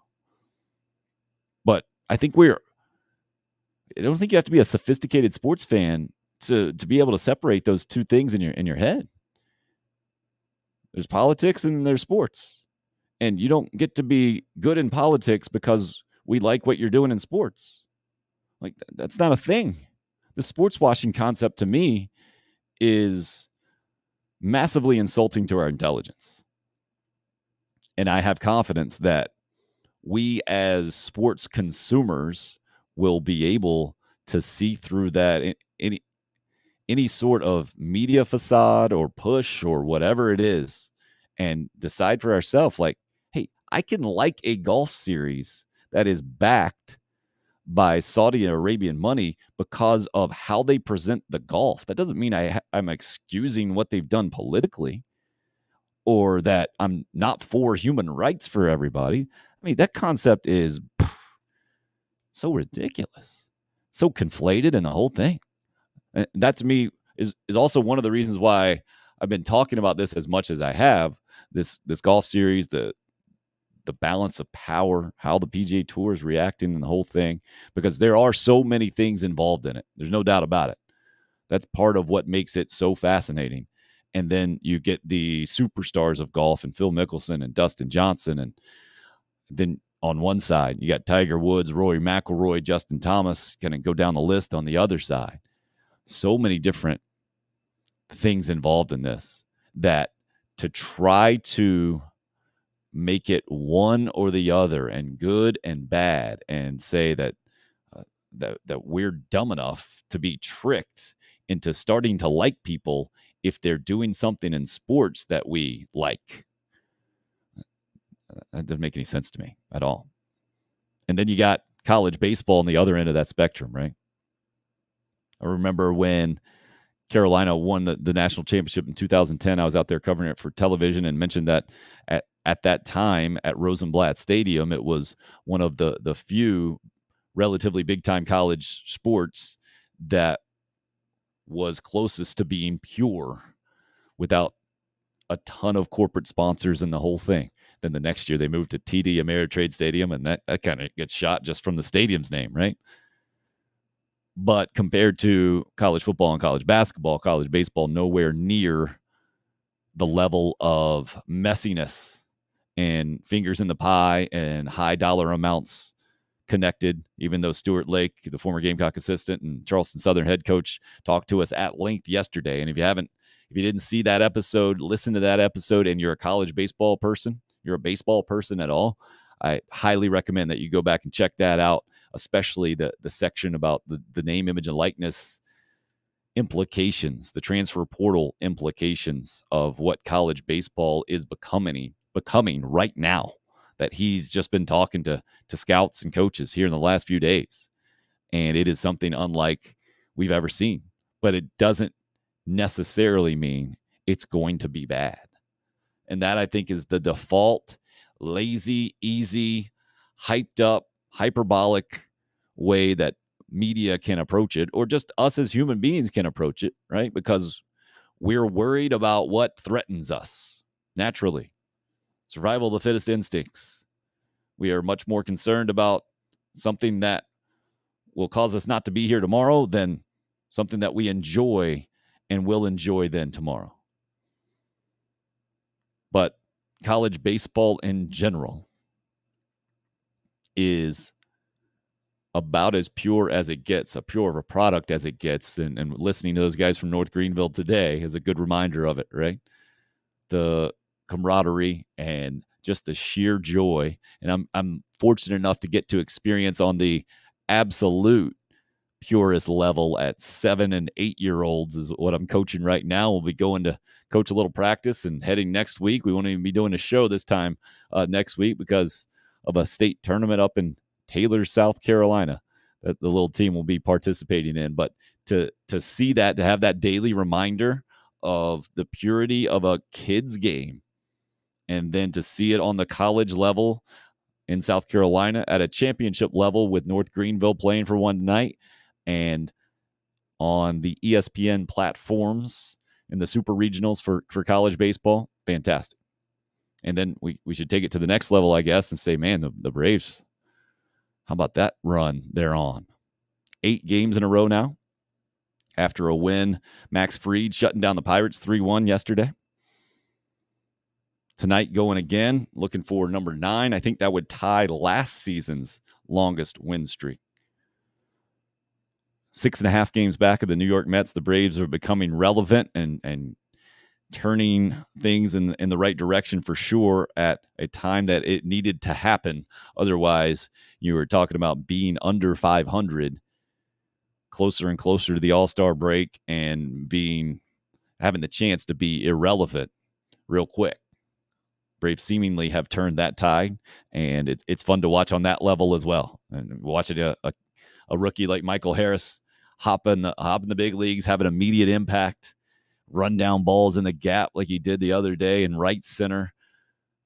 Speaker 2: But I think I don't think you have to be a sophisticated sports fan to be able to separate those two things in your head. There's politics and there's sports, and you don't get to be good in politics because we like what you're doing in sports. Like, that's not a thing. The sports washing concept to me is massively insulting to our intelligence. And I have confidence that we as sports consumers will be able to see through that any sort of media facade or push or whatever it is, and decide for ourselves, like, hey, I can like a golf series that is backed by Saudi Arabian money because of how they present the golf. That doesn't mean I'm excusing what they've done politically, or that I'm not for human rights for everybody. I mean, that concept is so ridiculous, so conflated in the whole thing. And that to me is also one of the reasons why I've been talking about this as much as I have, this golf series, the balance of power, how the PGA Tour is reacting and the whole thing, because there are so many things involved in it. There's no doubt about it. That's part of what makes it so fascinating. And then you get the superstars of golf and Phil Mickelson and Dustin Johnson. And then on one side, you got Tiger Woods, Rory McIlroy, Justin Thomas, going to go down the list on the other side. So many different things involved in this, that to try to make it one or the other, and good and bad, and say that that we're dumb enough to be tricked into starting to like people if they're doing something in sports that we like. That doesn't make any sense to me at all. And then you got college baseball on the other end of that spectrum, right? I remember when Carolina won the national championship in 2010. I was out there covering it for television and mentioned that at that time at Rosenblatt Stadium, it was one of the few relatively big-time college sports that was closest to being pure without a ton of corporate sponsors and the whole thing. Then the next year they moved to TD Ameritrade Stadium, and that kind of gets shot just from the stadium's name, right? But compared to college football and college basketball, college baseball, nowhere near the level of messiness and fingers in the pie and high dollar amounts connected, even though Stuart Lake, the former Gamecock assistant and Charleston Southern head coach, talked to us at length yesterday. And if you didn't see that episode, listen to that episode, and you're a college baseball person, you're a baseball person at all, I highly recommend that you go back and check that out, especially the section about the name, image, and likeness implications, the transfer portal implications of what college baseball is becoming right now, that he's just been talking to scouts and coaches here in the last few days. And it is something unlike we've ever seen. But it doesn't necessarily mean it's going to be bad. And that, I think, is the default lazy, easy, hyped up, hyperbolic way that media can approach it, or just us as human beings can approach it, right? Because we're worried about what threatens us naturally. Survival of the fittest instincts. We are much more concerned about something that will cause us not to be here tomorrow than something that we enjoy and will enjoy then tomorrow. But college baseball in general is about as pure as it gets, a pure of a product as it gets. And listening to those guys from North Greenville today is a good reminder of it, right? The camaraderie and just the sheer joy. And I'm fortunate enough to get to experience on the absolute purest level at 7 and 8 year olds is what I'm coaching right now. We'll be going to coach a little practice and heading next week. We won't even be doing a show this time next week because of a state tournament up in Taylor, South Carolina, that the little team will be participating in. But to see that, to have that daily reminder of the purity of a kid's game, and then to see it on the college level in South Carolina at a championship level with North Greenville playing for one night, and on the ESPN platforms in the super regionals for college baseball, fantastic. And then we should take it to the next level, I guess, and say, man, the Braves, how about that run they're on? 8 games in a row now after a win. Max Fried shutting down the Pirates 3-1 yesterday. Tonight going again, looking for number 9. I think that would tie last season's longest win streak. 6.5 games back of the New York Mets. The Braves are becoming relevant and turning things in the right direction for sure at a time that it needed to happen. Otherwise, you were talking about being under 500, closer and closer to the All-Star break, and having the chance to be irrelevant real quick. Braves seemingly have turned that tide, and it's fun to watch on that level as well. And watching a rookie like Michael Harris hop in the big leagues, have an immediate impact, run down balls in the gap like he did the other day in right center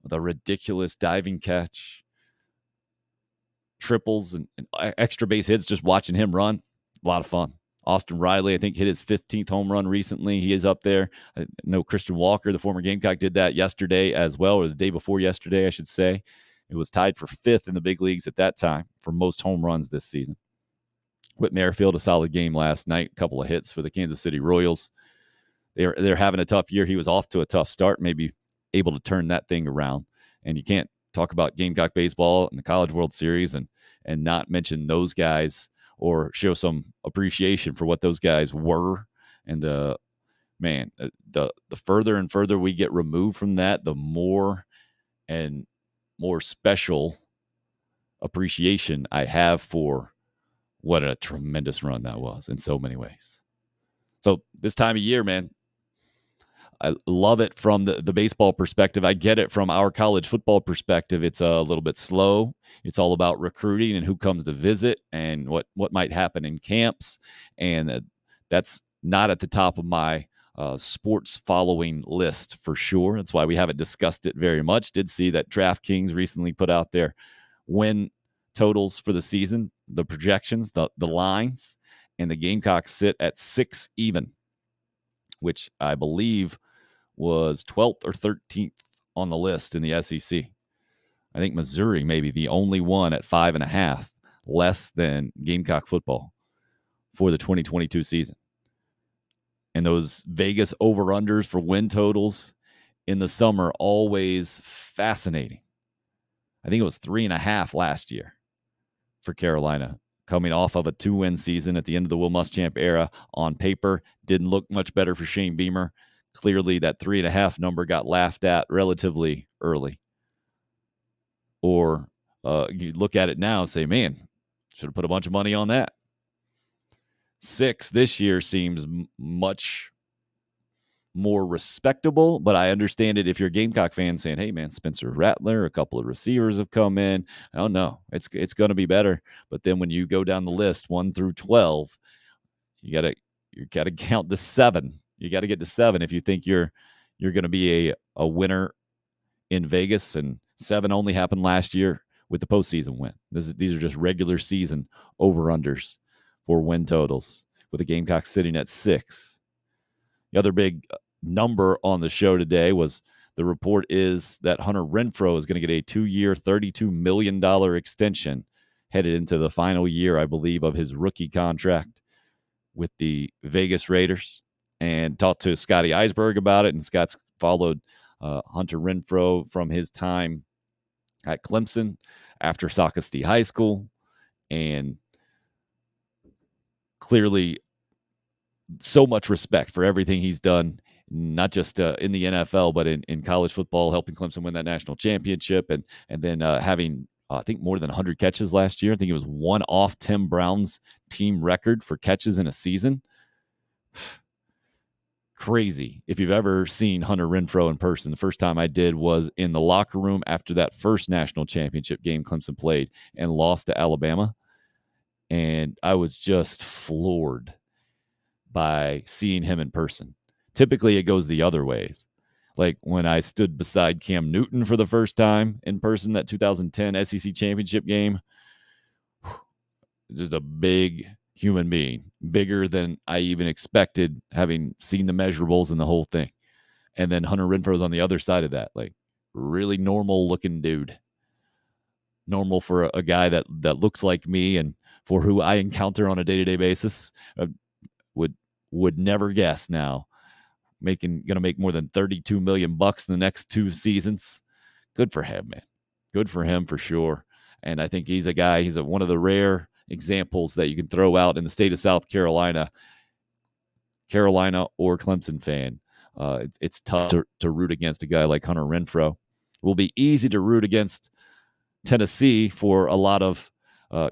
Speaker 2: with a ridiculous diving catch, triples and extra base hits, just watching him run. A lot of fun. Austin Riley, I think, hit his 15th home run recently. He is up there. I know Christian Walker, the former Gamecock, did that yesterday as well, or the day before yesterday, I should say. It was tied for 5th in the big leagues at that time for most home runs this season. Whit Merrifield, a solid game last night. A couple of hits for the Kansas City Royals. They're having a tough year. He was off to a tough start, maybe able to turn that thing around. And you can't talk about Gamecock baseball and the College World Series and not mention those guys or show some appreciation for what those guys were. And the further and further we get removed from that, the more and more special appreciation I have for what a tremendous run that was in so many ways. So this time of year, man, I love it from the baseball perspective. I get it from our college football perspective. It's a little bit slow. It's all about recruiting and who comes to visit and what might happen in camps. And that's not at the top of my sports following list for sure. That's why we haven't discussed it very much. Did see that DraftKings recently put out their win totals for the season, the projections, the lines, and the Gamecocks sit at 6 even, which I believe was 12th or 13th on the list in the SEC. I think Missouri may be the only one at 5.5, less than Gamecock football for the 2022 season. And those Vegas over-unders for win totals in the summer, always fascinating. I think it was 3.5 last year for Carolina, coming off of a 2-win season at the end of the Will Muschamp era. On paper, didn't look much better for Shane Beamer. Clearly, that 3.5 number got laughed at relatively early. Or you look at it now and say, man, should have put a bunch of money on that. 6 this year seems much more respectable, but I understand it if you're a Gamecock fan saying, hey, man, Spencer Rattler, a couple of receivers have come in. Oh, no, it's going to be better. But then when you go down the list, 1 through 12, you got to count to 7. You got to get to 7 if you think you're going to be a winner in Vegas. And 7 only happened last year with the postseason win. These are just regular season over-unders for win totals, with the Gamecocks sitting at 6. The other big number on the show today was the report is that Hunter Renfrow is going to get a 2-year, $32 million extension headed into the final year, I believe, of his rookie contract with the Vegas Raiders. And talked to Scott Eisberg about it, and Scott's followed Hunter Renfrow from his time at Clemson after Socastee High School, and clearly so much respect for everything he's done, not just in the NFL, but in college football, helping Clemson win that national championship, and then having, I think, more than 100 catches last year. I think it was one off Tim Brown's team record for catches in a season. Crazy. If you've ever seen Hunter Renfrow in person, the first time I did was in the locker room after that first national championship game Clemson played and lost to Alabama. And I was just floored by seeing him in person. Typically, it goes the other ways. Like when I stood beside Cam Newton for the first time in person, that 2010 SEC championship game, just a big human being, bigger than I even expected, having seen the measurables and the whole thing. And then Hunter Renfrow's on the other side of that, like really normal looking dude. Normal for a guy that looks like me and for who I encounter on a day-to-day basis. Would never guess now. Gonna make more than $32 million in the next 2 seasons. Good for him, man. Good for him for sure. And I think he's a guy, he's one of the rare examples that you can throw out in the state of South Carolina or Clemson fan. It's tough to root against a guy like Hunter Renfrow. It will be easy to root against Tennessee for a lot of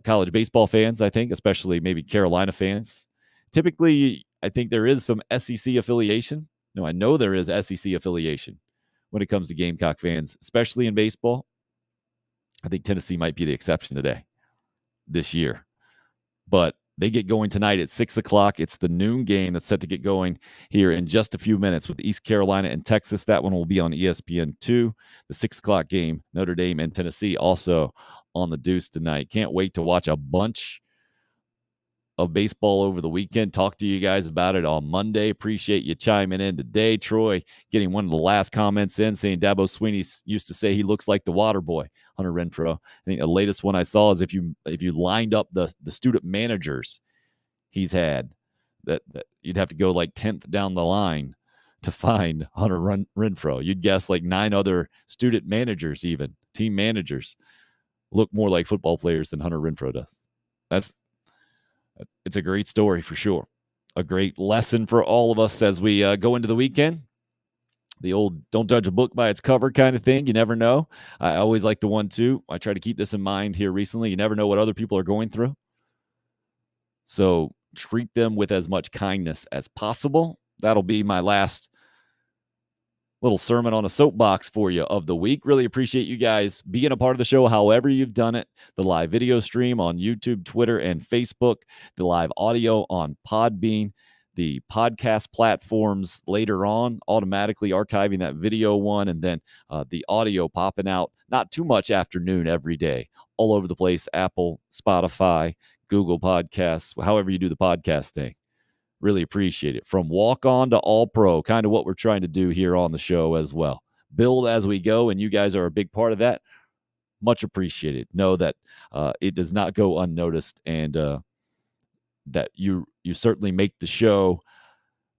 Speaker 2: college baseball fans, I think, especially maybe Carolina fans. Typically, I think there is some SEC affiliation. No, I know there is SEC affiliation when it comes to Gamecock fans, especially in baseball. I think Tennessee might be the exception this year. But they get going tonight at 6 o'clock. It's the noon game that's set to get going here in just a few minutes with East Carolina and Texas. That one will be on ESPN2. The 6 o'clock game, Notre Dame and Tennessee, also on the Deuce tonight. Can't wait to watch a bunch of baseball over the weekend. Talk to you guys about it on Monday. Appreciate you chiming in today. Troy getting one of the last comments in, saying Dabo Sweeney used to say he looks like the water boy, Hunter Renfrow. I think the latest one I saw is if you lined up the student managers he's had, that you'd have to go like 10th down the line to find Hunter Renfrow. You'd guess like 9 other student managers, even team managers, look more like football players than Hunter Renfrow does. It's a great story for sure. A great lesson for all of us as we go into the weekend. The old don't judge a book by its cover kind of thing. You never know. I always like the one, too. I try to keep this in mind here recently. You never know what other people are going through. So treat them with as much kindness as possible. That'll be my last little sermon on a soapbox for you of the week. Really appreciate you guys being a part of the show, however you've done it. The live video stream on YouTube, Twitter, and Facebook. The live audio on Podbean. The podcast platforms later on, automatically archiving that video one, and then the audio popping out not too much afternoon every day, all over the place. Apple, Spotify, Google Podcasts, however you do the podcast thing. Really appreciate it. From walk-on to all-pro, kind of what we're trying to do here on the show as well. Build as we go, and you guys are a big part of that. Much appreciated. Know that it does not go unnoticed, and that you certainly make the show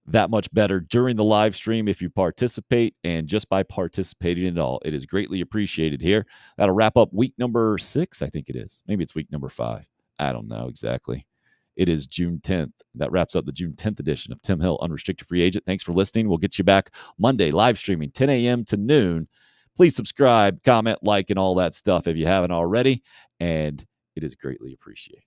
Speaker 2: that much better during the live stream if you participate, and just by participating at all. It is greatly appreciated here. That'll wrap up week number 6, I think it is. Maybe it's week number 5. I don't know exactly. It is June 10th. That wraps up the June 10th edition of Tim Hill, Unrestricted Free Agent. Thanks for listening. We'll get you back Monday, live streaming, 10 a.m. to noon. Please subscribe, comment, like, and all that stuff if you haven't already, and it is greatly appreciated.